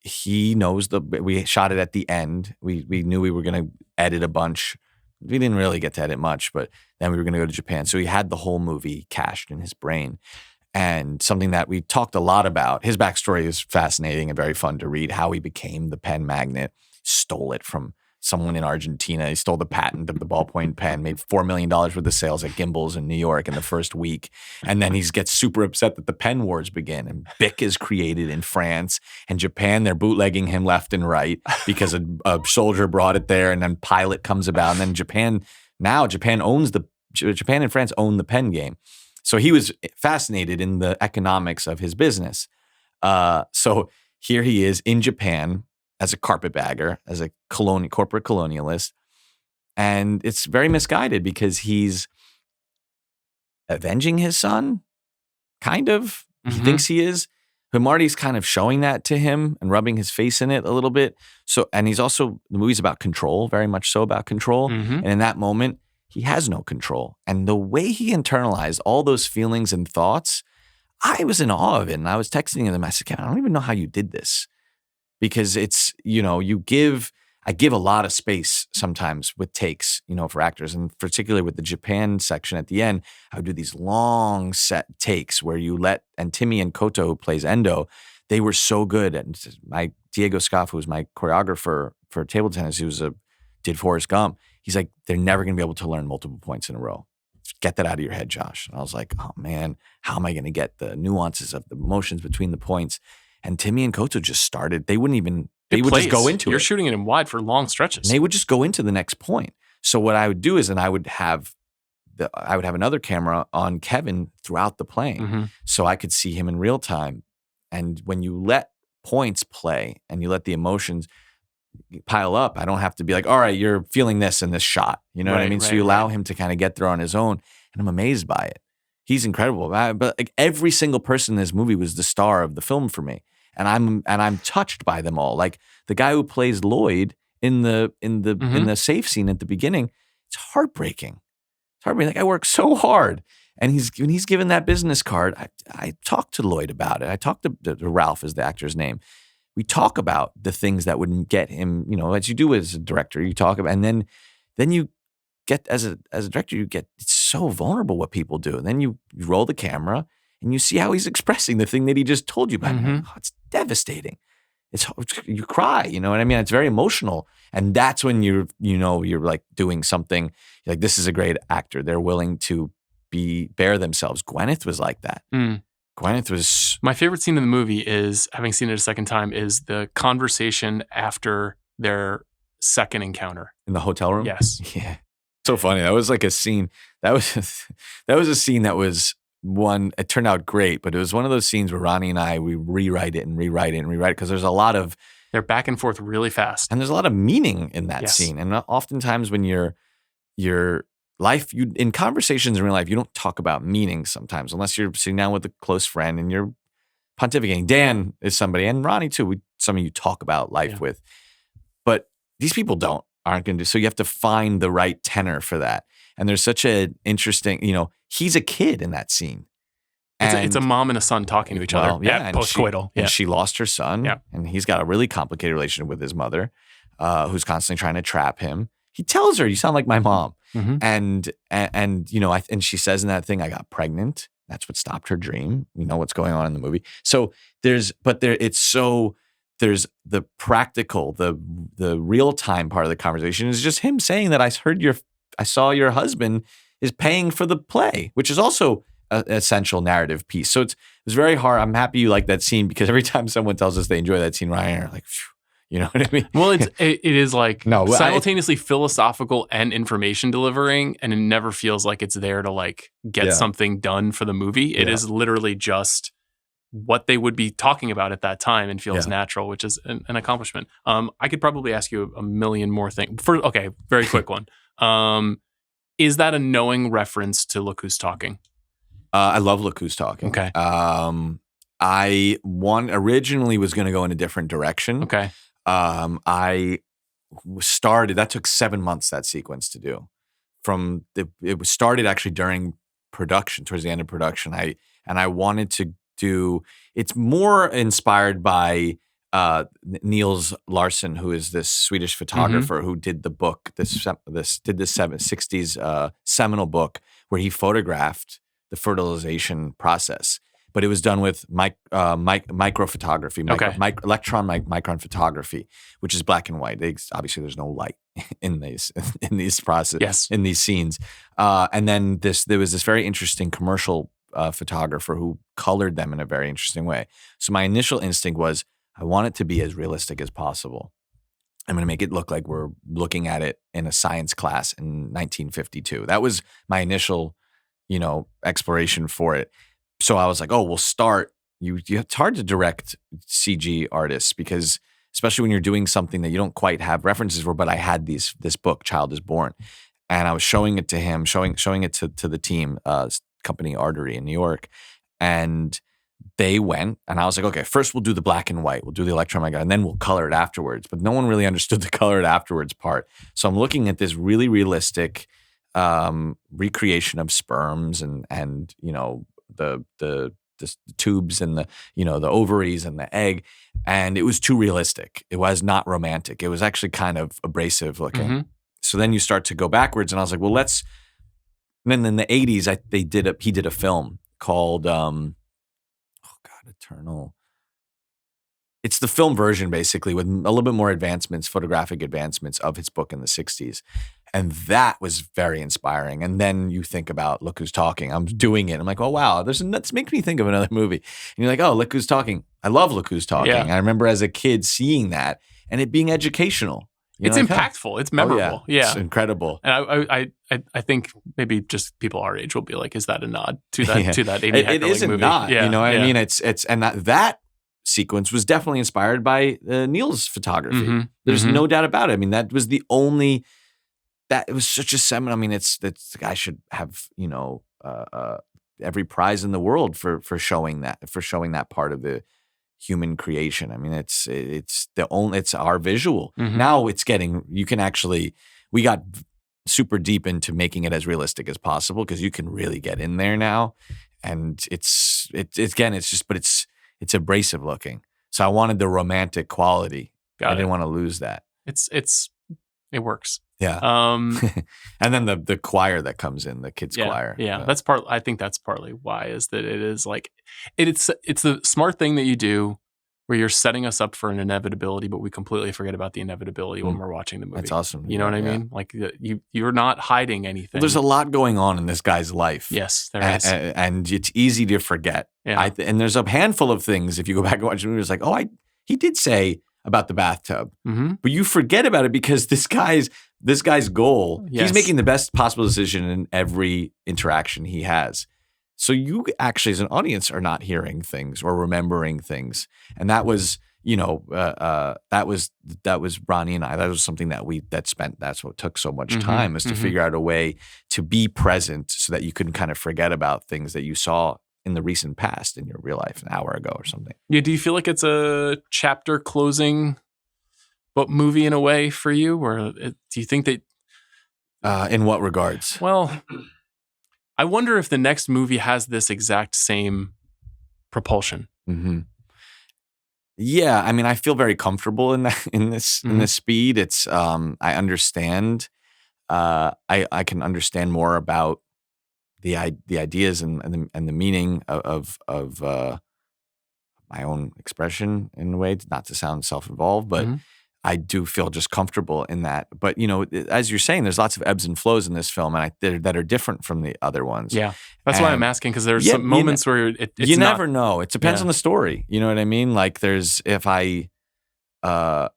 he knows we shot it at the end. We knew we were going to edit a bunch. We didn't really get to edit much, but then we were going to go to Japan. So he had the whole movie cached in his brain. And something that we talked a lot about, his backstory is fascinating and very fun to read, how he became the pen magnet, stole it from someone in Argentina. He stole the patent of the ballpoint pen, made $4 million worth of sales at Gimbel's in New York in the first week. And then he gets super upset that the pen wars begin. And Bic is created in France and Japan. They're bootlegging him left and right because a soldier brought it there. And then Pilot comes about. And then Japan and France own the pen game. So he was fascinated in the economics of his business. So here he is in Japan, as a carpetbagger, as a corporate colonialist. And it's very misguided because he's avenging his son, kind of. He thinks he is. But Marty's kind of showing that to him and rubbing his face in it a little bit. So, and he's also, the movie's about control, very much so about control. And in that moment, he has no control. And the way he internalized all those feelings and thoughts, I was in awe of it. And I was texting him. I said, I don't even know how you did this. because it's, I give a lot of space sometimes with takes, for actors, and particularly with the Japan section at the end, I would do these long set takes where and Timmy and Koto, who plays Endo, they were so good. And Diego Scoff, who was my choreographer for table tennis, did Forrest Gump. He's like, they're never going to be able to learn multiple points in a row. Get that out of your head, Josh. And I was like, oh man, how am I going to get the nuances of the motions between the points? And Timmy and Koto just started. They wouldn't even, they would just go into it. You're shooting it in wide for long stretches. And they would just go into the next point. So what I would do is, I would have another camera on Kevin throughout the playing, so I could see him in real time. And when you let points play and you let the emotions pile up, I don't have to be like, all right, you're feeling this in this shot. You know what I mean? So you allow him to kind of get there on his own. And I'm amazed by it. He's incredible. But like every single person in this movie was the star of the film for me. And I'm touched by them all. Like the guy who plays Lloyd in the safe scene at the beginning, it's heartbreaking. It's heartbreaking. Like I worked so hard. And when he's given that business card, I talked to Lloyd about it. I talked to Ralph, is the actor's name. We talk about the things that would get him, as you do as a director, you talk about, and then you get, as a director, it's so vulnerable what people do. And then you roll the camera and you see how he's expressing the thing that he just told you about. It's devastating. You cry, you know what I mean? It's very emotional. And that's when you're like doing something like, this is a great actor. They're willing to bare themselves. Gwyneth was like that. Gwyneth was... My favorite scene in the movie is, having seen it a second time, is the conversation after their second encounter. In the hotel room? Yes. Yeah. So funny. That was like a scene. That was a scene that was one, it turned out great, but it was one of those scenes where Ronnie and I, we rewrite it because there's a lot of... They're back and forth really fast. And there's a lot of meaning in that scene. And oftentimes when you're life, in conversations in real life, you don't talk about meaning sometimes, unless you're sitting down with a close friend and you're pontificating. Dan is somebody, and Ronnie too, some of you talk about life with. But these people aren't going to do. So you have to find the right tenor for that. And there's such an interesting, he's a kid in that scene. It's a mom and a son talking to each other. Yeah, post-coital. And she lost her son. Yeah. And he's got a really complicated relationship with his mother, who's constantly trying to trap him. He tells her, "You sound like my mom." And she says in that thing, "I got pregnant. That's what stopped her dream." You know what's going on in the movie. So there's the practical, the real time part of the conversation is just him saying that I saw your husband is paying for the play, which is also an essential narrative piece. So it was very hard. I'm happy you like that scene, because every time someone tells us they enjoy that scene, Ryan and I are like, phew. You know what I mean? Well, it is like simultaneously philosophical and information delivering, and it never feels like it's there to like get something done for the movie. It is literally just what they would be talking about at that time, and feels natural, which is an accomplishment. I could probably ask you a million more things. Very quick one. Is that a knowing reference to Look Who's Talking? I love Look Who's Talking. Okay. I originally was going to go in a different direction. Okay. That took 7 months, that sequence to do. It was started actually during production, towards the end of production. I wanted to do, it's more inspired by Niels Larsson, who is this Swedish photographer who did the book, this 60s seminal book where he photographed the fertilization process. But it was done with microphotography, electron micron photography, which is black and white. Obviously, there's no light in these processes, in these scenes. And then there was this very interesting commercial photographer who colored them in a very interesting way. So my initial instinct was, I want it to be as realistic as possible. I'm going to make it look like we're looking at it in a science class in 1952. That was my initial, exploration for it. So I was like, we'll start. It's hard to direct CG artists, because especially when you're doing something that you don't quite have references for. But I had this book, Child is Born, and I was showing it to him, showing it to the team, company Artery in New York, and they went. And I was like, okay, first we'll do the black and white, we'll do the electron micron, and then we'll color it afterwards. But no one really understood the color it afterwards part. So I'm looking at this really realistic recreation of sperms and the the tubes and the the ovaries and the egg, and it was too realistic. It was not romantic. It was actually kind of abrasive looking. Mm-hmm. So then you start to go backwards, and I was like, well, let's. And then in the 80s, he did a film called Eternal. It's the film version, basically, with a little bit more advancements, photographic advancements of his book in the 60s. And that was very inspiring. And then you think about Look Who's Talking. I'm doing it. I'm like, oh, wow, this makes me think of another movie. And you're like, oh, Look Who's Talking. I love Look Who's Talking. Yeah. I remember as a kid seeing that and it being educational. It's like, impactful. It's memorable. Yeah. It's incredible. And I think maybe just people our age will be like, is that a nod to that to that Amy Heckerling It is a movie? nod. Yeah. You know what I mean? It's and that sequence was definitely inspired by Neil's photography. Mm-hmm. There's no doubt about it. I mean, that was the only that it was such a seminal. I mean, it's the guy should have every prize in the world for showing that part of the human creation. I mean, it's our visual. Mm-hmm. Now we got super deep into making it as realistic as possible because you can really get in there now, and it's abrasive looking. So I wanted the romantic quality. I didn't want to lose that. It works. Yeah. And then the choir that comes in, the kids choir. Yeah. I think that's partly why is that it is like it's the smart thing that you do where you're setting us up for an inevitability, but we completely forget about the inevitability when we're watching the movie. That's awesome. You know what I mean? Like you're not hiding anything. Well, there's a lot going on in this guy's life. Yes, there is. And it's easy to forget. Yeah. And there's a handful of things, if you go back and watch the movie, it's like, oh, he did say about the bathtub. Mm-hmm. But you forget about it because this guy's goal, Yes. he's making the best possible decision in every interaction he has. So you actually, as an audience, are not hearing things or remembering things. And that was, that was Ronnie and I. That was something that's what took so much time, is to figure out a way to be present so that you couldn't kind of forget about things that you saw in the recent past in your real life an hour ago or something. Yeah. Do you feel like it's a chapter closing but movie in a way for you? Or do you think that... In what regards? Well... I wonder if the next movie has this exact same propulsion. Mm-hmm. Yeah, I mean, I feel very comfortable in this speed. It's I understand. I can understand more about the ideas and the meaning of my own expression in a way, not to sound self-involved, but. I do feel just comfortable in that. But, as you're saying, there's lots of ebbs and flows in this film that are different from the other ones. Yeah. That's why I'm asking, because there's some moments where it's you never know. It depends on the story. You know what I mean? Like I was going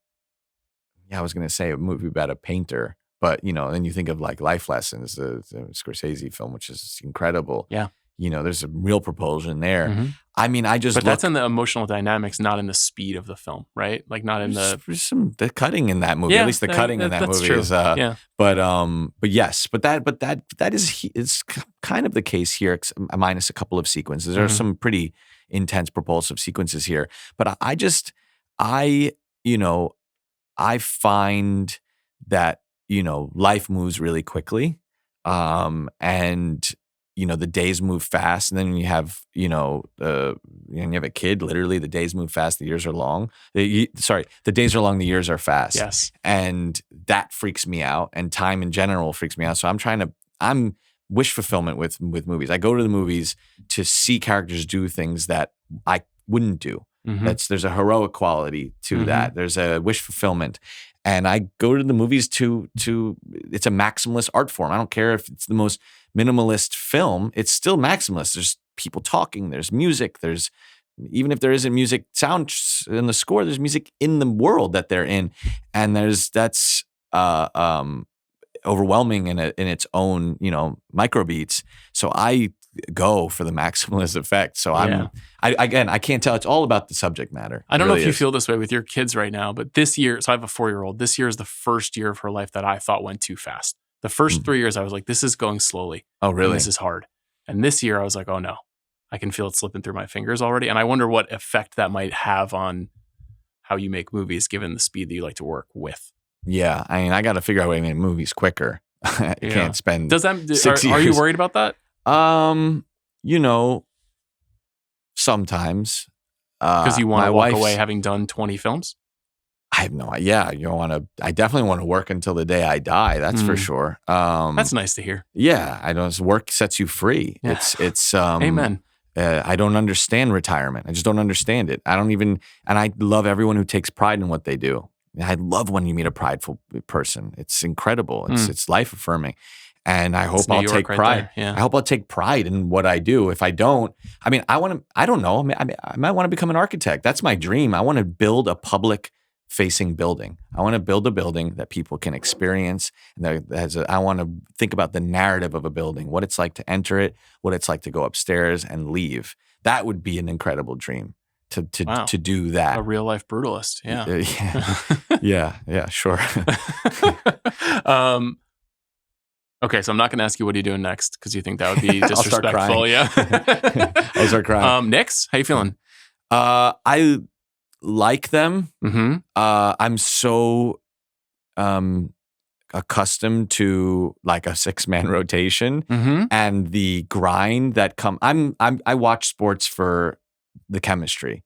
to say a movie about a painter, but, then you think of like Life Lessons, the Scorsese film, which is incredible. Yeah. There's a real propulsion there. Mm-hmm. I mean, that's in the emotional dynamics, not in the speed of the film, right? Like not in the cutting in that movie. Yeah, at least the cutting in that movie true. is. Yeah. But yes, but that is kind of the case here, minus a couple of sequences. There are some pretty intense propulsive sequences here, but I find that life moves really quickly, and. The days move fast, and then when you have, you have a kid, literally the days move fast, the years are long. The days are long, the years are fast. Yes. And that freaks me out, and time in general freaks me out. So I'm wish fulfillment with movies. I go to the movies to see characters do things that I wouldn't do. Mm-hmm. There's a heroic quality to that. There's a wish fulfillment. And I go to the movies to it's a maximalist art form. I don't care if it's the most minimalist film, it's still maximalist. There's people talking, there's music, even if there isn't music sound in the score, there's music in the world that they're in. And that's overwhelming in its own, microbeats. So I go for the maximalist effect. So I can't tell. It's all about the subject matter. I don't know if you feel this way with your kids right now, but this year, so I have a 4-year-old. This year is the first year of her life that I thought went too fast. The first 3 years I was like, this is going slowly. Oh, really? This is hard. And this year I was like, oh no, I can feel it slipping through my fingers already. And I wonder what effect that might have on how you make movies, given the speed that you like to work with. Yeah. I mean, I got to figure out a way to make movies quicker. I can't spend 6 years. Are you worried about that? sometimes. Because you want my to walk wife's- away having done 20 films? I have no idea. I definitely want to work until the day I die. That's for sure. That's nice to hear. Yeah, I don't. Work sets you free. Yeah. It's Amen. I don't understand retirement. I just don't understand it. I don't even, and I love everyone who takes pride in what they do. I love when you meet a prideful person. It's incredible. It's life affirming. And I hope New I'll York take right pride. there, yeah. I hope I'll take pride in what I do. If I don't, I mean, I don't know. I might want to become an architect. That's my dream. I want to build a public facing building. I want to build a building that people can experience. And I want to think about the narrative of a building, what it's like to enter it, what it's like to go upstairs and leave. That would be an incredible dream to do that. A real life brutalist. Yeah. Yeah, sure. Okay, so I'm not going to ask you what are you doing next because you think that would be I'll start disrespectful. crying. Yeah. I'll start crying. Nix, how you feeling? I like them. Mm-hmm. I'm so accustomed to like a 6-man rotation Mm-hmm. and the grind that I watch sports for the chemistry.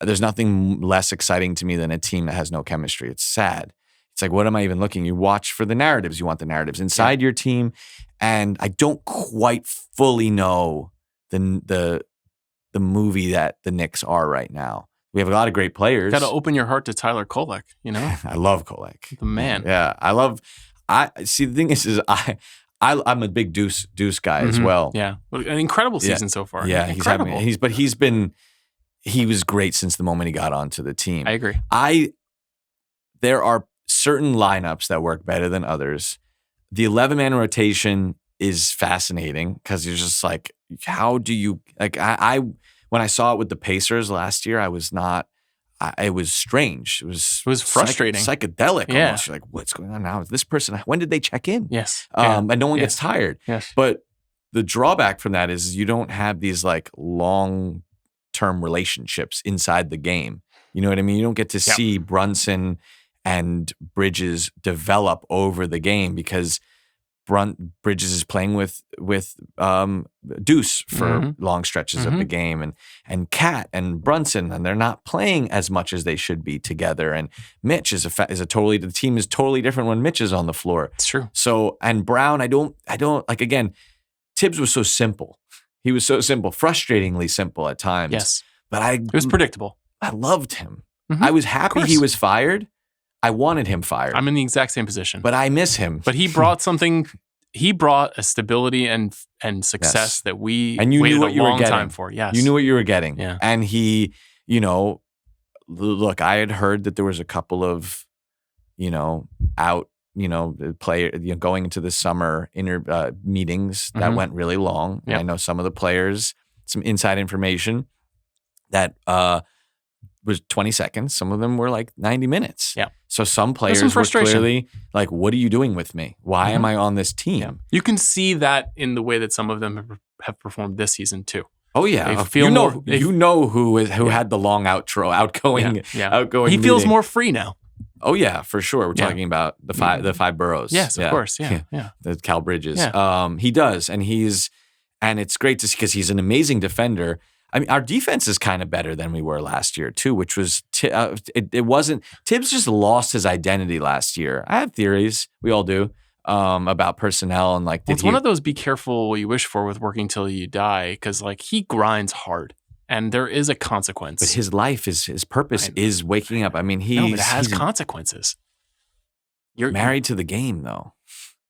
There's nothing less exciting to me than a team that has no chemistry. It's sad. It's like, what am I even looking? You watch for the narratives. You want the narratives inside your team. And I don't quite fully know the movie that the Knicks are right now. We have a lot of great players. Got to open your heart to Tyler Kolek, you know? I love Kolek. The man. Yeah, see, the thing is I'm a big Deuce guy as well. Yeah. An incredible season so far. Yeah, Incredible. he was great since the moment he got onto the team. I agree. There are certain lineups that work better than others. The 11-man rotation is fascinating because you're just like, how do you like? When I saw it with the Pacers last year, I was not. It was strange. It was frustrating, psychedelic. Yeah. Almost. You're like, what's going on now? Is this person? When did they check in? Yes. And no one gets tired. Yes. But the drawback from that is you don't have these like long-term relationships inside the game. You know what I mean? You don't get to see Brunson and Bridges develop over the game because Bridges is playing with Deuce for long stretches of the game, and Cat and Brunson, and they're not playing as much as they should be together. And Mitch the team is totally different when Mitch is on the floor. It's true. So, and Brown, I don't like, again, Tibbs was so simple. He was so simple, frustratingly simple at times. Yes. But it was predictable. I loved him. Mhm. I was happy he was fired. I wanted him fired. I'm in the exact same position. But I miss him. But he brought something. He brought a stability and success that we waited a long time for. Yes. You knew what you were getting. Yeah. And he, look, I had heard that there was a couple of, going into the summer meetings that went really long. Yep. I know some of the players, some inside information that was 20 seconds. Some of them were like 90 minutes. Yeah. So some players some were frustration. clearly like, what are you doing with me? Why am I on this team? Yeah. You can see that in the way that some of them have performed this season too. Oh yeah, They feel who had the long outgoing. He feels meeting. more free now. Oh yeah, for sure. We're talking about the five boroughs. Yes, of course. Yeah. The Cal Bridges. Yeah. He does, and it's great to see because he's an amazing defender. I mean, our defense is kind of better than we were last year too, which was it wasn't. Tibbs just lost his identity last year. I have theories. We all do. About personnel and like. It's one of those be careful what you wish for with working till you die because like he grinds hard and there is a consequence. But his life his purpose is waking up. I mean, it has consequences. You're married to the game though.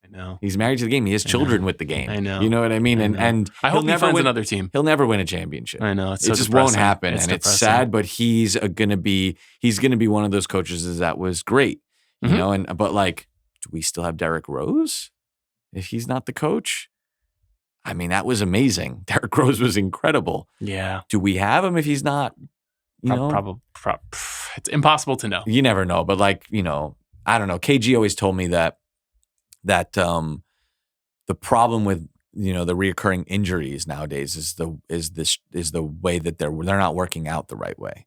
I know. He's married to the game. He has children with the game. I know. You know what I mean? And I hope he finds another team. He'll never win a championship. I know. It just won't happen. And it's sad, but he's gonna be one of those coaches that was great. You know, but like, do we still have Derrick Rose if he's not the coach? I mean, that was amazing. Derrick Rose was incredible. Yeah. Do we have him if he's not? Probably. It's impossible to know. You never know. But like, I don't know. KG always told me that the problem with the reoccurring injuries nowadays is the way that they're not working out the right way.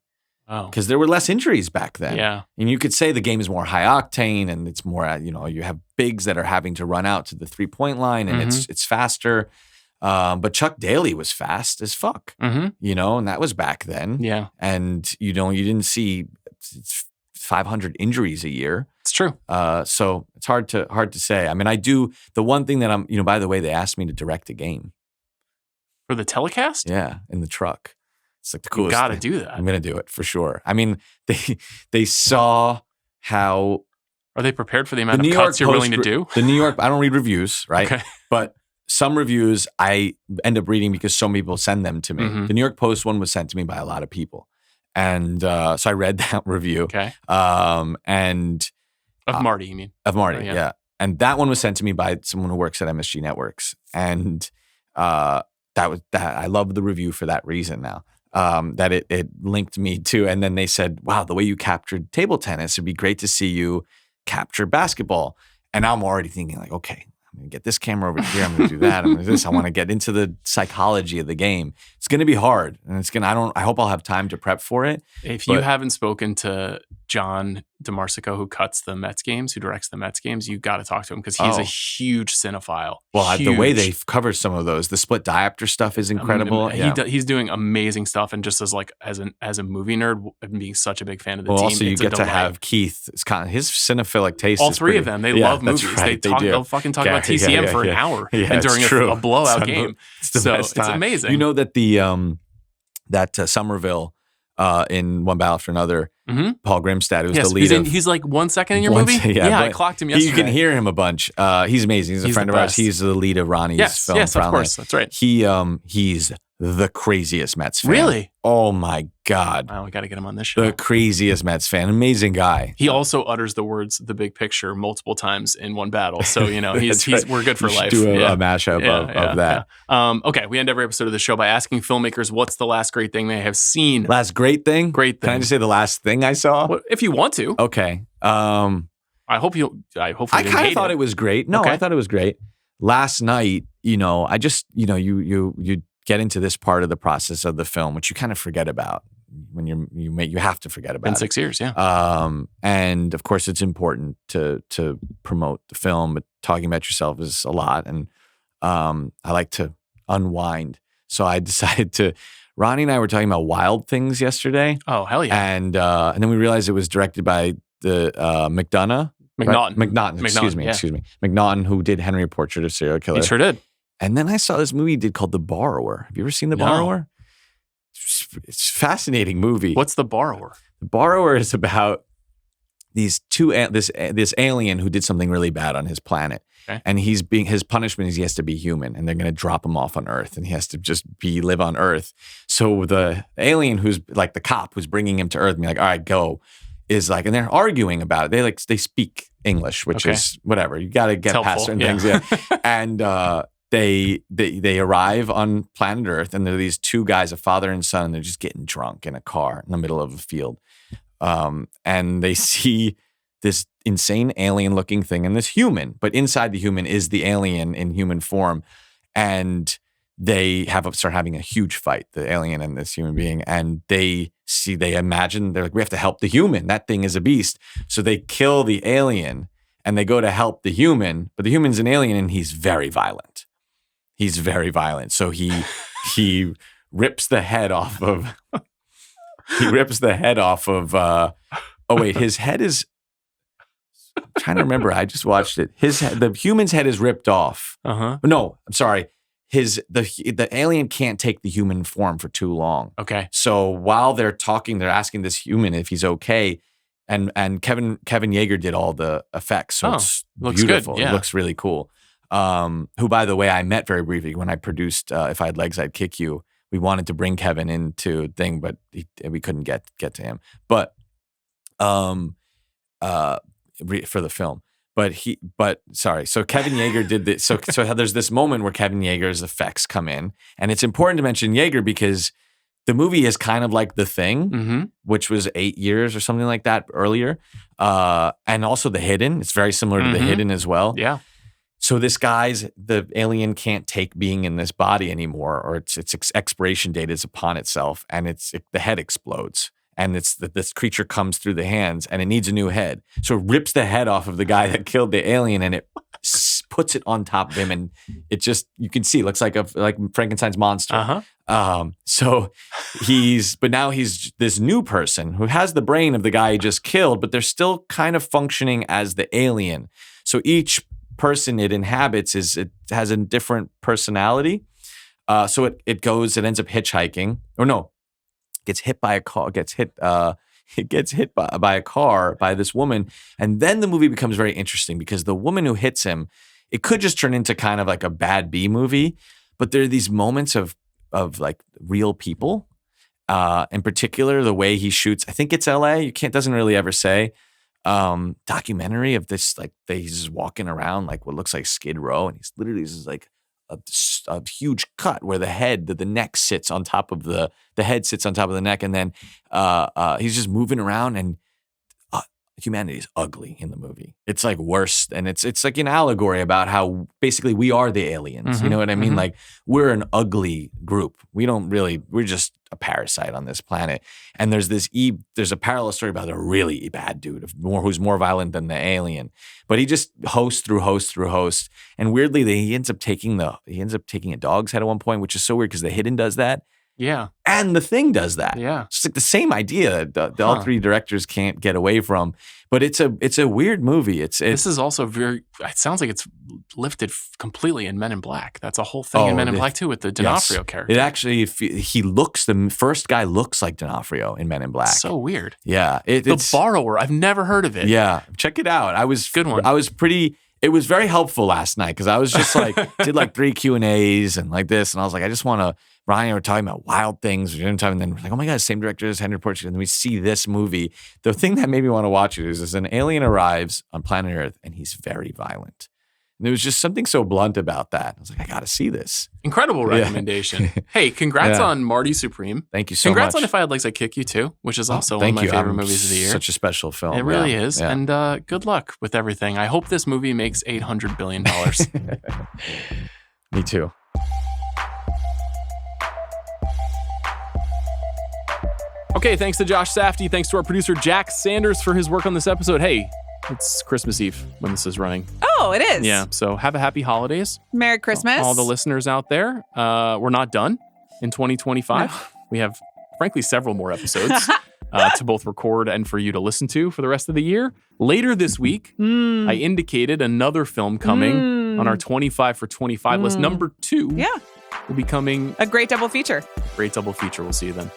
Oh. Because there were less injuries back then. Yeah. And you could say the game is more high octane and it's more, you have bigs that are having to run out to the 3-point line and it's faster. But Chuck Daly was fast as fuck, you know, and that was back then. Yeah. And, you know, you didn't see 500 injuries a year. It's true. So it's hard to say. I mean, I do, the one thing that you know, by the way, they asked me to direct a game. For the telecast? Yeah, in the truck. It's like the You coolest got to thing. do that. I'm going to do it for sure. I mean, they saw how... Are they prepared for the amount of cuts you're willing to do? The New York, I don't read reviews, right? Okay. But some reviews I end up reading because so many people send them to me. The New York Post one was sent to me by a lot of people. And so I read that review. Okay. And Of Marty, you mean? Of Marty, Oh, yeah. And that one was sent to me by someone who works at MSG Networks. And I love the review for that reason now. That it linked me to, and then they said, wow, the way you captured table tennis, it'd be great to see you capture basketball. And I'm already thinking like, okay, I'm going to get this camera over here. I'm going to do that. I'm going to do this. I want to get into the psychology of the game. It's going to be hard. And I hope I'll have time to prep for it. If you haven't spoken to John DeMarsico, who cuts the Mets games, who directs the Mets games, you got to talk to him because he's a huge cinephile. Well, huge. The way they cover some of those, the split diopter stuff is incredible. He's doing amazing stuff, and just as a movie nerd, being such a big fan of the team. Also, you get to have Keith. It's kind of his cinephilic taste. All three of them, they love movies. Right, They'll fucking talk about TCM for an hour and during a blowout game. It's amazing. You know that that Somerville in One Battle After Another, Paul Grimstad, who's the lead. He's like 1 second in your movie. Yeah, I clocked him yesterday. You can hear him a bunch. He's amazing. He's a friend of ours. He's the lead of Ronnie's film. Yes, of course. That's right. He's the craziest Mets fan. Really? Oh my God. Wow, we got to get him on this show. The craziest Mets fan. Amazing guy. He also utters the words "the big picture" multiple times in one battle. So, you know, we're good for life. Do a mashup of that. Yeah. Okay, we end every episode of the show by asking filmmakers what's the last great thing they have seen. Last great thing? Great thing. Can I just say the last thing I saw? Well, if you want to. Okay. I hopefully kind of thought it was great. No, I thought it was great. Last night, you know, I just, you know, you get into this part of the process of the film, which you kind of forget about when you have to forget about. In 6 years, yeah. And of course, it's important to promote the film, but talking about yourself is a lot, and I like to unwind. So I decided to. Ronnie and I were talking about Wild Things yesterday. Oh, hell yeah! And then we realized it was directed by the McNaughton. Right? McNaughton. Excuse me. McNaughton, who did Henry: A Portrait of a Serial Killer. He sure did. And then I saw this movie he did called The Borrower. Have you ever seen The Borrower? It's a fascinating movie. What's The Borrower? The Borrower is about this alien who did something really bad on his planet. Okay. And his punishment is he has to be human, and they're going to drop him off on Earth, and he has to just live on Earth. So the alien who's like the cop who's bringing him to Earth and be like, all right, go, is like, and they're arguing about it. They speak English, which is whatever. You got to get past certain things. Yeah. And they arrive on planet Earth, and there are these two guys, a father and son, and they're just getting drunk in a car in the middle of a field. And they see this insane alien-looking thing and this human, but inside the human is the alien in human form. And they start having a huge fight, the alien and this human being. And they imagine, they're like, we have to help the human. That thing is a beast. So they kill the alien and they go to help the human, but the human's an alien and he's very violent. He's very violent. So he rips the head off of, oh wait, his head is, I'm trying to remember. I just watched it. The human's head is ripped off. No, I'm sorry. The alien can't take the human form for too long. Okay. So while they're talking, they're asking this human if he's okay. And Kevin Yeager did all the effects. So it's looks beautiful. Good. Yeah. It looks really cool. Who, by the way, I met very briefly when I produced If I Had Legs, I'd Kick You. We wanted to bring Kevin into thing, but we couldn't get to him. But for the film. So Kevin Yeager did this. So there's this moment where Kevin Yeager's effects come in, and it's important to mention Yeager because the movie is kind of like The Thing, which was 8 years or something like that earlier, and also The Hidden. It's very similar to The Hidden as well. Yeah. So the alien can't take being in this body anymore, or its expiration date is upon itself, and the head explodes. And this creature comes through the hands, and it needs a new head. So it rips the head off of the guy that killed the alien, and it puts it on top of him, and it just, you can see, it looks like Frankenstein's monster. So but now he's this new person who has the brain of the guy he just killed, but they're still kind of functioning as the alien. So each person it inhabits it has a different personality. So it ends up hitchhiking, or no, gets hit by a car, it gets hit by a car by this woman. And then the movie becomes very interesting because the woman who hits him, it could just turn into kind of like a bad B movie, but there are these moments of like real people. In particular, the way he shoots, I think it's LA. Doesn't really ever say. Documentary of this, like he's just walking around like what looks like Skid Row, and he's literally just like a huge cut where the neck sits on top of the head sits on top of the neck, and then he's just moving around, and humanity is ugly in the movie. It's like worse, and it's like an allegory about how basically we are the aliens. You know what I mean? Like we're an ugly group. We're just a parasite on this planet. And there's a parallel story about a really bad dude who's more violent than the alien. But he just hosts through host. And weirdly, he ends up taking a dog's head at one point, which is so weird because The Hidden does that. Yeah. And The Thing does that. Yeah. It's like the same idea that all three directors can't get away from. But it's a weird movie. This is also it sounds like it's lifted completely in Men in Black. That's a whole thing in Men in Black too with the D'Onofrio character. It actually, the first guy looks like D'Onofrio in Men in Black. So weird. Yeah. The Borrower. I've never heard of it. Yeah. Check it out. Good one. It was very helpful last night because I was just like, did like 3 Q&As and like this. And I was like, I just want to, Brian and I were talking about Wild Things. And then we're like, oh my God, same director as Henry Portrait. And then we see this movie. The thing that made me want to watch it is an alien arrives on planet Earth and he's very violent. And there was just something so blunt about that. I was like, I got to see this. Incredible recommendation. Hey, congrats on Marty Supreme. Thank you so much. Congrats on If I Had Legs, I'd Kick You Too, which is also one of my favorite movies of the year. Such a special film. It really is. Yeah. And good luck with everything. I hope this movie makes $800 billion. Me too. Okay, thanks to Josh Safdie. Thanks to our producer, Jack Sanders, for his work on this episode. Hey, it's Christmas Eve when this is running. Oh, it is. Yeah, so have a happy holidays. Merry Christmas. All the listeners out there. We're not done in 2025. No. We have, frankly, several more episodes to both record and for you to listen to for the rest of the year. Later this week, I indicated another film coming on our 25 for 25 list. Number 2 will be coming. A great double feature. Great double feature. We'll see you then.